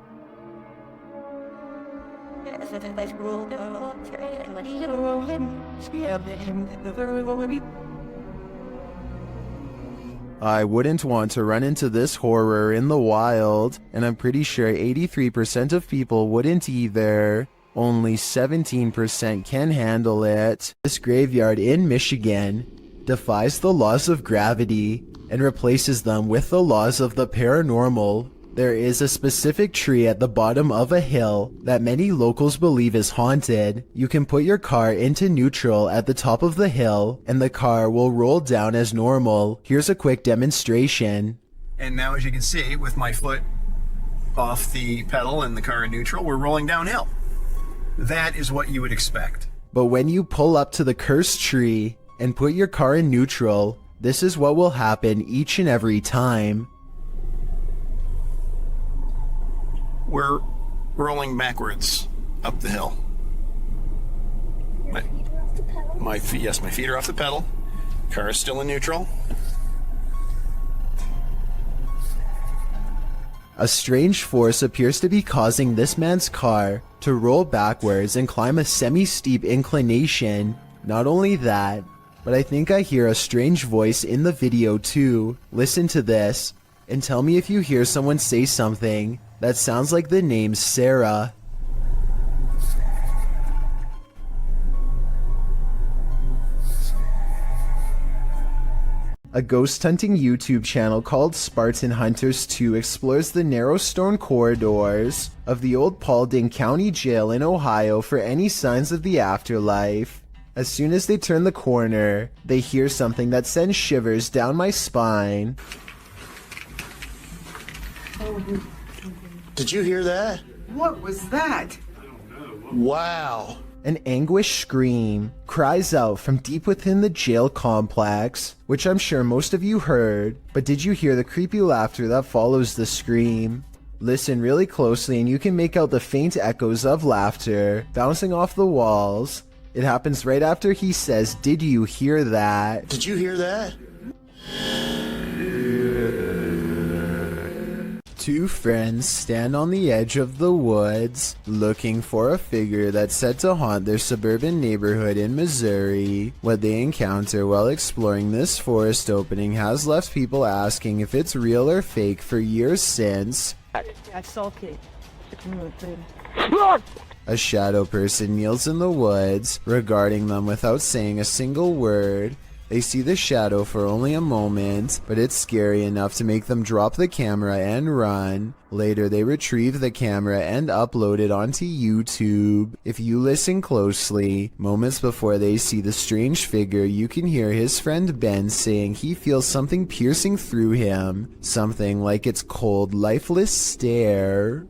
I wouldn't want to run into this horror in the wild, and I'm pretty sure 83% of people wouldn't either. Only 17% can handle it. This graveyard in Michigan defies the laws of gravity and replaces them with the laws of the paranormal. There is a specific tree at the bottom of a hill that many locals believe is haunted. You can put your car into neutral at the top of the hill and the car will roll down as normal. Here's a quick demonstration. And now, as you can see, with my foot off the pedal and the car in neutral, we're rolling downhill. That is what you would expect. But when you pull up to the cursed tree and put your car in neutral, this is what will happen each and every time. We're rolling backwards up the hill. My feet are off the pedal. Car is still in neutral. A strange force appears to be causing this man's car to roll backwards and climb a semi-steep inclination. Not only that, but I think I hear a strange voice in the video too. Listen to this and tell me if you hear someone say something that sounds like the name Sarah. A ghost hunting YouTube channel called Spartan Hunters 2 explores the narrow stone corridors of the old Paulding County Jail in Ohio for any signs of the afterlife. As soon as they turn the corner, they hear something that sends shivers down my spine. Did you hear that? What was that? Wow. An anguished scream cries out from deep within the jail complex, which I'm sure most of you heard, but did you hear the creepy laughter that follows the scream? Listen really closely and you can make out the faint echoes of laughter bouncing off the walls. It happens right after he says, "Did you hear that?" Did you hear that? Two friends stand on the edge of the woods, looking for a figure that's said to haunt their suburban neighborhood in Missouri. What they encounter while exploring this forest opening has left people asking if it's real or fake for years since. A shadow person kneels in the woods, regarding them without saying a single word. They see the shadow for only a moment, but it's scary enough to make them drop the camera and run. Later, they retrieve the camera and upload it onto YouTube. If you listen closely, moments before they see the strange figure, you can hear his friend Ben saying he feels something piercing through him. Something like its cold, lifeless stare.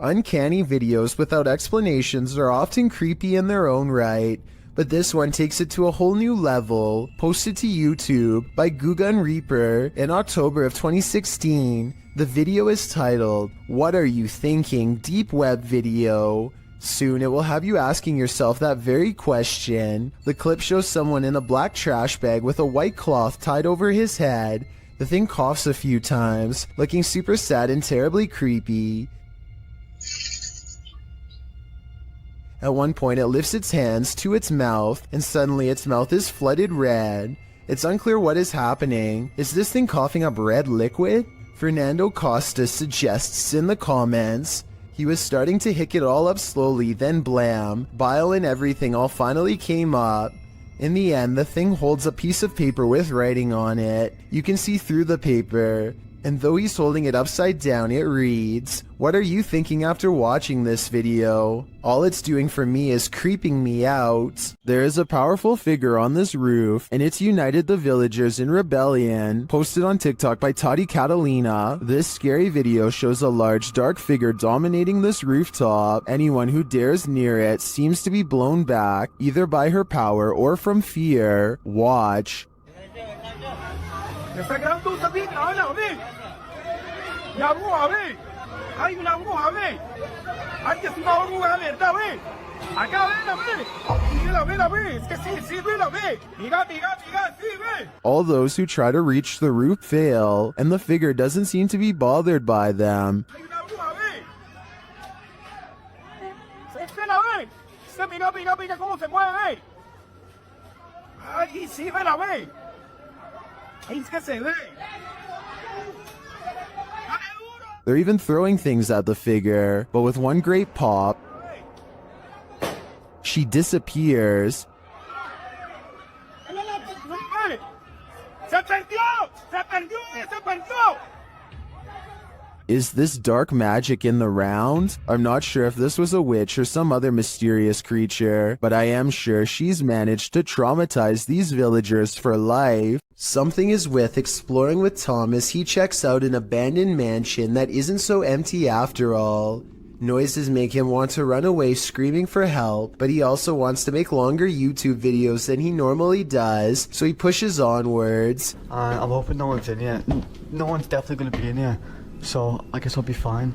Uncanny videos without explanations are often creepy in their own right, but this one takes it to a whole new level. Posted to YouTube by Gugun Reaper in October of 2016, The video is titled, "What Are You Thinking? Deep Web Video." Soon it will have you asking yourself that very question. The clip shows someone in a black trash bag with a white cloth tied over his head. The thing coughs a few times, looking super sad and terribly creepy. At one point it lifts its hands to its mouth, and suddenly its mouth is flooded red. It's unclear what is happening. Is this thing coughing up red liquid? Fernando Costa suggests in the comments, he was starting to hick it all up slowly, then blam, bile and everything all finally came up. In the end, the thing holds a piece of paper with writing on it. You can see through the paper. And though he's holding it upside down, it reads, "What are you thinking after watching this video? All it's doing for me is creeping me out." There is a powerful figure on this roof, and it's united the villagers in rebellion. Posted on TikTok by Tati Catalina, this scary video shows a large dark figure dominating this rooftop. Anyone who dares near it seems to be blown back, either by her power or from fear. Watch. Esa gran tusa aquí, ahora, ve. La aguja, ve. Hay una aguja, ve. Hay que es una aguja, ¿verdad, ve? Acá, ve, ve. Es que sí, ve. Mira, sí, ve. All those who try to reach the roof fail, and the figure doesn't seem to be bothered by them. Hay una aguja, ve. Espera, ve. Mira cómo se mueve, ve. Ay, sí, ve. They're even throwing things at the figure, but with one great pop, she disappears. Is this dark magic in the round? I'm not sure if this was a witch or some other mysterious creature, but I am sure she's managed to traumatize these villagers for life. Something is with exploring with Tom as he checks out an abandoned mansion that isn't so empty after all. Noises make him want to run away screaming for help, but he also wants to make longer YouTube videos than he normally does, so he pushes onwards. I'm hoping no one's in here. No one's definitely gonna be in here, so I guess I'll be fine.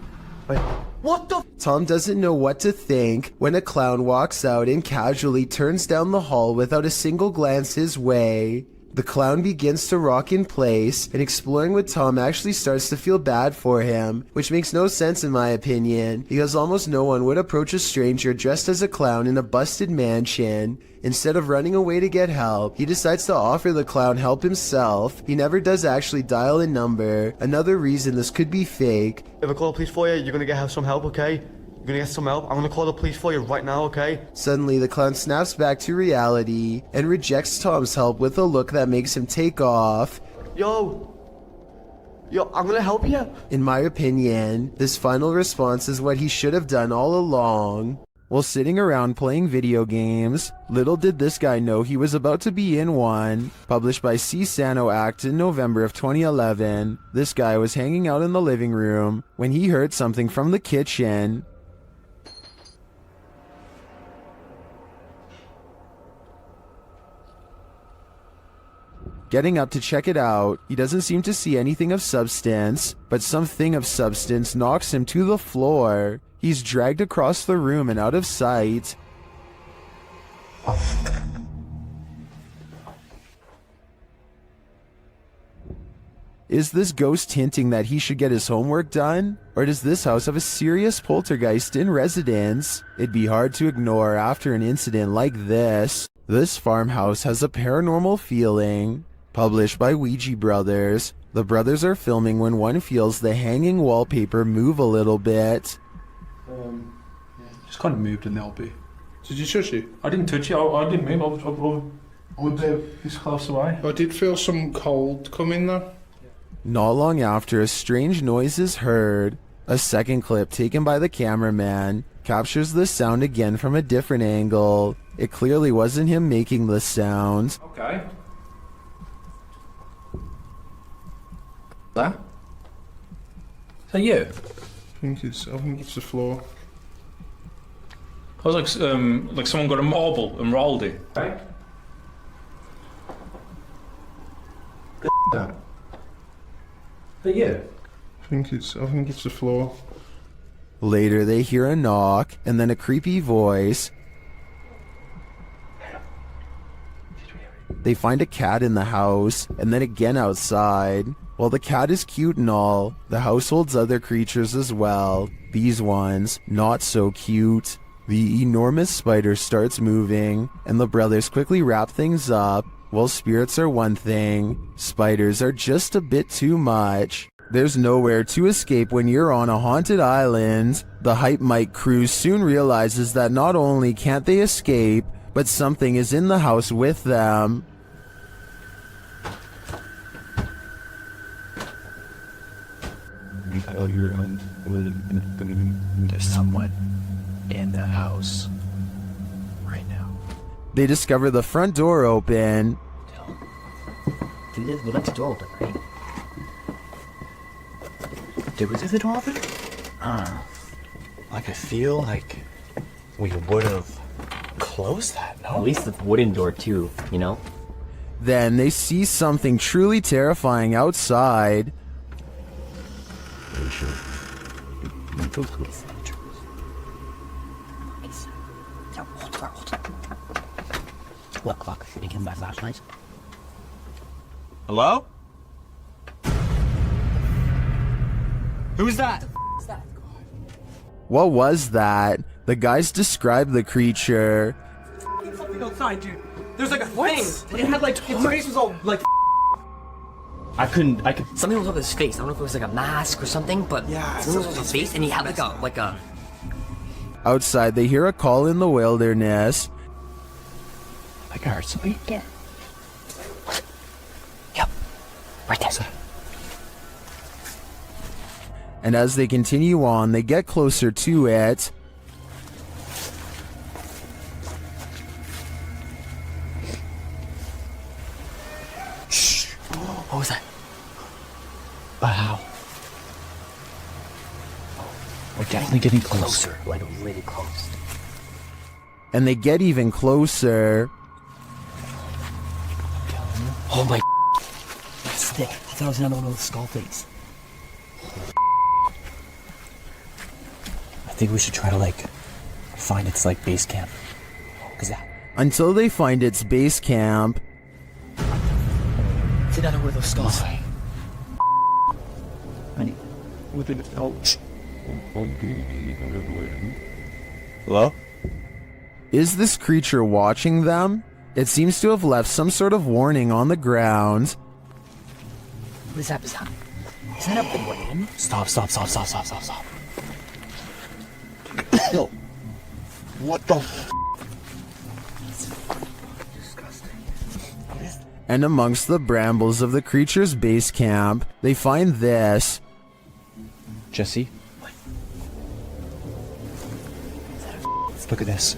Wait, what the? Tom doesn't know what to think when a clown walks out and casually turns down the hall without a single glance his way. The clown begins to rock in place, and exploring with Tom actually starts to feel bad for him, which makes no sense in my opinion, because almost no one would approach a stranger dressed as a clown in a busted mansion. Instead of running away to get help, he decides to offer the clown help himself. He never does actually dial a number, another reason this could be fake. If I call the police for you, you're gonna get some help, okay? You're gonna get some help. I'm gonna call the police for you right now, okay? Suddenly, the clown snaps back to reality and rejects Tom's help with a look that makes him take off. Yo, I'm gonna help you. In my opinion, this final response is what he should have done all along. While sitting around playing video games, little did this guy know he was about to be in one. Published by C. Sano Act in November of 2011, this guy was hanging out in the living room when he heard something from the kitchen. Getting up to check it out, he doesn't seem to see anything of substance, but something of substance knocks him to the floor. He's dragged across the room and out of sight. Is this ghost hinting that he should get his homework done? Or does this house have a serious poltergeist in residence? It'd be hard to ignore after an incident like this. This farmhouse has a paranormal feeling. Published by Ouija Brothers. The brothers are filming when one feels the hanging wallpaper move a little bit. Just kind of moved in the LB. Did you touch it? I didn't touch it. I didn't move. I was this close away. I did feel some cold come in though. Not long after, a strange noise is heard. A second clip taken by the cameraman captures the sound again from a different angle. It clearly wasn't him making the sound. Okay. That? Is that you? I think it's the floor. I was like someone got a marble and rolled it. Okay. That? Is that you? I think it's the floor. Later, they hear a knock and then a creepy voice. They find a cat in the house and then again outside. While the cat is cute and all, the house holds other creatures as well. These ones, not so cute. The enormous spider starts moving, and the brothers quickly wrap things up. While spirits are one thing, spiders are just a bit too much. There's nowhere to escape when you're on a haunted island. The Hype Mike crew soon realizes that not only can't they escape, but something is in the house with them. There's someone in the house right now. They discover the front door open. We left the door open, right? Did we leave the door open? Like I feel like we would have closed that, no? At least the wooden door too, you know? Then they see something truly terrifying outside. Look, making my flashlight. Hello? Who's that? What was that? The guys describe the creature. Something outside, dude. There's like a thing. It had like, its face was all like. I could. Something was on his face. I don't know if it was like a mask or something, but yeah, something was on his face, and he had like a. Outside, they hear a call in the wilderness. I heard something. Yeah. Yep. Right there. And as they continue on, they get closer to it. Shh. What was that? Wow. We're definitely getting closer. Like really close. And they get even closer. Oh my. That's thick. I thought it was another one of those skull things. I think we should try to find its base camp. Cause that. Until they find its base camp. It's another one of those skulls. Honey. Hello? Is this creature watching them? It seems to have left some sort of warning on the ground. What is that? Is that a balloon? Stop. Yo. What the f? And amongst the brambles of the creature's base camp, they find this. Jesse? Look at this.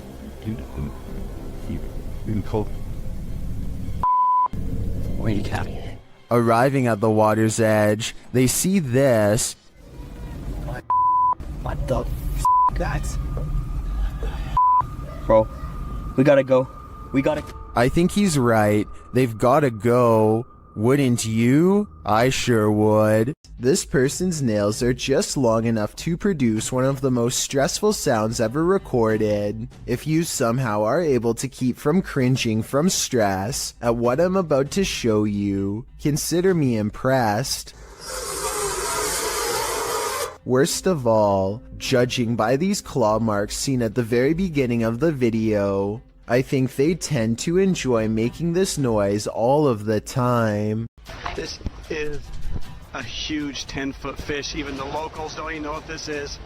Wait, cat. Arriving at the water's edge, they see this. What the f? That's. Bro, we gotta go. I think he's right. They've gotta go. Wouldn't you? I sure would. This person's nails are just long enough to produce one of the most stressful sounds ever recorded. If you somehow are able to keep from cringing from stress at what I'm about to show you, consider me impressed. Worst of all, judging by these claw marks seen at the very beginning of the video, I think they tend to enjoy making this noise all of the time. This is a huge 10-foot fish. Even the locals don't even know what this is.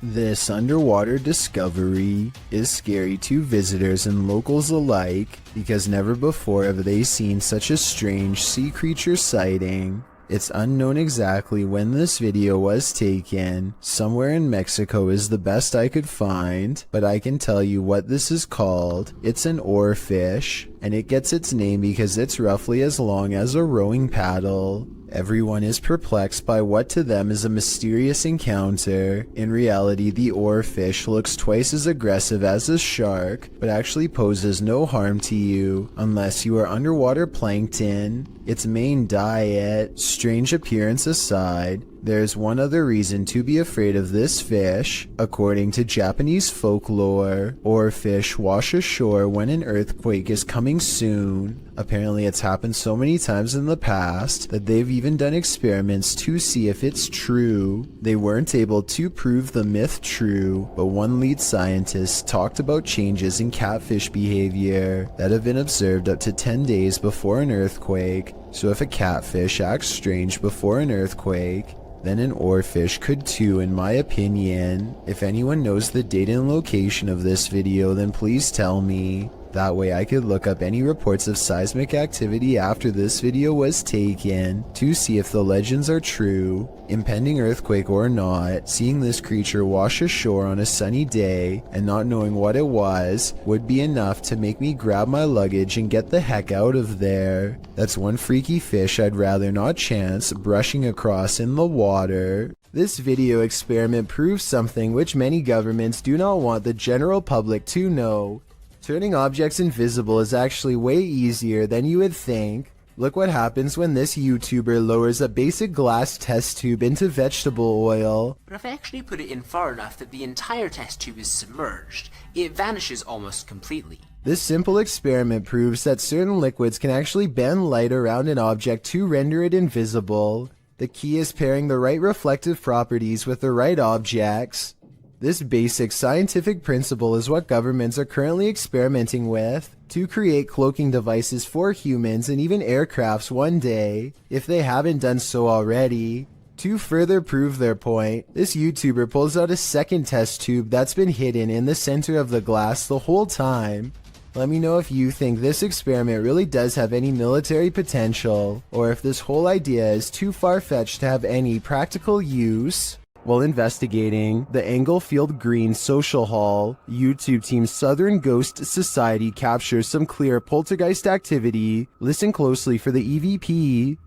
This underwater discovery is scary to visitors and locals alike because never before have they seen such a strange sea creature sighting. It's unknown exactly when this video was taken. Somewhere in Mexico is the best I could find, but I can tell you what this is called. It's an oarfish, and it gets its name because it's roughly as long as a rowing paddle. Everyone is perplexed by what to them is a mysterious encounter. In reality, the oarfish looks twice as aggressive as a shark, but actually poses no harm to you unless you are underwater plankton. Its main diet, strange appearance aside, There's one other reason to be afraid of this fish. According to Japanese folklore, oarfish wash ashore when an earthquake is coming soon. Apparently it's happened so many times in the past that they've even done experiments to see if it's true. They weren't able to prove the myth true, but one lead scientist talked about changes in catfish behavior that have been observed up to 10 days before an earthquake. So if a catfish acts strange before an earthquake, then an oarfish could too, in my opinion. If anyone knows the date and location of this video, then please tell me. That way I could look up any reports of seismic activity after this video was taken to see if the legends are true. Impending earthquake or not, seeing this creature wash ashore on a sunny day and not knowing what it was would be enough to make me grab my luggage and get the heck out of there. That's one freaky fish I'd rather not chance brushing across in the water. This video experiment proves something which many governments do not want the general public to know. Turning objects invisible is actually way easier than you would think. Look what happens when this YouTuber lowers a basic glass test tube into vegetable oil. But if I actually put it in far enough that the entire test tube is submerged, it vanishes almost completely. This simple experiment proves that certain liquids can actually bend light around an object to render it invisible. The key is pairing the right reflective properties with the right objects. This basic scientific principle is what governments are currently experimenting with to create cloaking devices for humans and even aircrafts one day, if they haven't done so already. To further prove their point, this YouTuber pulls out a second test tube that's been hidden in the center of the glass the whole time. Let me know if you think this experiment really does have any military potential, or if this whole idea is too far-fetched to have any practical use. While investigating the Englefield Green Social Hall, YouTube team Southern Ghost Society captures some clear poltergeist activity. Listen closely for the EVP.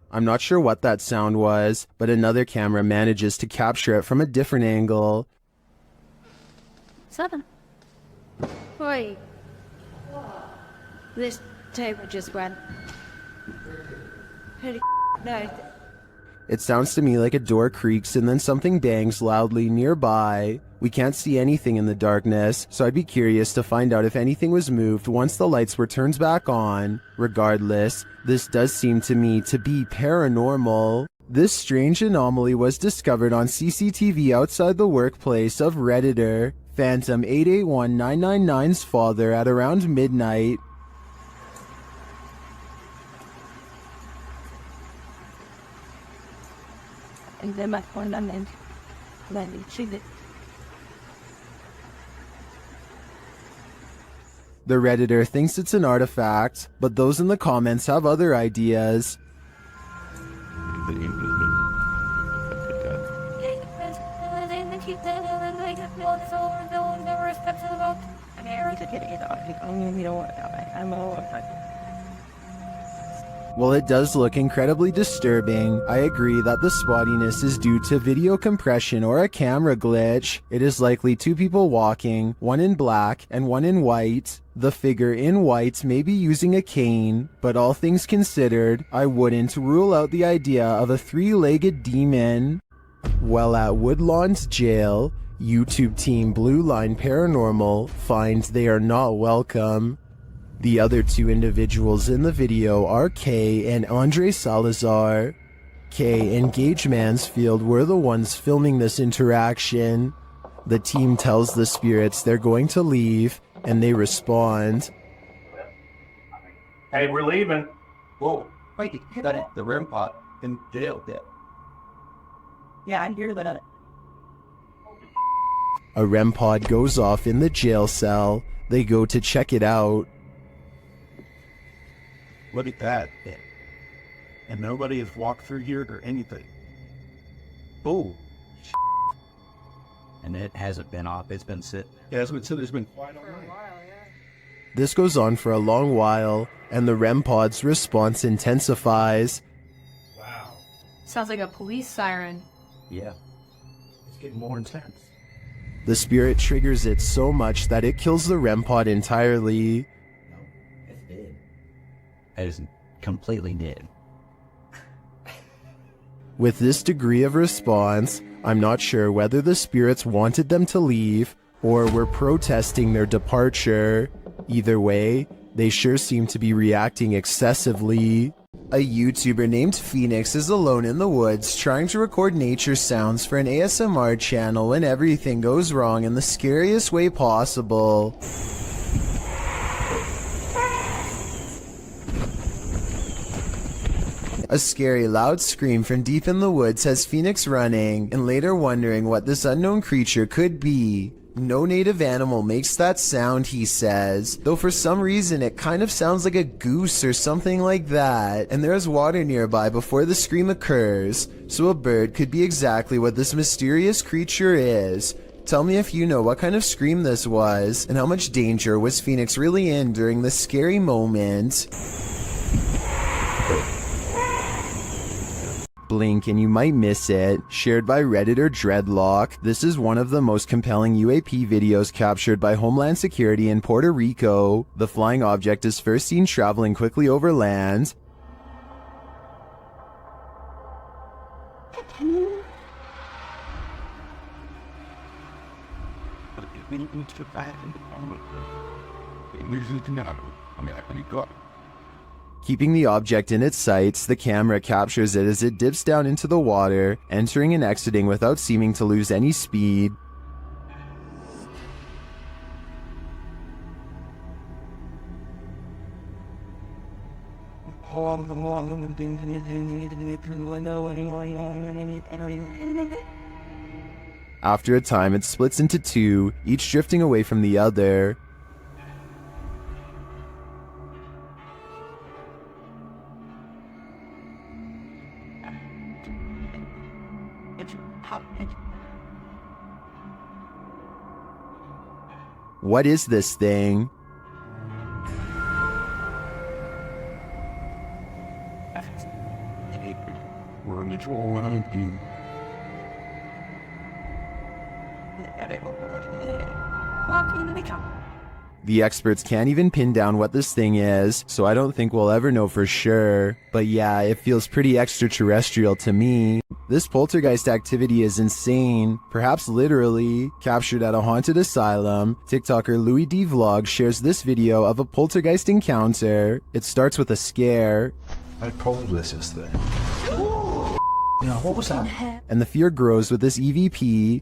I'm not sure what that sound was, but another camera manages to capture it from a different angle. Southern. Wait. This table just went. Holy no. It sounds to me like a door creaks and then something bangs loudly nearby. We can't see anything in the darkness, so I'd be curious to find out if anything was moved once the lights were turned back on. Regardless, this does seem to me to be paranormal. This strange anomaly was discovered on CCTV outside the workplace of Redditor Phantom 881999's father at around midnight. And then my phone and then she did. The Redditor thinks it's an artifact, but those in the comments have other ideas. While it does look incredibly disturbing, I agree that the spottiness is due to video compression or a camera glitch. It is likely two people walking, one in black and one in white. The figure in white may be using a cane, but all things considered, I wouldn't rule out the idea of a three-legged demon. While at Woodlawn's jail, YouTube team Blue Line Paranormal finds they are not welcome. The other two individuals in the video are Kay and Andre Salazar. Kay and Gage Mansfield were the ones filming this interaction. The team tells the spirits they're going to leave, and they respond. Hey, we're leaving. Whoa, wait, the REM pod in jail there. Yeah, I hear that. A REM pod goes off in the jail cell. They go to check it out. Look at that. And nobody has walked through here or anything. Oh. And it hasn't been off. It's been sitting. Yeah, that's what it said. There's been quiet all night. This goes on for a long while, and the REM pod's response intensifies. Wow. Sounds like a police siren. Yeah. It's getting more intense. The spirit triggers it so much that it kills the REM pod entirely. It isn't completely did. With this degree of response, I'm not sure whether the spirits wanted them to leave or were protesting their departure. Either way, they sure seem to be reacting excessively. A YouTuber named Phoenix is alone in the woods trying to record nature sounds for an ASMR channel when everything goes wrong in the scariest way possible. A scary loud scream from deep in the woods has Phoenix running and later wondering what this unknown creature could be. No native animal makes that sound, he says, though for some reason it kind of sounds like a goose or something like that, and there's water nearby before the scream occurs, so a bird could be exactly what this mysterious creature is. Tell me if you know what kind of scream this was, and how much danger was Phoenix really in during this scary moment. Blink and you might miss it. Shared by Redditor Dreadlock. This is one of the most compelling UAP videos captured by Homeland Security in Puerto Rico. The flying object is first seen traveling quickly over land. Keeping the object in its sights, the camera captures it as it dips down into the water, entering and exiting without seeming to lose any speed. After a time, it splits into two, each drifting away from the other. What is this thing? The experts can't even pin down what this thing is, so I don't think we'll ever know for sure. But yeah, it feels pretty extraterrestrial to me. This poltergeist activity is insane, perhaps literally. Captured at a haunted asylum, TikToker Louis D Vlog shares this video of a poltergeist encounter. It starts with a scare. I had problems with this yesterday. Yeah, what was that? And the fear grows with this EVP.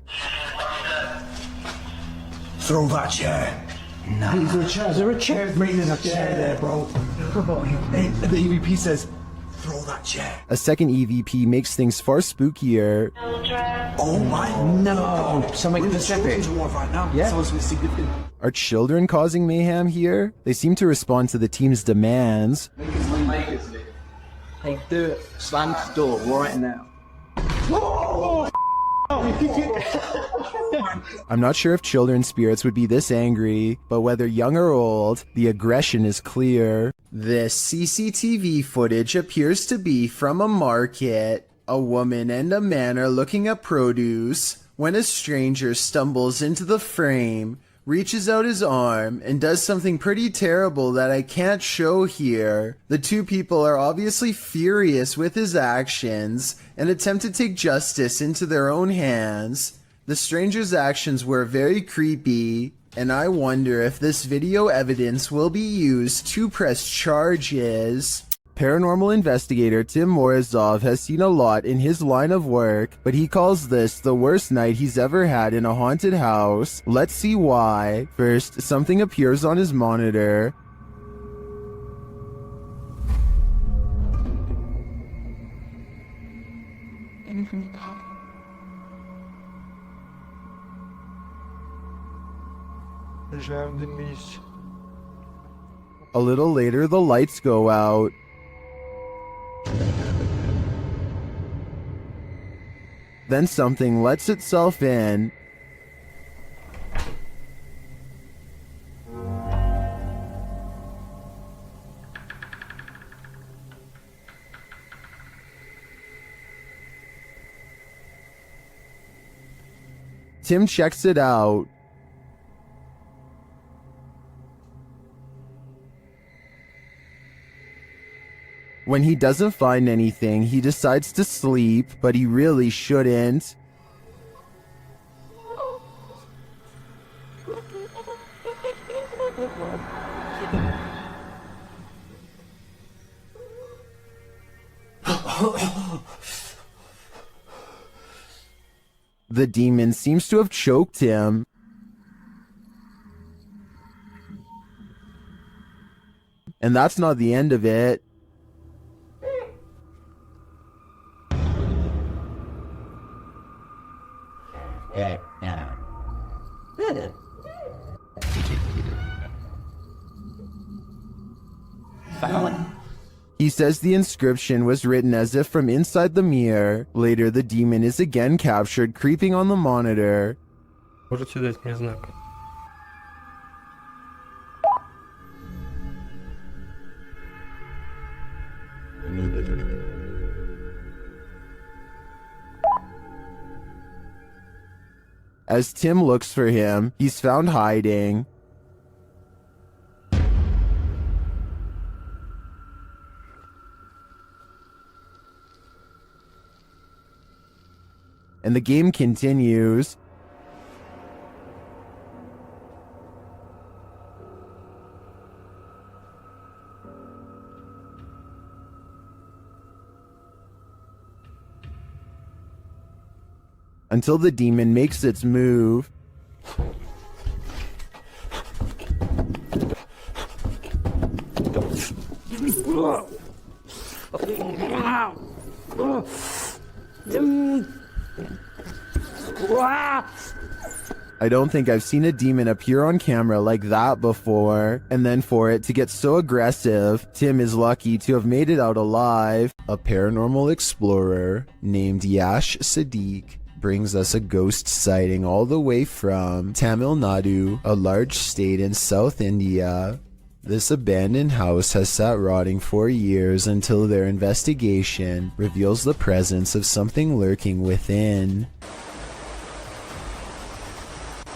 Throw that chair. No. Is there a chair? Is there a chair? There's a chair there, bro. The EVP says, throw that chair. A second EVP makes things far spookier. Oh my no! Something specific. Right now. Yeah. Something significant. Are children causing mayhem here? They seem to respond to the team's demands. Hey, do it. Slam the door right now. Whoa! I'm not sure if children's spirits would be this angry, but whether young or old, the aggression is clear. This CCTV footage appears to be from a market. A woman and a man are looking at produce when a stranger stumbles into the frame, reaches out his arm, and does something pretty terrible that I can't show here. The two people are obviously furious with his actions and attempt to take justice into their own hands. The stranger's actions were very creepy, and I wonder if this video evidence will be used to press charges. Paranormal investigator Tim Morozov has seen a lot in his line of work, but he calls this the worst night he's ever had in a haunted house. Let's see why. First, something appears on his monitor. A little later, the lights go out. Then something lets itself in. Tim checks it out. When he doesn't find anything, he decides to sleep, but he really shouldn't. The demon seems to have choked him. And that's not the end of it. He says the inscription was written as if from inside the mirror. Later, the demon is again captured creeping on the monitor. Можете дать мне знак? As Tim looks for him, he's found hiding. And the game continues. Until the demon makes its move. I don't think I've seen a demon appear on camera like that before. And then for it to get so aggressive, Tim is lucky to have made it out alive. A paranormal explorer named Yash Sadiq brings us a ghost sighting all the way from Tamil Nadu, a large state in South India. This abandoned house has sat rotting for years until their investigation reveals the presence of something lurking within.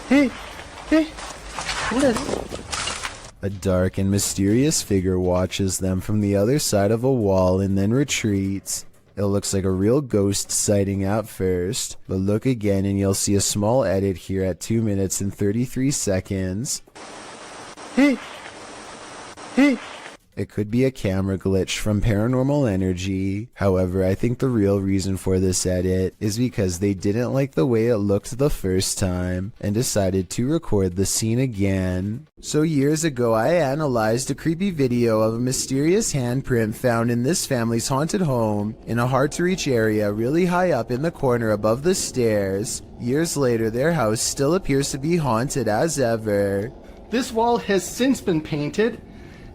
Hey! A dark and mysterious figure watches them from the other side of a wall and then retreats. It looks like a real ghost sighting at first, but look again and you'll see a small edit here at 2 minutes and 33 seconds. Hey! It could be a camera glitch from Paranormal Energy. However, I think the real reason for this edit is because they didn't like the way it looked the first time and decided to record the scene again. So years ago, I analyzed a creepy video of a mysterious handprint found in this family's haunted home in a hard-to-reach area really high up in the corner above the stairs. Years later, their house still appears to be haunted as ever. This wall has since been painted,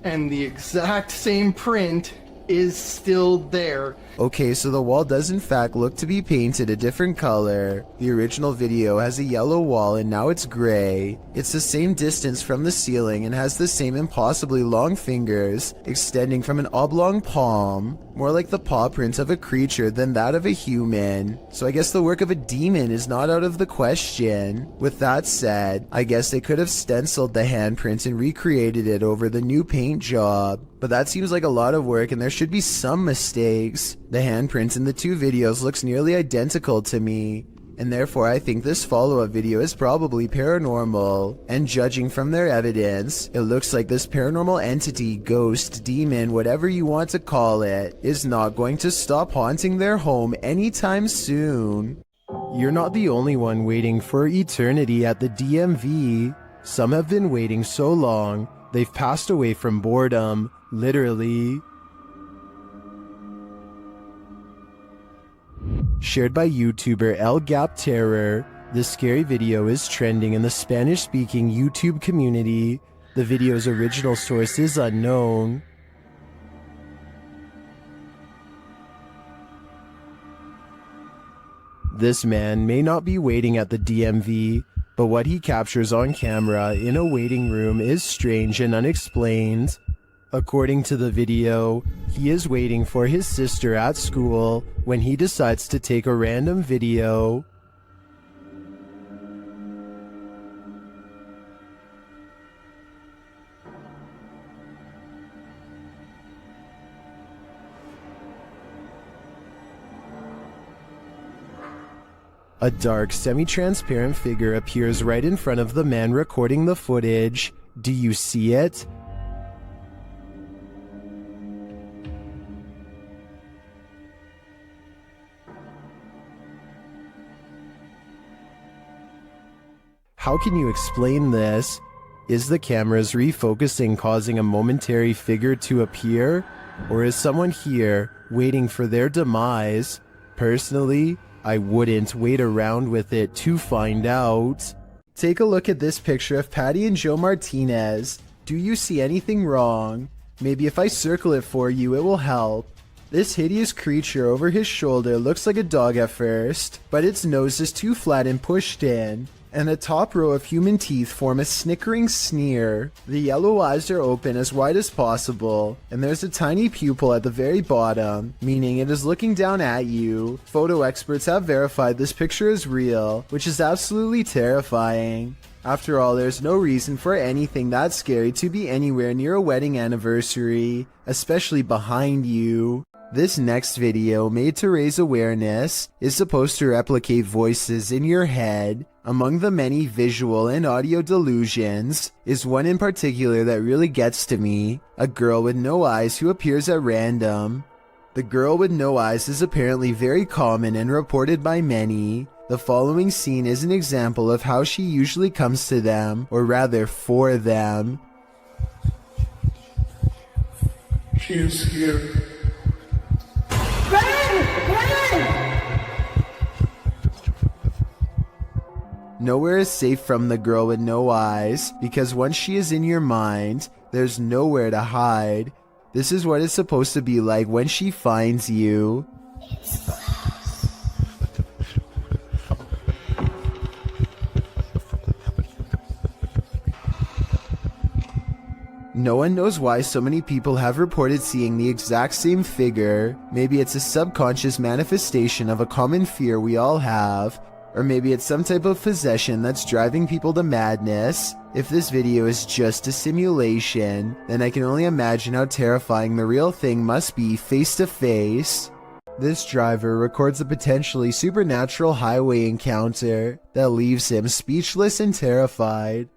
and the exact same print is still there. Okay, so the wall does in fact look to be painted a different color. The original video has a yellow wall and now it's gray. It's the same distance from the ceiling and has the same impossibly long fingers extending from an oblong palm, more like the paw print of a creature than that of a human. So I guess the work of a demon is not out of the question. With that said, I guess they could have stenciled the handprint and recreated it over the new paint job. But that seems like a lot of work and there should be some mistakes. The handprint in the two videos looks nearly identical to me, and therefore I think this follow-up video is probably paranormal. And judging from their evidence, it looks like this paranormal entity, ghost, demon, whatever you want to call it, is not going to stop haunting their home anytime soon. You're not the only one waiting for eternity at the DMV. Some have been waiting so long, they've passed away from boredom, literally. Shared by YouTuber El Gap Terror, this scary video is trending in the Spanish-speaking YouTube community. The video's original source is unknown. This man may not be waiting at the DMV, but what he captures on camera in a waiting room is strange and unexplained. According to the video, he is waiting for his sister at school when he decides to take a random video. A dark, semi-transparent figure appears right in front of the man recording the footage. Do you see it? How can you explain this? Is the camera's refocusing causing a momentary figure to appear? Or is someone here waiting for their demise? Personally, I wouldn't wait around with it to find out. Take a look at this picture of Patty and Joe Martinez. Do you see anything wrong? Maybe if I circle it for you, it will help. This hideous creature over his shoulder looks like a dog at first, but its nose is too flat and pushed in, and the top row of human teeth form a snickering sneer. The yellow eyes are open as wide as possible, and there's a tiny pupil at the very bottom, meaning it is looking down at you. Photo experts have verified this picture is real, which is absolutely terrifying. After all, there's no reason for anything that scary to be anywhere near a wedding anniversary, especially behind you. This next video, made to raise awareness, is supposed to replicate voices in your head. Among the many visual and audio delusions is one in particular that really gets to me, a girl with no eyes who appears at random. The girl with no eyes is apparently very common and reported by many. The following scene is an example of how she usually comes to them, or rather for them. She is here. Nowhere is safe from the girl with no eyes, because once she is in your mind, there's nowhere to hide. This is what it's supposed to be like when she finds you. No one knows why so many people have reported seeing the exact same figure. Maybe it's a subconscious manifestation of a common fear we all have. Or maybe it's some type of possession that's driving people to madness. If this video is just a simulation, then I can only imagine how terrifying the real thing must be face to face. This driver records a potentially supernatural highway encounter that leaves him speechless and terrified.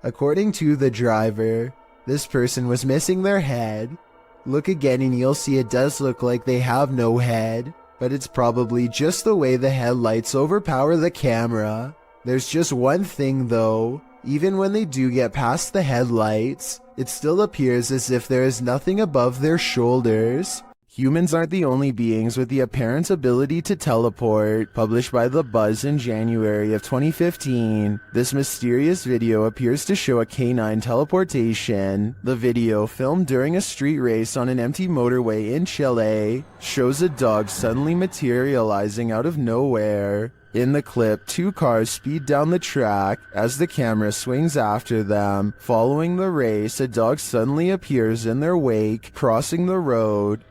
According to the driver, this person was missing their head. Look again and you'll see it does look like they have no head, but it's probably just the way the headlights overpower the camera. There's just one thing though, even when they do get past the headlights, it still appears as if there is nothing above their shoulders. Humans aren't the only beings with the apparent ability to teleport. Published by The Buzz in January of 2015, this mysterious video appears to show a canine teleportation. The video, filmed during a street race on an empty motorway in Chile, shows a dog suddenly materializing out of nowhere. In the clip, two cars speed down the track. As the camera swings after them, following the race, a dog suddenly appears in their wake, crossing the road.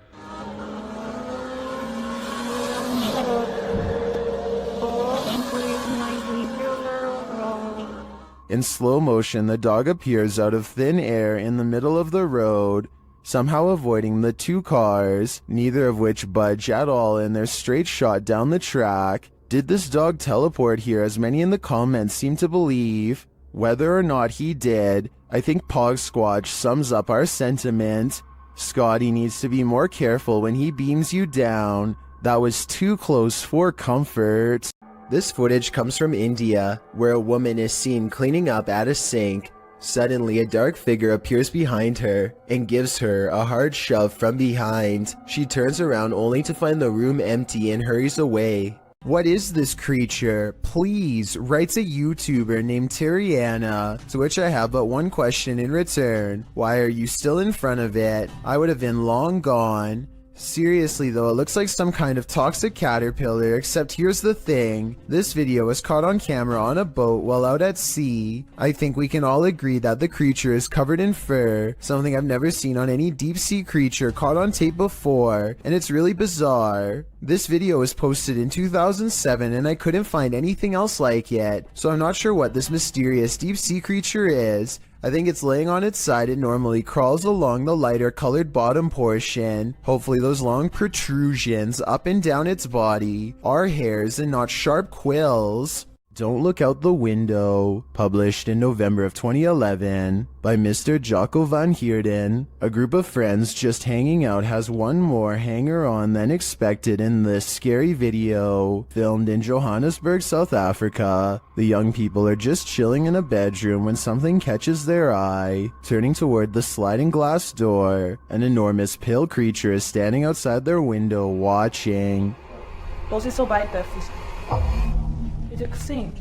In slow motion, the dog appears out of thin air in the middle of the road, somehow avoiding the two cars, neither of which budge at all in their straight shot down the track. Did this dog teleport here, as many in the comments seem to believe? Whether or not he did, I think Pog Squatch sums up our sentiment. Scotty needs to be more careful when he beams you down. That was too close for comfort. This footage comes from India, where a woman is seen cleaning up at a sink. Suddenly, a dark figure appears behind her and gives her a hard shove from behind. She turns around only to find the room empty and hurries away. What is this creature? Please, writes a YouTuber named Terriana, to which I have but one question in return. Why are you still in front of it? I would have been long gone. Seriously though, it looks like some kind of toxic caterpillar, except here's the thing. This video was caught on camera on a boat while out at sea. I think we can all agree that the creature is covered in fur, something I've never seen on any deep sea creature caught on tape before, and it's really bizarre. This video was posted in 2007 and I couldn't find anything else like it, so I'm not sure what this mysterious deep sea creature is. I think it's laying on its side and normally crawls along the lighter colored bottom portion. Hopefully those long protrusions up and down its body are hairs and not sharp quills. Don't Look Out the Window, published in November of 2011 by Mr. Jocko van Heerden. A group of friends just hanging out has one more hanger-on than expected in this scary video, filmed in Johannesburg, South Africa. The young people are just chilling in a bedroom when something catches their eye. Turning toward the sliding glass door, an enormous pale creature is standing outside their window watching. Você só vai ter Sim.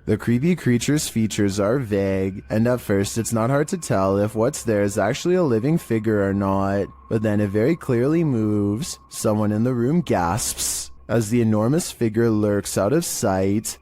The creepy creature's features are vague, and at first it's not hard to tell if what's there is actually a living figure or not, but then it very clearly moves. Someone in the room gasps as the enormous figure lurks out of sight.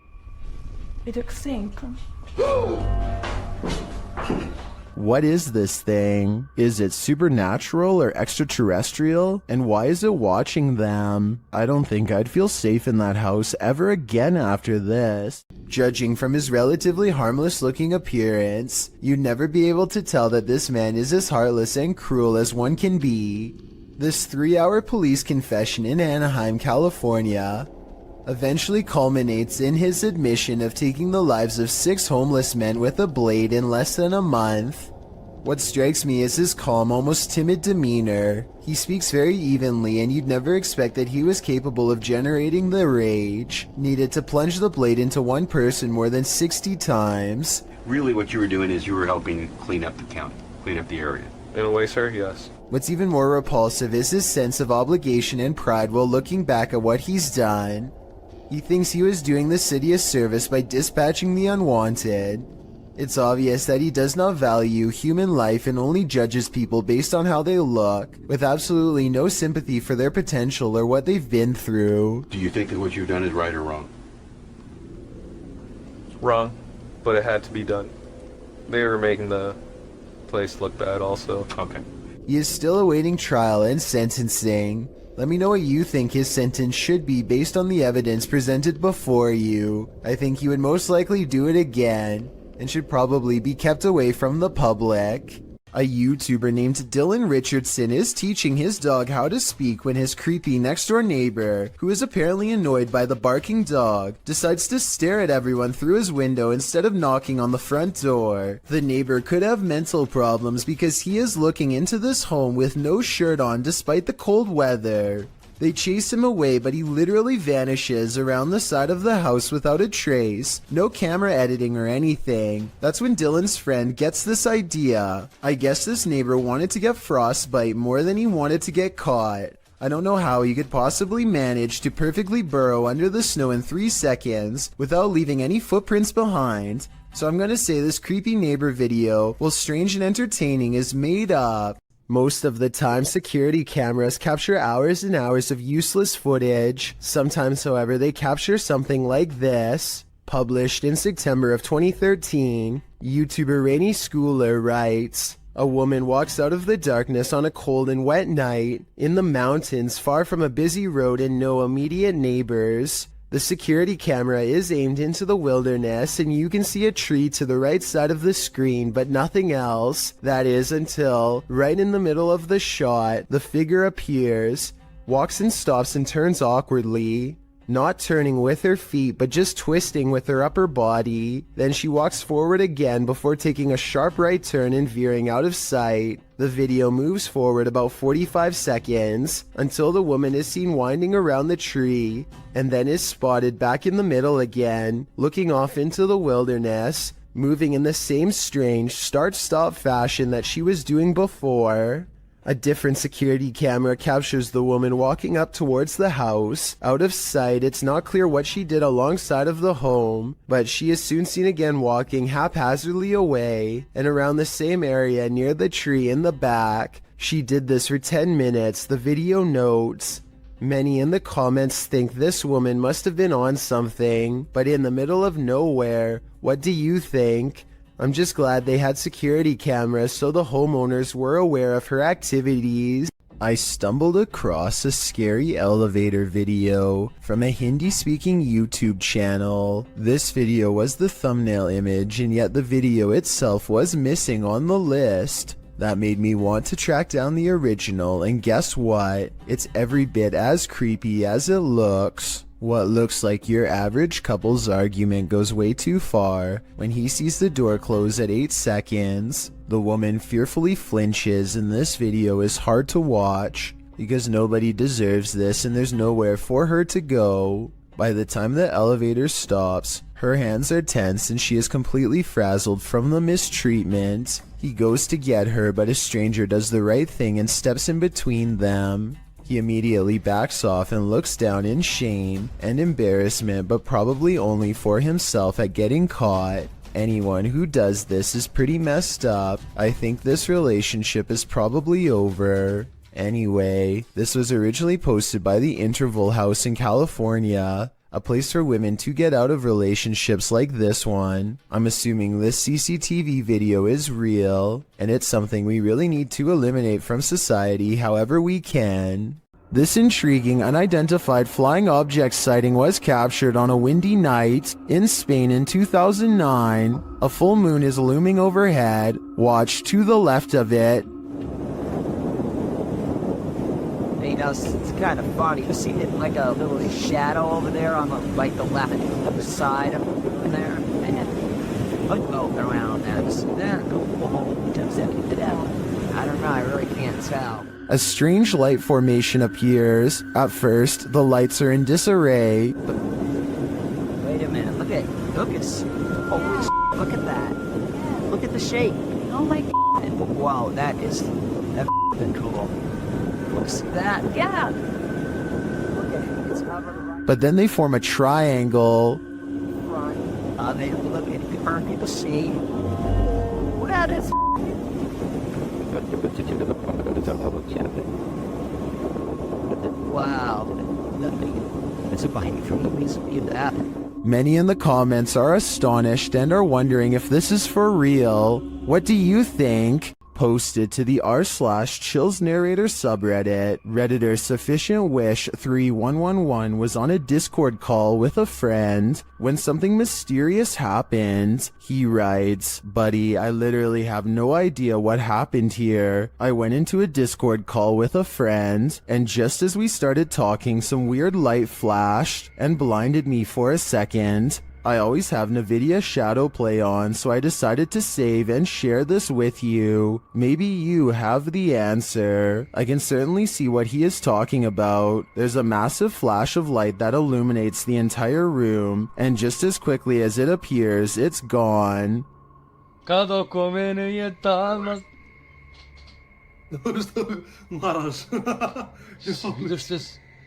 What is this thing? Is it supernatural or extraterrestrial? And why is it watching them? I don't think I'd feel safe in that house ever again after this. Judging from his relatively harmless looking appearance, you'd never be able to tell that this man is as heartless and cruel as one can be. This 3-hour police confession in Anaheim, California, eventually culminates in his admission of taking the lives of 6 homeless men with a blade in less than a month. What strikes me is his calm, almost timid demeanor. He speaks very evenly, and you'd never expect that he was capable of generating the rage needed to plunge the blade into one person more than 60 times. Really what you were doing is you were helping clean up the county, clean up the area. In a way, sir, yes. What's even more repulsive is his sense of obligation and pride while looking back at what he's done. He thinks he was doing the city a service by dispatching the unwanted. It's obvious that he does not value human life and only judges people based on how they look, with absolutely no sympathy for their potential or what they've been through. Do you think that what you've done is right or wrong? Wrong, but it had to be done. They were making the place look bad also. Okay. He is still awaiting trial and sentencing. Let me know what you think his sentence should be based on the evidence presented before you. I think he would most likely do it again, and should probably be kept away from the public. A YouTuber named Dylan Richardson is teaching his dog how to speak when his creepy next-door neighbor, who is apparently annoyed by the barking dog, decides to stare at everyone through his window instead of knocking on the front door. The neighbor could have mental problems because he is looking into this home with no shirt on despite the cold weather. They chase him away, but he literally vanishes around the side of the house without a trace. No camera editing or anything. That's when Dylan's friend gets this idea. I guess this neighbor wanted to get frostbite more than he wanted to get caught. I don't know how he could possibly manage to perfectly burrow under the snow in 3 seconds without leaving any footprints behind. So I'm gonna say this creepy neighbor video, while strange and entertaining, is made up. Most of the time, security cameras capture hours and hours of useless footage. Sometimes, however, they capture something like this. Published in September of 2013, YouTuber Rainy Schooler writes, "A woman walks out of the darkness on a cold and wet night in the mountains far from a busy road and no immediate neighbors. The security camera is aimed into the wilderness and you can see a tree to the right side of the screen but nothing else. That is until, right in the middle of the shot, the figure appears, walks and stops and turns awkwardly. Not turning with her feet but just twisting with her upper body. Then she walks forward again before taking a sharp right turn and veering out of sight. The video moves forward about 45 seconds until the woman is seen winding around the tree and then is spotted back in the middle again, looking off into the wilderness, moving in the same strange start-stop fashion that she was doing before. A different security camera captures the woman walking up towards the house. Out of sight, it's not clear what she did alongside of the home, but she is soon seen again walking haphazardly away and around the same area near the tree in the back. She did this for 10 minutes, the video notes. Many in the comments think this woman must have been on something, but in the middle of nowhere. What do you think? I'm just glad they had security cameras so the homeowners were aware of her activities." I stumbled across a scary elevator video from a Hindi-speaking YouTube channel. This video was the thumbnail image, and yet the video itself was missing on the list. That made me want to track down the original, and guess what? It's every bit as creepy as it looks. What looks like your average couple's argument goes way too far when he sees the door close at 8 seconds. The woman fearfully flinches, and this video is hard to watch because nobody deserves this and there's nowhere for her to go. By the time the elevator stops, her hands are tense and she is completely frazzled from the mistreatment. He goes to get her, but a stranger does the right thing and steps in between them. He immediately backs off and looks down in shame and embarrassment, but probably only for himself at getting caught. Anyone who does this is pretty messed up. I think this relationship is probably over. Anyway, this was originally posted by the Interval House in California, a place for women to get out of relationships like this one. I'm assuming this CCTV video is real, and it's something we really need to eliminate from society however we can. This intriguing unidentified flying object sighting was captured on a windy night in Spain in 2009. A full moon is looming overhead. Watch to the left of it. You know, it's kind of funny. You see it like a little shadow over there on the left side of there, and oh, around there. I don't know. I really can't tell. A strange light formation appears. At first, the lights are in disarray. Wait a minute. Look at holy look at that. Look at the shape. Oh my God. Wow, that's cool. Looks that. Yeah. Look at it. It's covered right. But then they form a triangle. They look at it. People see. Look at it. Wow. Many in the comments are astonished and are wondering if this is for real. What do you think? Posted to the r/Chills Narrator subreddit, Redditor Sufficient Wish 3111 was on a Discord call with a friend when something mysterious happened. He writes, "Buddy, I literally have no idea what happened here. I went into a Discord call with a friend, and just as we started talking, some weird light flashed and blinded me for a second. I always have NVIDIA Shadow Play on, so I decided to save and share this with you. Maybe you have the answer." I can certainly see what he is talking about. There's a massive flash of light that illuminates the entire room, and just as quickly as it appears, it's gone.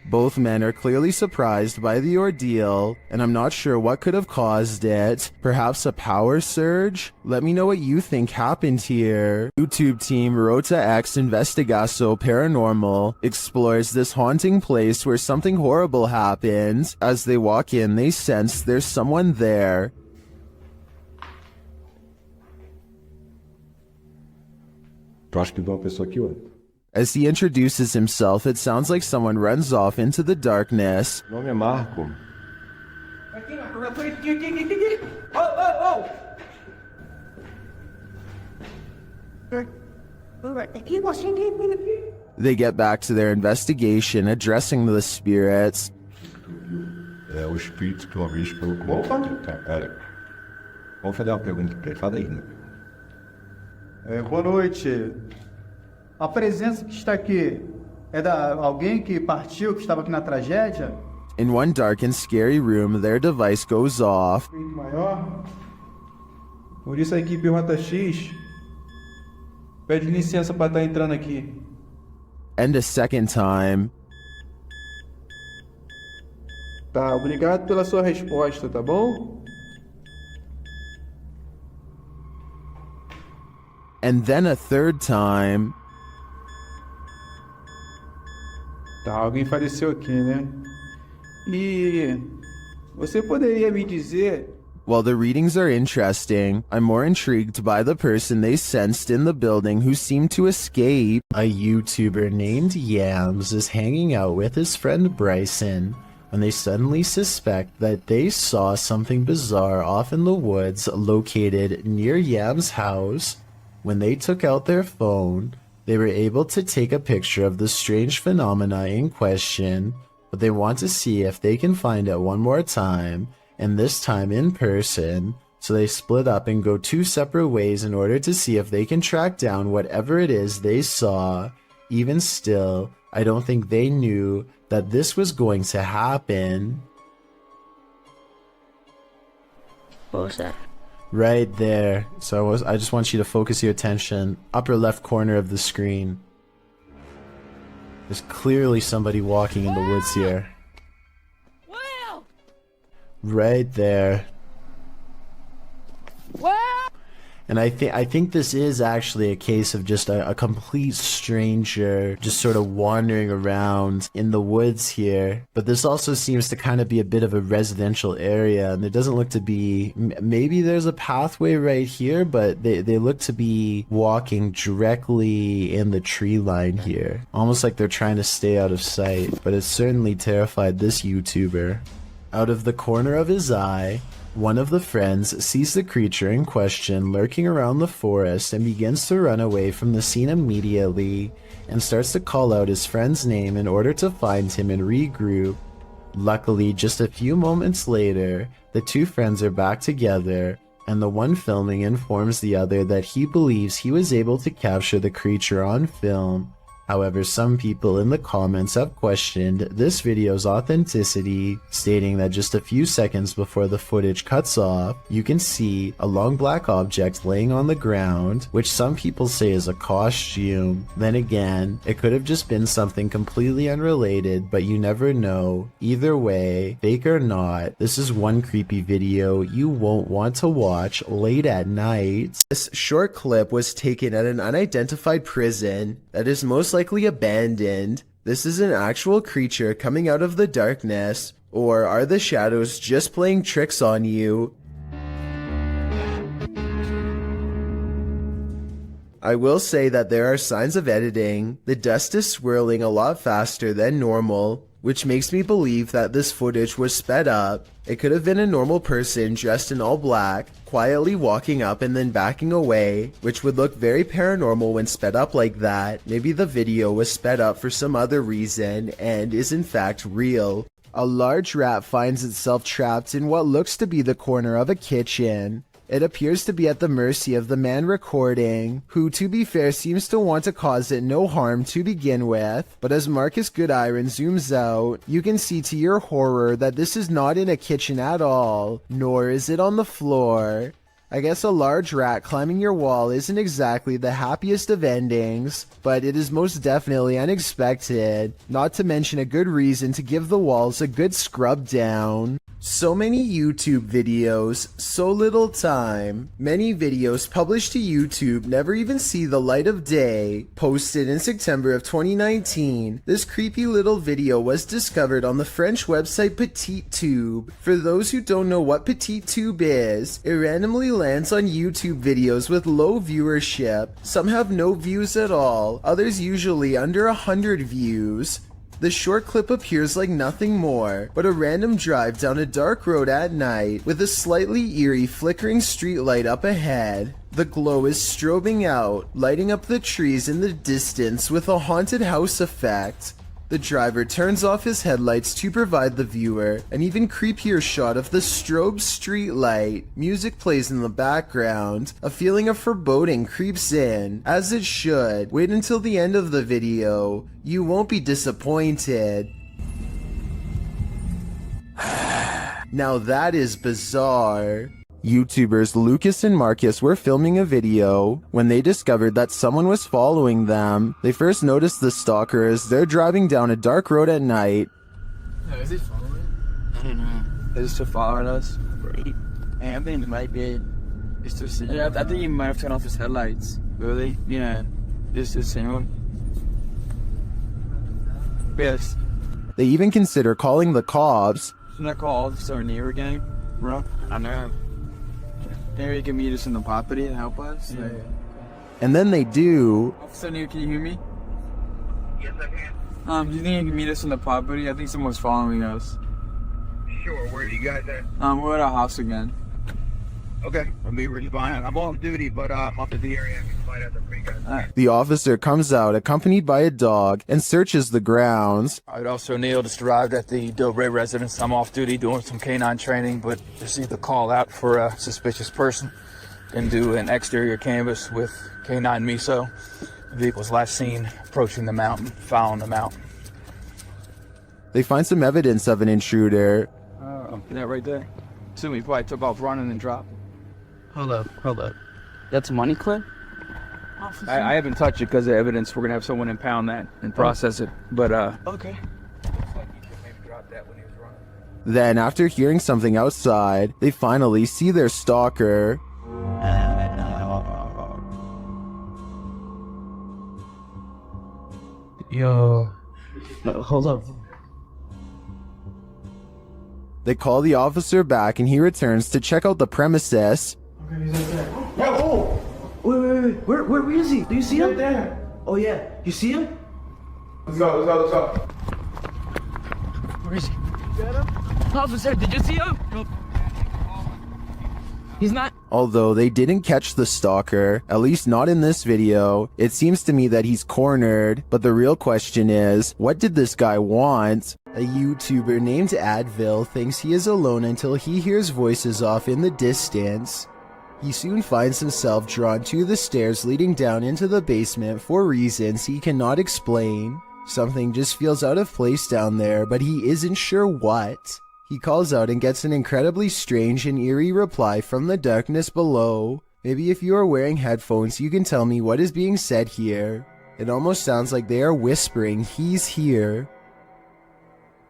Both men are clearly surprised by the ordeal, and I'm not sure what could have caused it. Perhaps a power surge? Let me know what you think happened here. YouTube team Rota X Investigaso Paranormal explores this haunting place where something horrible happens. As they walk in, they sense there's someone there. As he introduces himself, it sounds like someone runs off into the darkness. Meu nome é Marco. They get back to their investigation, addressing the spirits. É o espírito que uma vez falou comigo. Pera. Vamos fazer uma pergunta pra ele. Fala aí. Boa noite. A presença que está aqui é da alguém que partiu, que estava aqui na tragédia? In one dark and scary room, their device goes off. Maior. Por isso a equipe Rota X pede licença para estar entrando aqui. And a second time. Tá, obrigado pela sua resposta, tá bom? And then a third time. Tá, alguém faleceu aqui, né? E você poderia me dizer While the readings are interesting, I'm more intrigued by the person they sensed in the building who seemed to escape. A YouTuber named Yams is hanging out with his friend Bryson when they suddenly suspect that they saw something bizarre off in the woods located near Yams' house. When they took out their phone, they were able to take a picture of the strange phenomena in question, but they want to see if they can find it one more time, and this time in person. So they split up and go two separate ways in order to see if they can track down whatever it is they saw. Even still, I don't think they knew that this was going to happen. What was that? Right there. So I just want you to focus your attention. Upper left corner of the screen. There's clearly somebody walking in the woods here. Right there. And I think this is actually a case of just a complete stranger just sort of wandering around in the woods here. But this also seems to kind of be a bit of a residential area, and there doesn't look to be, maybe there's a pathway right here, but they look to be walking directly in the tree line here. Almost like they're trying to stay out of sight, but it certainly terrified this YouTuber. Out of the corner of his eye, one of the friends sees the creature in question lurking around the forest and begins to run away from the scene immediately and starts to call out his friend's name in order to find him and regroup. Luckily, just a few moments later, the two friends are back together, and the one filming informs the other that he believes he was able to capture the creature on film. However, some people in the comments have questioned this video's authenticity, stating that just a few seconds before the footage cuts off, you can see a long black object laying on the ground, which some people say is a costume. Then again, it could have just been something completely unrelated, but you never know. Either way, fake or not, this is one creepy video you won't want to watch late at night. This short clip was taken at an unidentified prison that is most likely abandoned. This is an actual creature coming out of the darkness, or are the shadows just playing tricks on you? I will say that there are signs of editing. The dust is swirling a lot faster than normal, which makes me believe that this footage was sped up. It could have been a normal person dressed in all black, quietly walking up and then backing away, which would look very paranormal when sped up like that. Maybe the video was sped up for some other reason and is in fact real. A large rat finds itself trapped in what looks to be the corner of a kitchen. It appears to be at the mercy of the man recording, who, to be fair, seems to want to cause it no harm to begin with. But as Marcus Goodiron zooms out, you can see to your horror that this is not in a kitchen at all, nor is it on the floor. I guess a large rat climbing your wall isn't exactly the happiest of endings, but it is most definitely unexpected, not to mention a good reason to give the walls a good scrub down. So many YouTube videos, so little time. Many videos published to YouTube never even see the light of day. Posted in September of 2019, this creepy little video was discovered on the French website PetitTube. For those who don't know what PetitTube is, it randomly lands on YouTube videos with low viewership. Some have no views at all, others usually under 100 views. The short clip appears like nothing more but a random drive down a dark road at night with a slightly eerie flickering streetlight up ahead. The glow is strobing out, lighting up the trees in the distance with a haunted house effect. The driver turns off his headlights to provide the viewer an even creepier shot of the strobe streetlight. Music plays in the background. A feeling of foreboding creeps in, as it should. Wait until the end of the video. You won't be disappointed. Now that is bizarre. YouTubers Lucas and Marcus were filming a video when they discovered that someone was following them. They first noticed the stalker as they're driving down a dark road at night. No, is he following? I don't know. Is he still following us? Hey, I think it might be. He's still seeing. Yeah, I think he might have turned off his headlights. Really? Yeah. This is him. Yes. They even consider calling the cops. Shouldn't I call Officer near again, bro? I know. Maybe you can meet us in the property and help us. Yeah. And then they do. Officer Neil, can you hear me? Yes, I can. Do you think you can meet us in the property? I think someone's following us. Sure, where are you guys at? We're at our house again. Okay, I'll be really fine. I'm on duty, but I'm up to the area. I can find out the free guys. The officer comes out accompanied by a dog and searches the grounds. Alright, Officer Neil just arrived at the Delray residence. I'm off duty doing some canine training, but received a call out for a suspicious person. Can do an exterior canvass with K9 Miso. The vehicle was last seen approaching the mountain, following the mountain. They find some evidence of an intruder. That right there. Assume he probably took off running and dropped. Hold up. That's money clip? I haven't touched it because of evidence. We're going to have someone impound that and process it. But, Okay. Then, after hearing something outside, they finally see their stalker. Yo. Hold up. They call the officer back and he returns to check out the premises. Okay, he's right there. Yeah, oh! Wait. Where is he? Do you see him? Right there. Oh, yeah. You see him? Let's go. Where is he? Officer, did you see him? Nope. He's not. Although they didn't catch the stalker, at least not in this video, it seems to me that he's cornered. But the real question is, what did this guy want? A YouTuber named Advil thinks he is alone until he hears voices off in the distance. He soon finds himself drawn to the stairs leading down into the basement for reasons he cannot explain. Something just feels out of place down there, but he isn't sure what. He calls out and gets an incredibly strange and eerie reply from the darkness below. Maybe if you are wearing headphones, you can tell me what is being said here. It almost sounds like they are whispering, "He's here."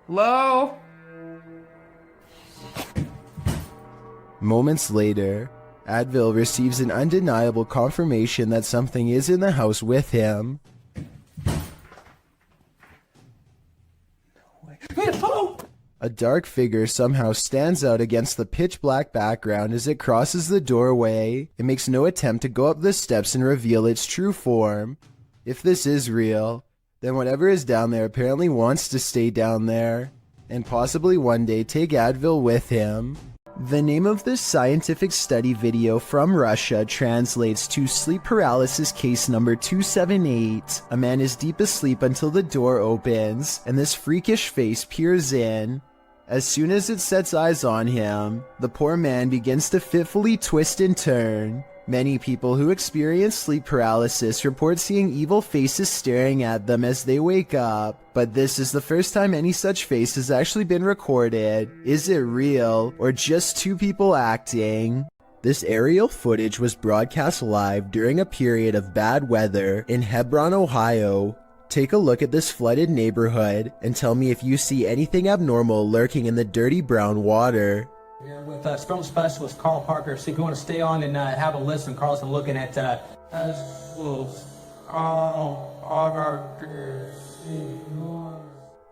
Hello? Moments later, Advil receives an undeniable confirmation that something is in the house with him. A dark figure somehow stands out against the pitch black background as it crosses the doorway. It makes no attempt to go up the steps and reveal its true form. If this is real, then whatever is down there apparently wants to stay down there, and possibly one day take Advil with him. The name of this scientific study video from Russia translates to sleep paralysis case number 278. A man is deep asleep until the door opens, and this freakish face peers in. As soon as it sets eyes on him, the poor man begins to fitfully twist and turn. Many people who experience sleep paralysis report seeing evil faces staring at them as they wake up, but this is the first time any such face has actually been recorded. Is it real, or just two people acting? This aerial footage was broadcast live during a period of bad weather in Hebron, Ohio. Take a look at this flooded neighborhood and tell me if you see anything abnormal lurking in the dirty brown water. Here with film specialist Carl Parker. So if you want to stay on and have a listen, Carl's been looking at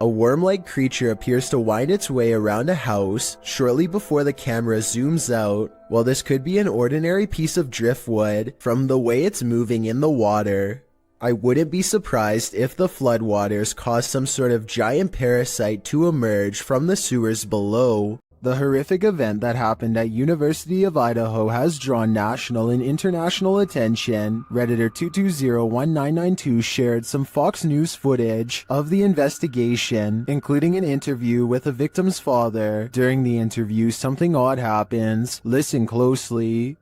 A worm-like creature appears to wind its way around a house shortly before the camera zooms out. While this could be an ordinary piece of driftwood from the way it's moving in the water, I wouldn't be surprised if the floodwaters caused some sort of giant parasite to emerge from the sewers below. The horrific event that happened at University of Idaho has drawn national and international attention. Redditor 2201992 shared some Fox News footage of the investigation, including an interview with the victim's father. During the interview, something odd happens. Listen closely.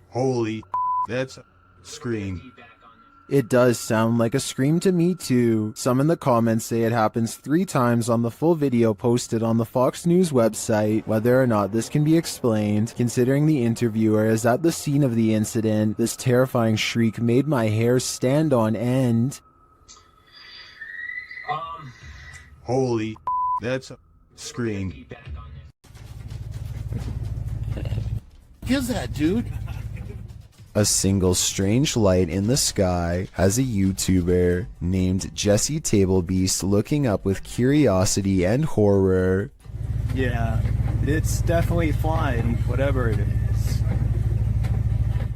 Holy, that's a scream. It does sound like a scream to me too. Some in the comments say it happens 3 times on the full video posted on the Fox News website. Whether or not this can be explained, considering the interviewer is at the scene of the incident, this terrifying shriek made my hair stand on end. Holy, that's a scream. Is that, dude? A single strange light in the sky has a YouTuber named Jesse Tablebeast looking up with curiosity and horror. Yeah, It's definitely flying, whatever it is.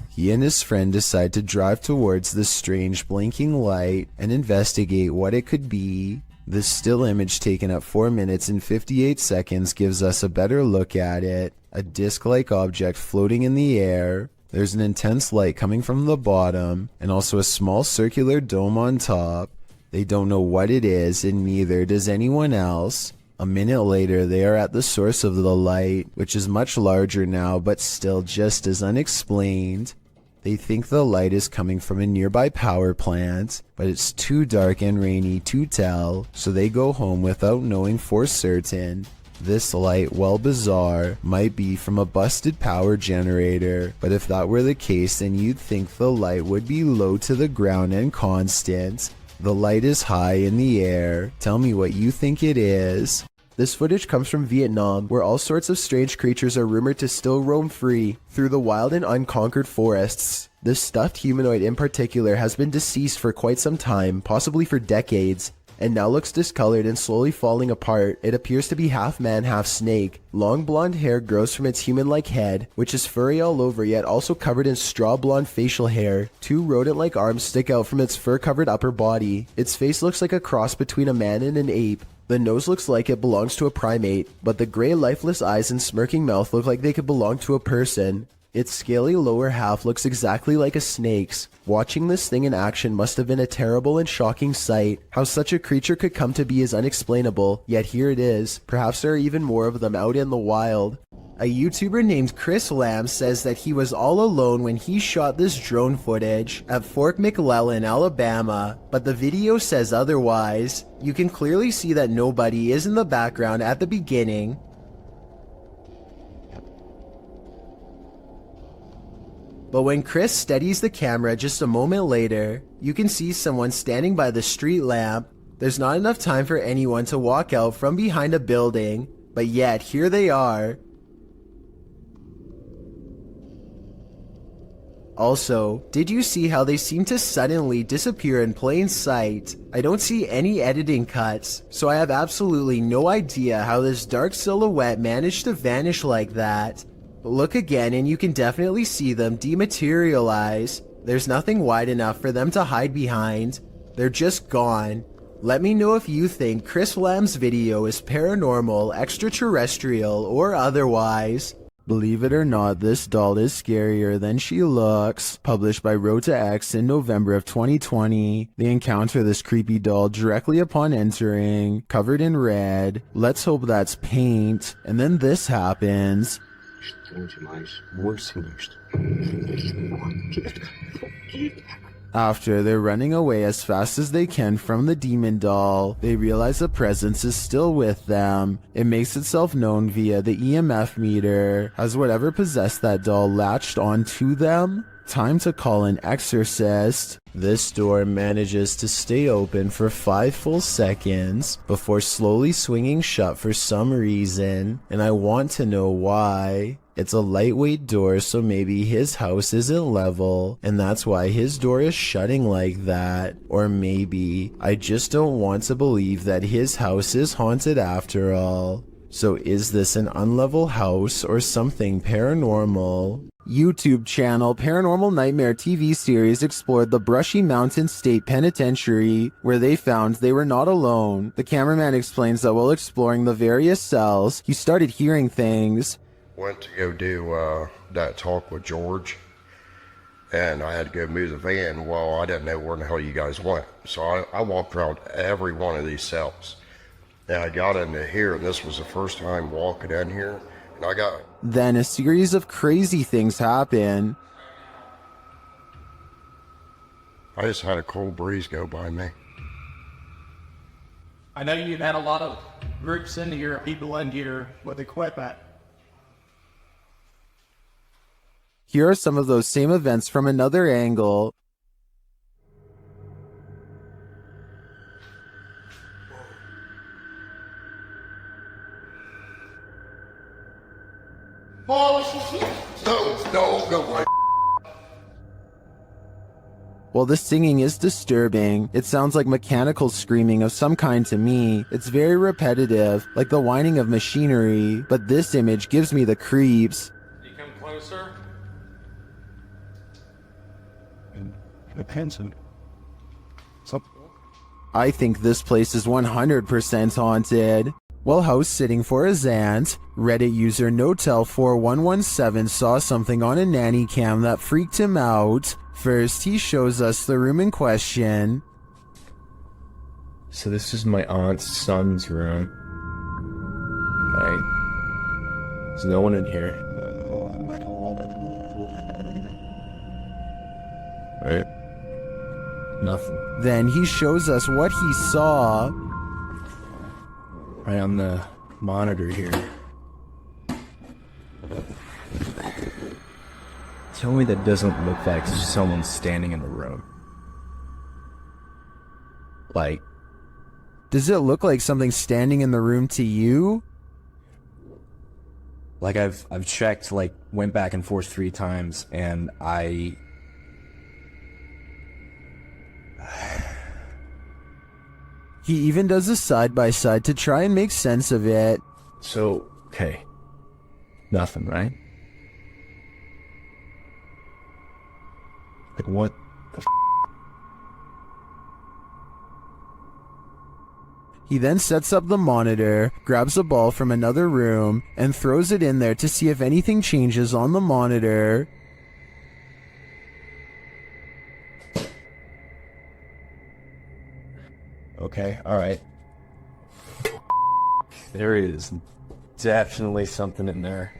He and his friend decide to drive towards the strange blinking light and investigate what it could be. This still image taken at 4 minutes and 58 seconds gives us a better look at it. A disc-like object floating in the air. There's an intense light coming from the bottom, and also a small circular dome on top. They don't know what it is, and neither does anyone else. A minute later, they are at the source of the light, which is much larger now, but still just as unexplained. They think the light is coming from a nearby power plant, but it's too dark and rainy to tell, so they go home without knowing for certain. This light, while bizarre, might be from a busted power generator, but if that were the case, then you'd think the light would be low to the ground and constant. The light is high in the air. Tell me what you think it is. This footage comes from Vietnam, where all sorts of strange creatures are rumored to still roam free through the wild and unconquered forests. This stuffed humanoid in particular has been deceased for quite some time, possibly for decades, and now looks discolored and slowly falling apart. It appears to be half man, half snake. Long blonde hair grows from its human-like head, which is furry all over yet also covered in straw blonde facial hair. Two rodent-like arms stick out from its fur-covered upper body. Its face looks like a cross between a man and an ape. The nose looks like it belongs to a primate, but the gray lifeless eyes and smirking mouth look like they could belong to a person. Its scaly lower half looks exactly like a snake's. Watching this thing in action must have been a terrible and shocking sight. How such a creature could come to be is unexplainable, yet here it is. Perhaps there are even more of them out in the wild. A YouTuber named Chris Lamb says that he was all alone when he shot this drone footage at Fort McClellan, Alabama, but the video says otherwise. You can clearly see that nobody is in the background at the beginning. But when Chris steadies the camera just a moment later, you can see someone standing by the street lamp. There's not enough time for anyone to walk out from behind a building, but yet here they are. Also, did you see how they seem to suddenly disappear in plain sight? I don't see any editing cuts, so I have absolutely no idea how this dark silhouette managed to vanish like that. But look again and you can definitely see them dematerialize. There's nothing wide enough for them to hide behind. They're just gone. Let me know if you think Chris Lamb's video is paranormal, extraterrestrial, or otherwise. Believe it or not, this doll is scarier than she looks. Published by Road to X in November of 2020. They encounter this creepy doll directly upon entering, covered in red. Let's hope that's paint. And then this happens. After they're running away as fast as they can from the demon doll, they realize the presence is still with them. It makes itself known via the EMF meter. Has whatever possessed that doll latched onto them? Time to call an exorcist. This door manages to stay open for 5 full seconds before slowly swinging shut for some reason, and I want to know why. It's a lightweight door, so maybe his house isn't level, and that's why his door is shutting like that. Or maybe I just don't want to believe that his house is haunted after all. So is this an unlevel house or something paranormal? YouTube channel Paranormal Nightmare TV series explored the Brushy Mountain State Penitentiary, where they found they were not alone. The cameraman explains that while exploring the various cells, he started hearing things. Went to go do that talk with George, and I had to go move the van. Well, I didn't know where the hell you guys went, so I walked around every one of these cells. And I got into here, and this was the first time walking in here, and I got... Then a series of crazy things happen. I just had a cold breeze go by me. I know you've had a lot of groups in here, people in here with equipment. Here are some of those same events from another angle. No, go away. While the singing is disturbing, it sounds like mechanical screaming of some kind to me. It's very repetitive, like the whining of machinery, but this image gives me the creeps. You come closer. I think this place is 100% haunted. While house sitting for his aunt, Reddit user Notel4117 saw something on a nanny cam that freaked him out. First, he shows us the room in question. So this is my aunt's son's room. Okay. There's no one in here. Right? Nothing. Then he shows us what he saw. Right on the monitor here. Tell me that doesn't look like someone standing in the room. Like, does it look like something standing in the room to you? Like I've checked, like went back and forth 3 times, and He even does a side-by-side to try and make sense of it. So, okay. Nothing, right? Like, what the f***? He then sets up the monitor, grabs a ball from another room, and throws it in there to see if anything changes on the monitor. Okay, alright. There is definitely something in there.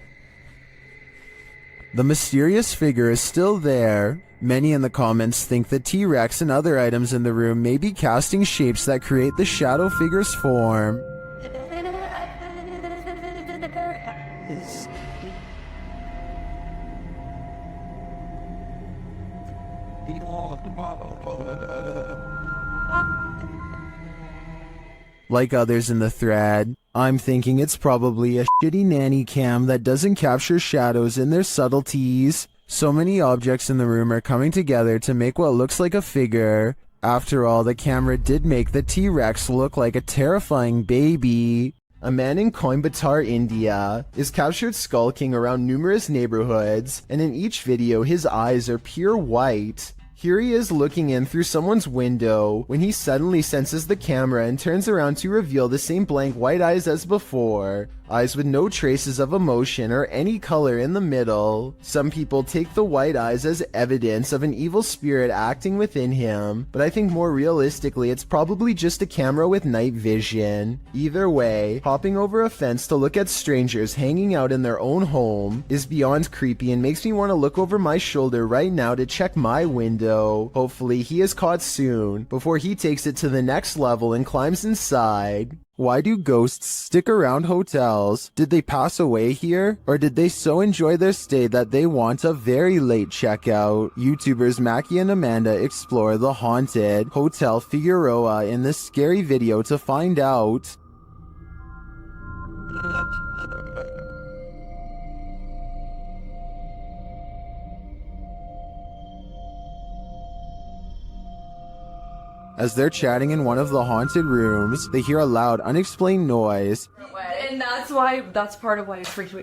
The mysterious figure is still there. Many in the comments think the T-Rex and other items in the room may be casting shapes that create the shadow figure's form. Like others in the thread, I'm thinking it's probably a shitty nanny cam that doesn't capture shadows in their subtleties. So many objects in the room are coming together to make what looks like a figure. After all, the camera did make the T-Rex look like a terrifying baby. A man in Coimbatore, India, is captured skulking around numerous neighborhoods, and in each video his eyes are pure white. Here he is looking in through someone's window when he suddenly senses the camera and turns around to reveal the same blank white eyes as before. Eyes with no traces of emotion or any color in the middle. Some people take the white eyes as evidence of an evil spirit acting within him, but I think more realistically it's probably just a camera with night vision. Either way, hopping over a fence to look at strangers hanging out in their own home is beyond creepy and makes me want to look over my shoulder right now to check my window. Hopefully he is caught soon before he takes it to the next level and climbs inside. Why do ghosts stick around hotels? Did they pass away here? Or did they so enjoy their stay that they want a very late checkout? YouTubers Mackie and Amanda explore the haunted Hotel Figueroa in this scary video to find out. As they're chatting in one of the haunted rooms, they hear a loud, unexplained noise. And that's part of why it freaked me.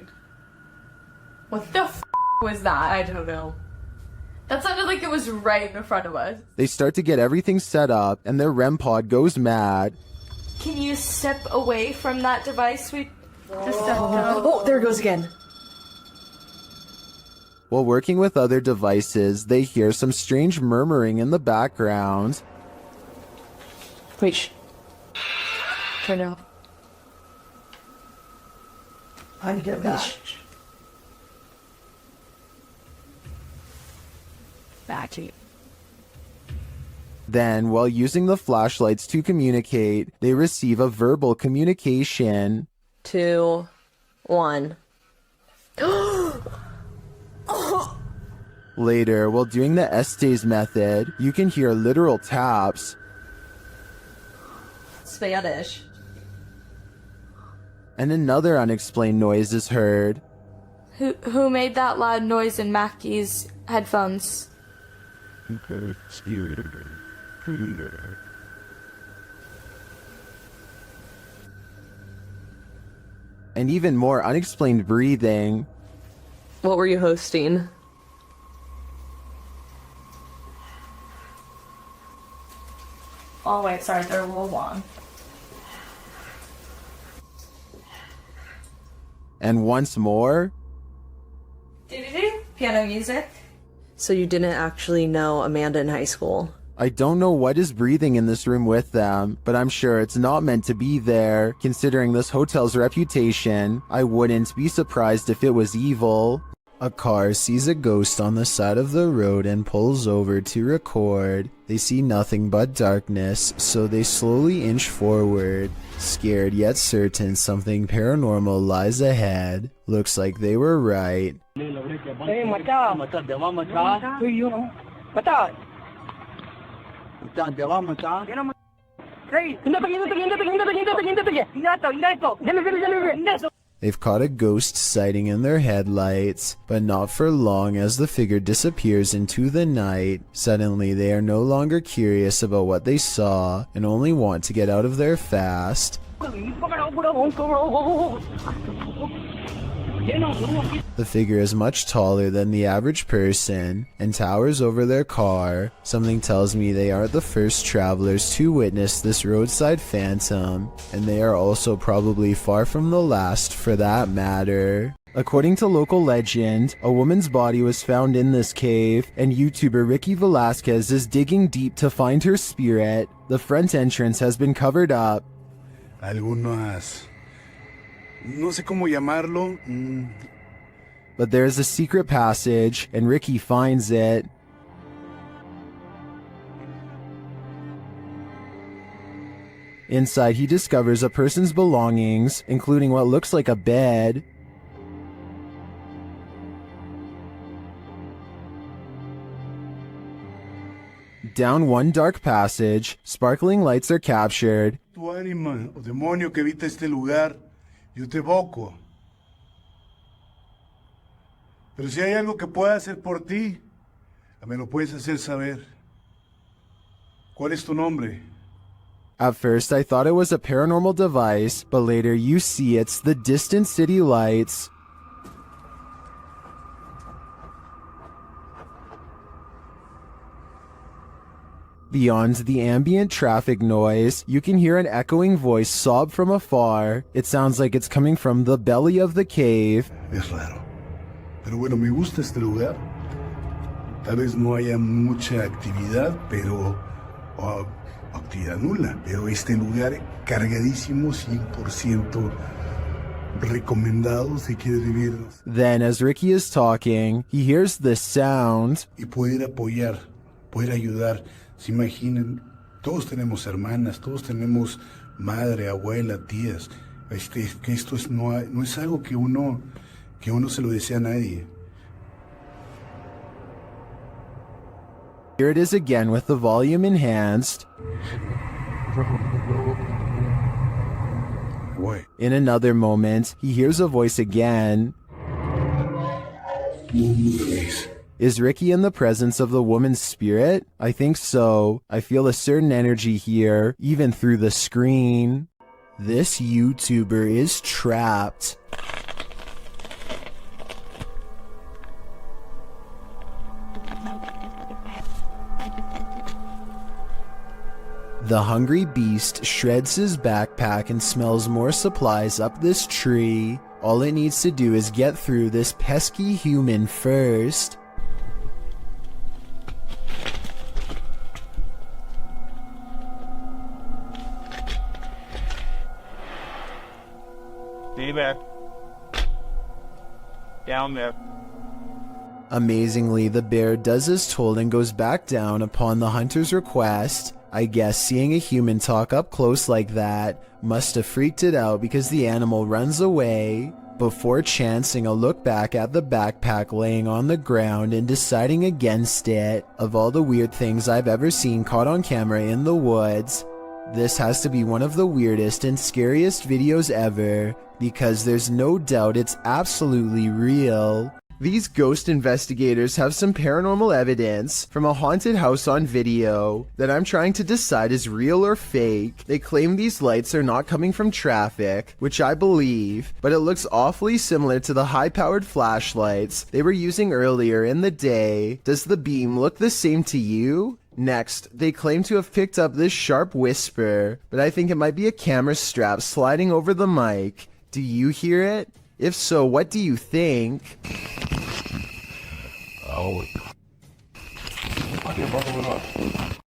What the f was that? I don't know. That sounded like it was right in front of us. They start to get everything set up, and their REM pod goes mad. Can you step away from that device? Oh, there it goes again. While working with other devices, they hear some strange murmuring in the background. Wait, shh. Turn it off. I need to get back. Back to you. Then, while using the flashlights to communicate, they receive a verbal communication. 2, 1. Later, while doing the Estes method, you can hear literal taps. Spanish. And another unexplained noise is heard. Who made that loud noise in Mackie's headphones? And even more unexplained breathing. What were you hosting? Oh wait, sorry, they're a little long. And once more. Piano music. So you didn't actually know Amanda in high school? I don't know what is breathing in this room with them, but I'm sure it's not meant to be there. Considering this hotel's reputation, I wouldn't be surprised if it was evil. A car sees a ghost on the side of the road and pulls over to record. They see nothing but darkness, so they slowly inch forward. Scared yet certain something paranormal lies ahead. Looks like they were right. They've caught a ghost sighting in their headlights, but not for long as the figure disappears into the night. Suddenly, they are no longer curious about what they saw and only want to get out of there fast. The figure is much taller than the average person and towers over their car. Something tells me they aren't the first travelers to witness this roadside phantom, and they are also probably far from the last for that matter. According to local legend, a woman's body was found in this cave, and YouTuber Ricky Velasquez is digging deep to find her spirit. The front entrance has been covered up. Algunas... no sé cómo llamarlo. But there's a secret passage, and Ricky finds it. Inside, he discovers a person's belongings, including what looks like a bed. Down one dark passage, sparkling lights are captured. Tu ánima o demonio que habita este lugar, yo te evoco. Pero si hay algo que pueda hacer por ti, me lo puedes hacer saber. ¿Cuál es tu nombre? At first, I thought it was a paranormal device, but later you see it's the distant city lights. Beyond the ambient traffic noise, you can hear an echoing voice sob from afar. It sounds like it's coming from the belly of the cave. Es raro. Pero bueno, me gusta este lugar. Tal vez no haya mucha actividad, pero... actividad nula. Pero este lugar cargadísimo, 100% recomendado si quieres vivir. Then, as Ricky is talking, he hears this sound. Y poder apoyar, poder ayudar. Se imaginen, todos tenemos hermanas, todos tenemos madre, abuela, tías. Que esto no es algo que uno se lo desea a nadie. Here it is again with the volume enhanced. What? In another moment, he hears a voice again. Is Ricky in the presence of the woman's spirit? I think so. I feel a certain energy here, even through the screen. This YouTuber is trapped. The hungry beast shreds his backpack and smells more supplies up this tree. All it needs to do is get through this pesky human first. Stay back. Down there. Amazingly, the bear does as told and goes back down upon the hunter's request. I guess seeing a human talk up close like that must have freaked it out because the animal runs away before chancing a look back at the backpack laying on the ground and deciding against it. Of all the weird things I've ever seen caught on camera in the woods, this has to be one of the weirdest and scariest videos ever because there's no doubt it's absolutely real. These ghost investigators have some paranormal evidence from a haunted house on video that I'm trying to decide is real or fake. They claim these lights are not coming from traffic, which I believe, but it looks awfully similar to the high-powered flashlights they were using earlier in the day. Does the beam look the same to you? Next, they claim to have picked up this sharp whisper, but I think it might be a camera strap sliding over the mic. Do you hear it? If so, what do you think?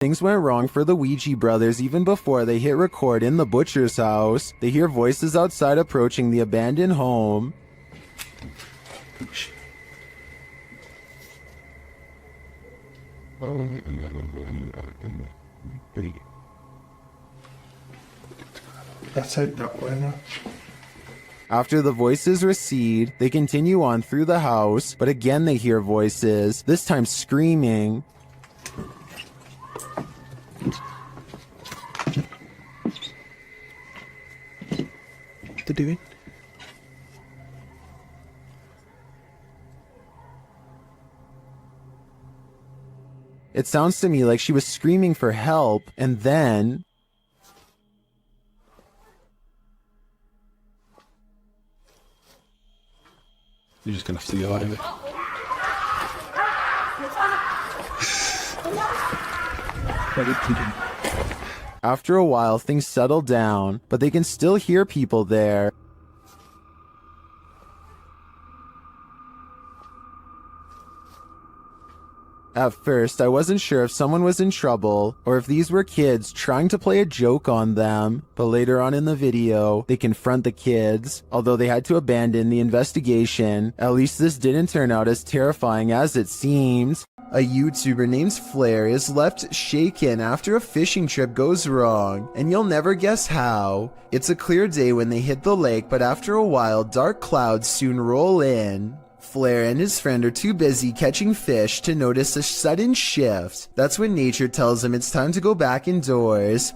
Things went wrong for the Ouija brothers even before they hit record in the butcher's house. They hear voices outside approaching the abandoned home. After the voices recede, they continue on through the house, but again they hear voices, this time screaming. What they're doing? It sounds to me like she was screaming for help, and then... You're just gonna have to go out of it. After a while, things settle down, but they can still hear people there. At first, I wasn't sure if someone was in trouble or if these were kids trying to play a joke on them, but later on in the video, they confront the kids. Although they had to abandon the investigation, at least this didn't turn out as terrifying as it seems. A YouTuber named Flair is left shaken after a fishing trip goes wrong, and you'll never guess how. It's a clear day when they hit the lake, but after a while, dark clouds soon roll in. Flair and his friend are too busy catching fish to notice a sudden shift. That's when nature tells him it's time to go back indoors.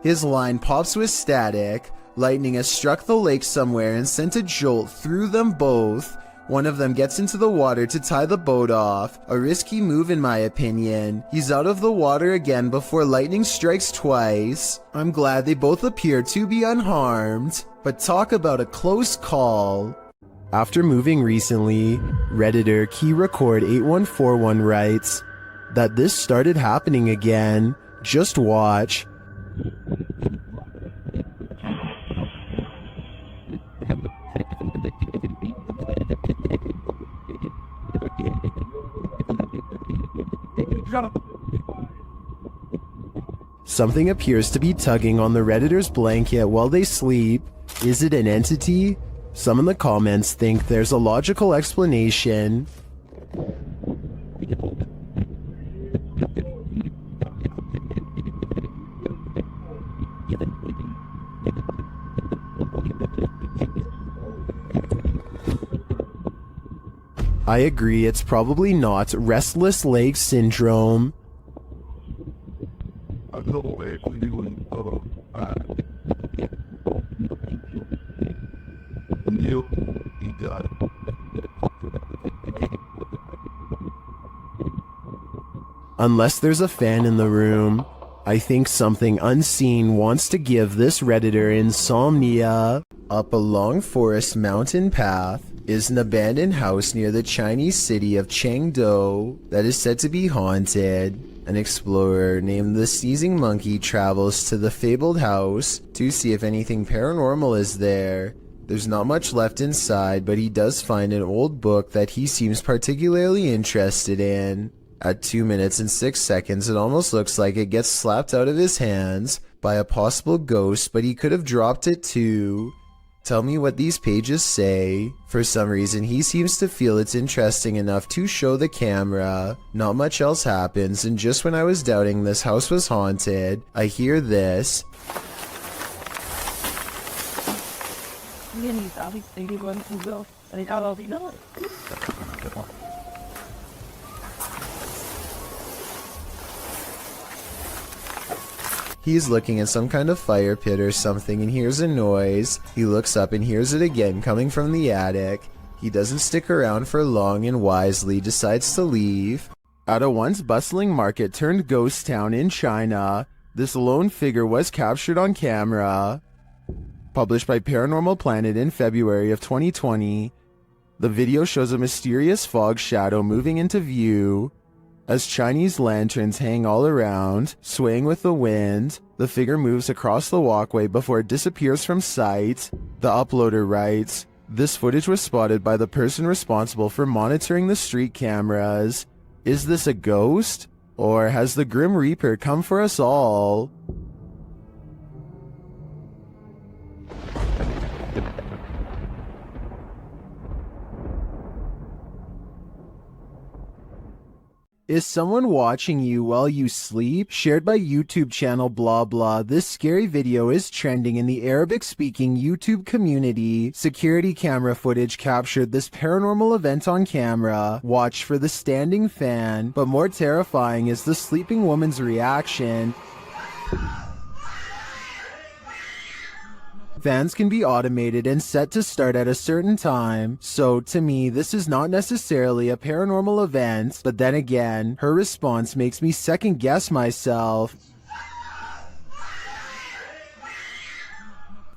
His line pops with static. Lightning has struck the lake somewhere and sent a jolt through them both. One of them gets into the water to tie the boat off. A risky move in my opinion. He's out of the water again before lightning strikes twice. I'm glad they both appear to be unharmed. But talk about a close call. After moving recently, Redditor KeyRecord8141 writes that this started happening again. Just watch. Something appears to be tugging on the Redditor's blanket while they sleep. Is it an entity? Some in the comments think there's a logical explanation. I agree, it's probably not restless leg syndrome. Unless there's a fan in the room, I think something unseen wants to give this Redditor insomnia. Up a long forest mountain path is an abandoned house near the Chinese city of Chengdu that is said to be haunted. An explorer named the Sneezing Monkey travels to the fabled house to see if anything paranormal is there. There's not much left inside, but he does find an old book that he seems particularly interested in. At 2 minutes and 6 seconds, it almost looks like it gets slapped out of his hands by a possible ghost, but he could have dropped it too. Tell me what these pages say. For some reason, he seems to feel it's interesting enough to show the camera. Not much else happens, and just when I was doubting this house was haunted, I hear this. He's looking at some kind of fire pit or something and hears a noise. He looks up and hears it again coming from the attic. He doesn't stick around for long and wisely decides to leave. At a once bustling market turned ghost town in China, this lone figure was captured on camera. Published by Paranormal Planet in February of 2020, the video shows a mysterious fog shadow moving into view. As Chinese lanterns hang all around, swaying with the wind, the figure moves across the walkway before it disappears from sight. The uploader writes, "This footage was spotted by the person responsible for monitoring the street cameras. Is this a ghost? Or has the Grim Reaper come for us all?" Is someone watching you while you sleep? Shared by YouTube channel blah blah, this scary video is trending in the Arabic-speaking YouTube community. Security camera footage captured this paranormal event on camera. Watch for the standing fan, but more terrifying is the sleeping woman's reaction. Fans can be automated and set to start at a certain time, so to me this is not necessarily a paranormal event, but then again, her response makes me second guess myself.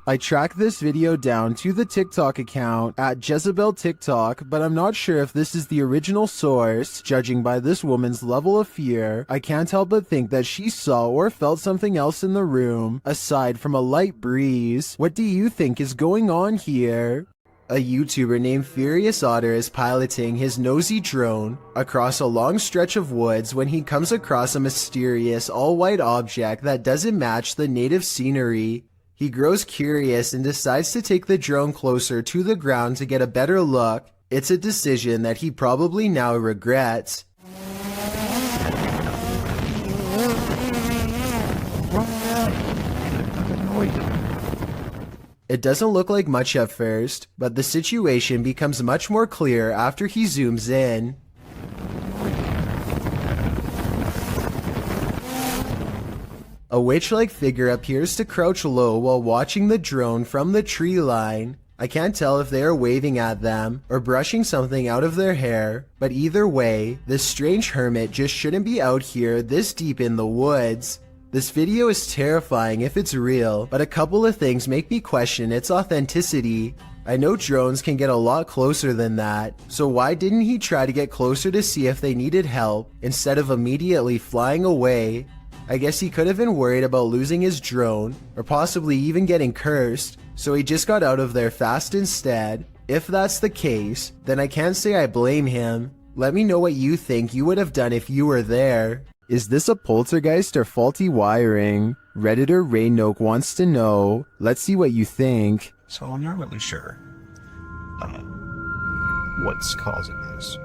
I tracked this video down to the TikTok account at Jezebel TikTok, but I'm not sure if this is the original source. Judging by this woman's level of fear, I can't help but think that she saw or felt something else in the room, aside from a light breeze. What do you think is going on here? A YouTuber named Furious Otter is piloting his nosy drone across a long stretch of woods when he comes across a mysterious all-white object that doesn't match the native scenery. He grows curious and decides to take the drone closer to the ground to get a better look. It's a decision that he probably now regrets. It doesn't look like much at first, but the situation becomes much more clear after he zooms in. A witch-like figure appears to crouch low while watching the drone from the tree line. I can't tell if they are waving at them or brushing something out of their hair, but either way, this strange hermit just shouldn't be out here this deep in the woods. This video is terrifying if it's real, but a couple of things make me question its authenticity. I know drones can get a lot closer than that, so why didn't he try to get closer to see if they needed help instead of immediately flying away? I guess he could have been worried about losing his drone, or possibly even getting cursed, so he just got out of there fast instead. If that's the case, then I can't say I blame him. Let me know what you think you would have done if you were there. Is this a poltergeist or faulty wiring? Redditor Raynoke wants to know. Let's see what you think. So I'm not really sure what's causing this.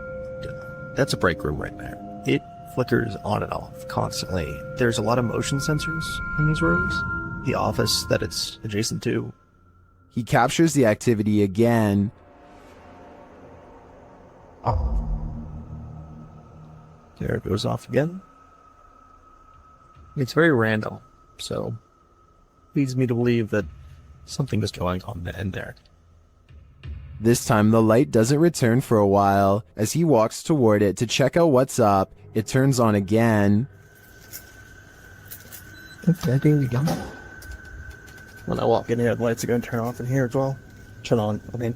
That's a break room right there. It flickers on and off constantly. There's a lot of motion sensors in these rooms. The office that it's adjacent to. He captures the activity again. Oh. There it goes off again. It's very random, so leads me to believe that something is going on in there. This time the light doesn't return for a while. As he walks toward it to check out what's up, it turns on again. Okay, there we go. When I walk in here, the lights are going to turn off in here as well. Turn on, I mean.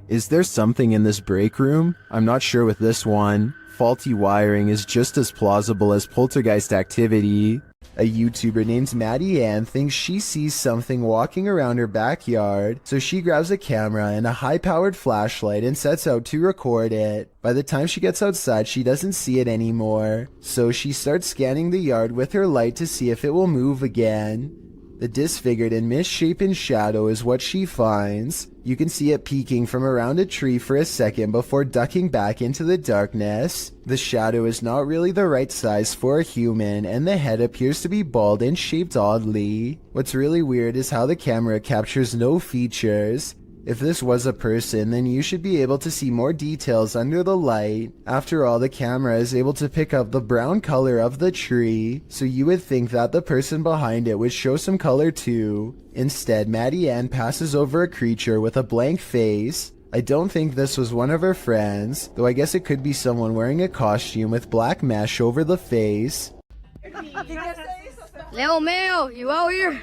Is there something in this break room? I'm not sure with this one. Faulty wiring is just as plausible as poltergeist activity. A YouTuber named Maddie Ann thinks she sees something walking around her backyard, so she grabs a camera and a high-powered flashlight and sets out to record it. By the time she gets outside, she doesn't see it anymore, so she starts scanning the yard with her light to see if it will move again. The disfigured and misshapen shadow is what she finds. You can see it peeking from around a tree for a second before ducking back into the darkness. The shadow is not really the right size for a human, and the head appears to be bald and shaped oddly. What's really weird is how the camera captures no features. If this was a person, then you should be able to see more details under the light. After all, the camera is able to pick up the brown color of the tree, so you would think that the person behind it would show some color too. Instead, Maddie Ann passes over a creature with a blank face. I don't think this was one of her friends, though I guess it could be someone wearing a costume with black mesh over the face. Leo Mayo, you out here?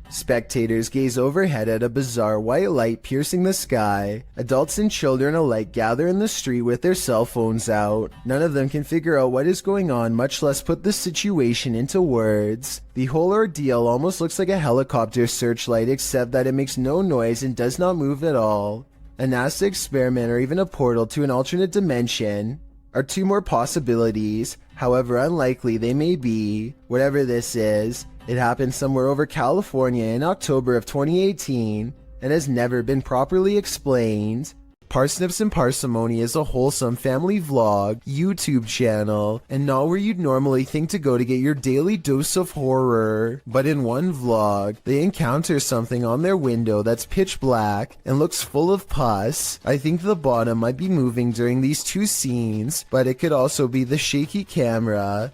Spectators gaze overhead at a bizarre white light piercing the sky. Adults and children alike gather in the street with their cell phones out. None of them can figure out what is going on, much less put the situation into words. The whole ordeal almost looks like a helicopter searchlight, except that it makes no noise and does not move at all. A NASA experiment or even a portal to an alternate dimension are two more possibilities, however unlikely they may be. Whatever this is, it happened somewhere over California in October of 2018 and has never been properly explained. Parsnips and Parsimony is a wholesome family vlog, YouTube channel, and not where you'd normally think to go to get your daily dose of horror. But in one vlog, they encounter something on their window that's pitch black and looks full of pus. I think the bottom might be moving during these two scenes, but it could also be the shaky camera.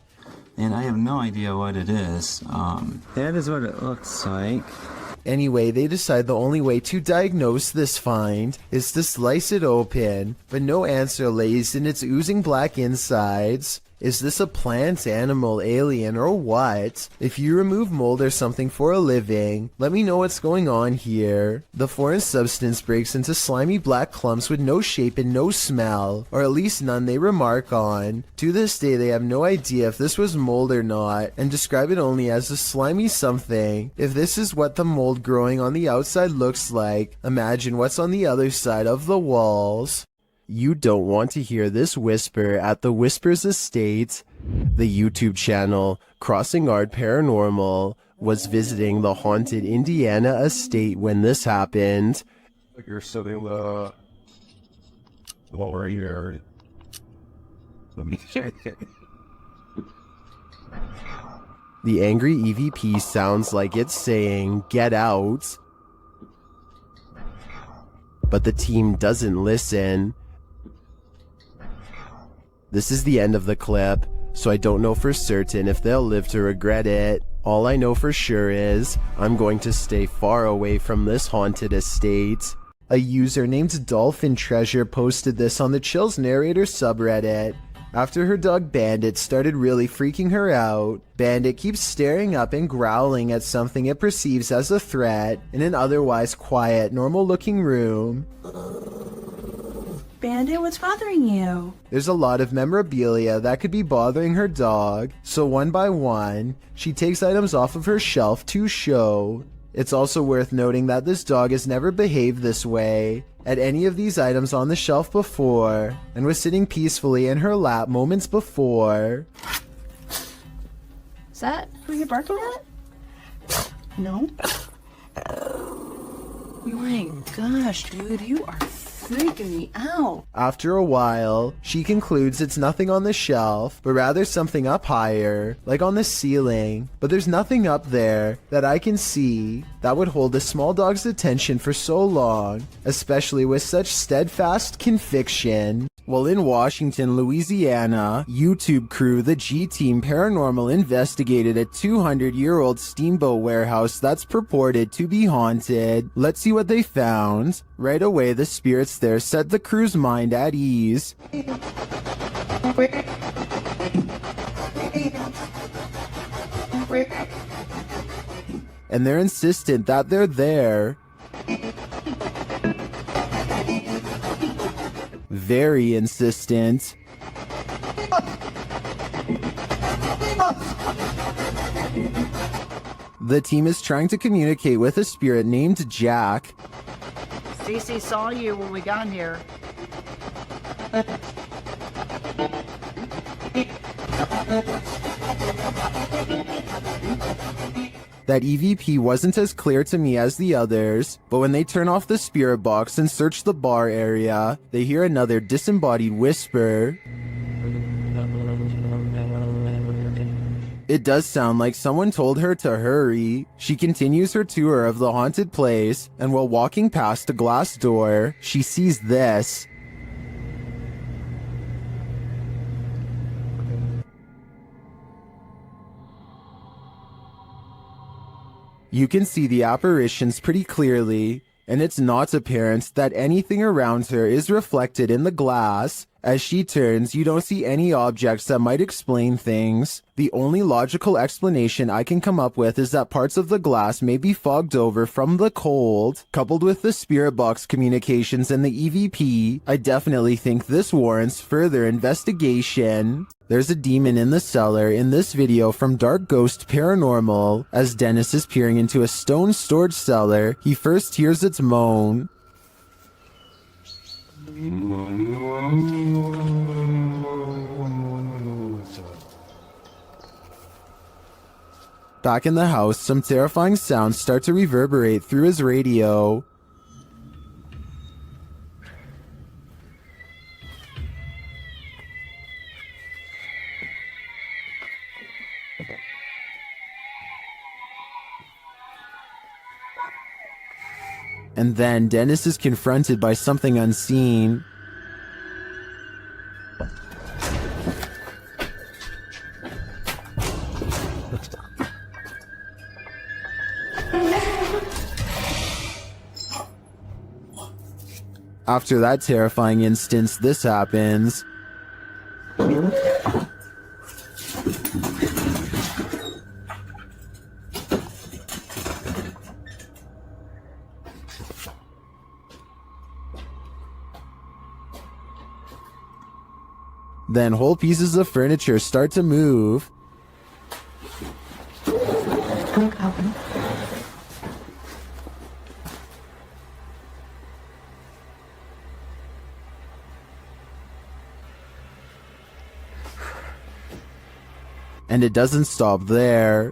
And I have no idea what it is. That is what it looks like. Anyway, they decide the only way to diagnose this find is to slice it open, but no answer lays in its oozing black insides. Is this a plant, animal, alien, or what? If you remove mold or something for a living, let me know what's going on here. The foreign substance breaks into slimy black clumps with no shape and no smell, or at least none they remark on. To this day, they have no idea if this was mold or not, and describe it only as a slimy something. If this is what the mold growing on the outside looks like, imagine what's on the other side of the walls. You don't want to hear this whisper at the Whispers Estate. The YouTube channel Crossing Art Paranormal was visiting the haunted Indiana estate when this happened. You're sitting over here. Let me check it. The angry EVP sounds like it's saying, "Get out." But the team doesn't listen. This is the end of the clip, so I don't know for certain if they'll live to regret it. All I know for sure is, I'm going to stay far away from this haunted estate. A user named Dolphin Treasure posted this on the Chills Narrator subreddit. After her dog Bandit started really freaking her out, Bandit keeps staring up and growling at something it perceives as a threat in an otherwise quiet, normal-looking room. Bandit, what's bothering you? There's a lot of memorabilia that could be bothering her dog, so one by one, she takes items off of her shelf to show. It's also worth noting that this dog has never behaved this way at any of these items on the shelf before, and was sitting peacefully in her lap moments before. Is that who you're barking at? No. Oh my gosh, dude, you are freaking me out. After a while, she concludes it's nothing on the shelf, but rather something up higher, like on the ceiling. But there's nothing up there that I can see that would hold a small dog's attention for so long, especially with such steadfast conviction. While in Washington, Louisiana, YouTube crew The G-Team Paranormal investigated a 200-year-old steamboat warehouse that's purported to be haunted. Let's see what they found. Right away, the spirits there set the crew's mind at ease. And they're insistent that they're there. Very insistent. The team is trying to communicate with a spirit named Jack. Cece saw you when we got here. That EVP wasn't as clear to me as the others, but when they turn off the spirit box and search the bar area, they hear another disembodied whisper. It does sound like someone told her to hurry. She continues her tour of the haunted place, and while walking past a glass door, she sees this. You can see the apparitions pretty clearly, and it's not apparent that anything around her is reflected in the glass. As she turns, you don't see any objects that might explain things. The only logical explanation I can come up with is that parts of the glass may be fogged over from the cold. Coupled with the spirit box communications and the EVP, I definitely think this warrants further investigation. There's a demon in the cellar in this video from Dark Ghost Paranormal. As Dennis is peering into a stone storage cellar, he first hears its moan. Back in the house, some terrifying sounds start to reverberate through his radio. And then Dennis is confronted by something unseen. After that terrifying instance, this happens. Then whole pieces of furniture start to move. And it doesn't stop there.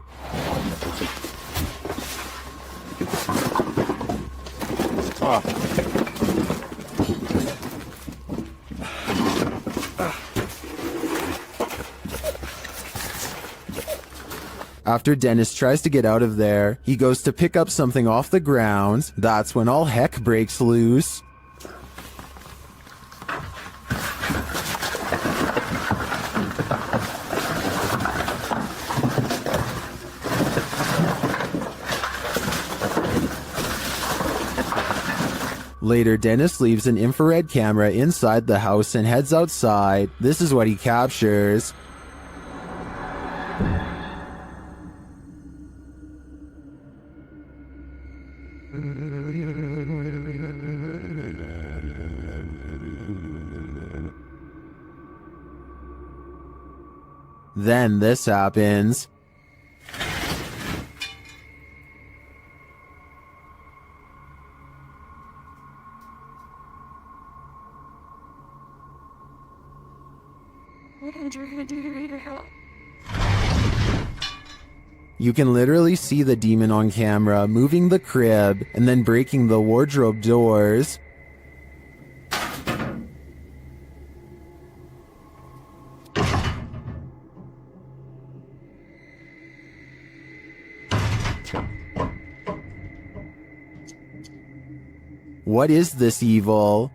After Dennis tries to get out of there, he goes to pick up something off the ground. That's when all heck breaks loose. Later, Dennis leaves an infrared camera inside the house and heads outside. This is what he captures. Then this happens. You can literally see the demon on camera moving the crib and then breaking the wardrobe doors. What is this evil?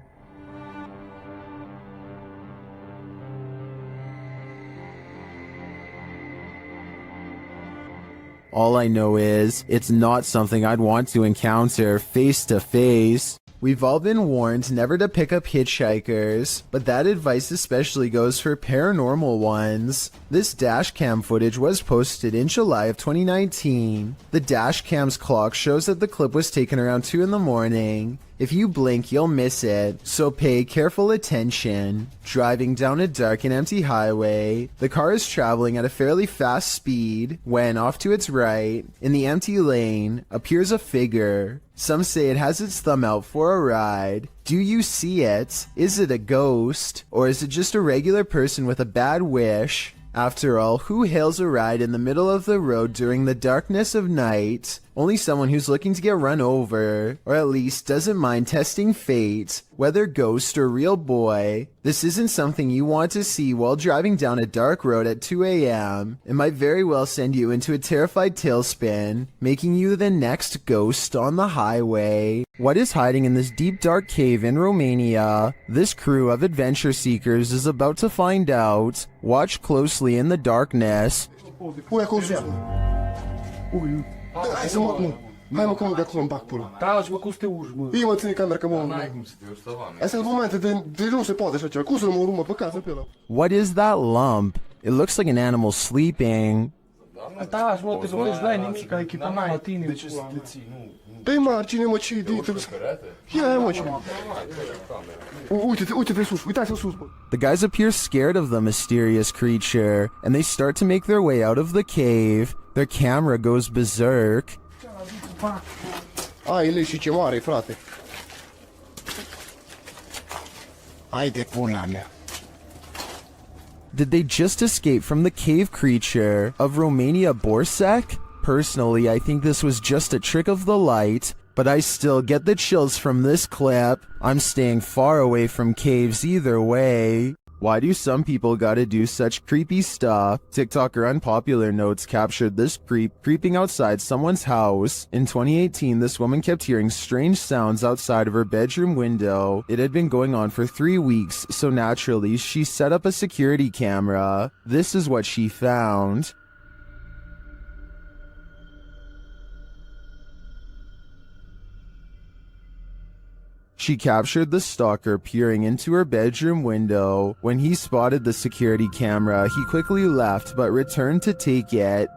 All I know is, it's not something I'd want to encounter face to face. We've all been warned never to pick up hitchhikers, but that advice especially goes for paranormal ones. This dash cam footage was posted in July of 2019. The dash cam's clock shows that the clip was taken around 2 in the morning. If you blink, you'll miss it, so pay careful attention. Driving down a dark and empty highway, the car is traveling at a fairly fast speed when, off to its right, in the empty lane, appears a figure. Some say it has its thumb out for a ride. Do you see it? Is it a ghost? Or is it just a regular person with a bad wish? After all, who hails a ride in the middle of the road during the darkness of night? Only someone who's looking to get run over, or at least doesn't mind testing fate, whether ghost or real boy. This isn't something you want to see while driving down a dark road at 2 a.m. It might very well send you into a terrified tailspin, making you the next ghost on the highway. What is hiding in this deep dark cave in Romania? This crew of adventure seekers is about to find out. Watch closely in the darkness. Hai să mă, hai mă, cum de acolo în bac pula. Da, și mă, cum să te urci, mă? Ii mă, ține camera, că mă... N-ai cum să te urci, tăva, Astea sunt momente de nu se poate așa ceva. Cum să nu mă urmă pe casă pe ăla? What is that lump? It looks like an animal sleeping. Da, și mă, te lovești, n-ai nimic, ai echipa la tine, pula. Dă-i margine, mă, ce idei? Ia, mă, ce... Uite-te sus, uitați-l sus, bă. The guys appear scared of the mysterious creature, and they start to make their way out of the cave. Their camera goes berserk. Ai, le și ce mare, frate. Hai de pula mea. Did they just escape from the cave creature of Romania Borsec? Personally, I think this was just a trick of the light, but I still get the chills from this clip. I'm staying far away from caves either way. Why do some people gotta do such creepy stuff? TikToker Unpopular Notes captured this creep creeping outside someone's house. In 2018, this woman kept hearing strange sounds outside of her bedroom window. It had been going on for 3 weeks, so naturally, she set up a security camera. This is what she found. She captured the stalker peering into her bedroom window. When he spotted the security camera, he quickly left but returned to take it.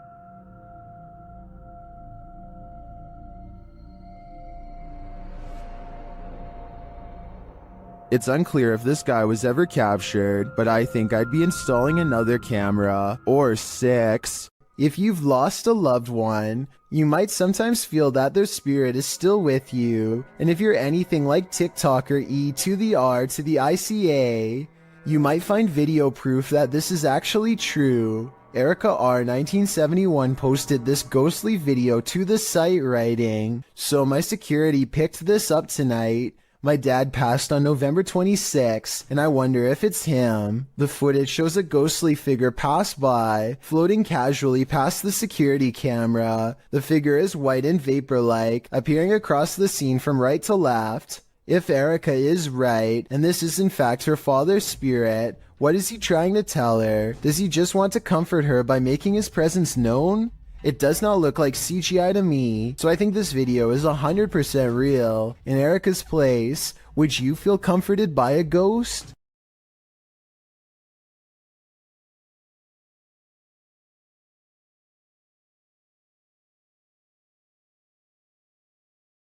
It's unclear if this guy was ever captured, but I think I'd be installing another camera, or 6. If you've lost a loved one, you might sometimes feel that their spirit is still with you. And if you're anything like TikToker E to the R to the ICA, you might find video proof that this is actually true. Erica R 1971 posted this ghostly video to the site writing, "So my security picked this up tonight. My dad passed on November 26, and I wonder if it's him." The footage shows a ghostly figure pass by, floating casually past the security camera. The figure is white and vapor-like, appearing across the scene from right to left. If Erica is right, and this is in fact her father's spirit, what is he trying to tell her? Does he just want to comfort her by making his presence known? It does not look like CGI to me, so I think this video is 100% real. In Erica's place, would you feel comforted by a ghost?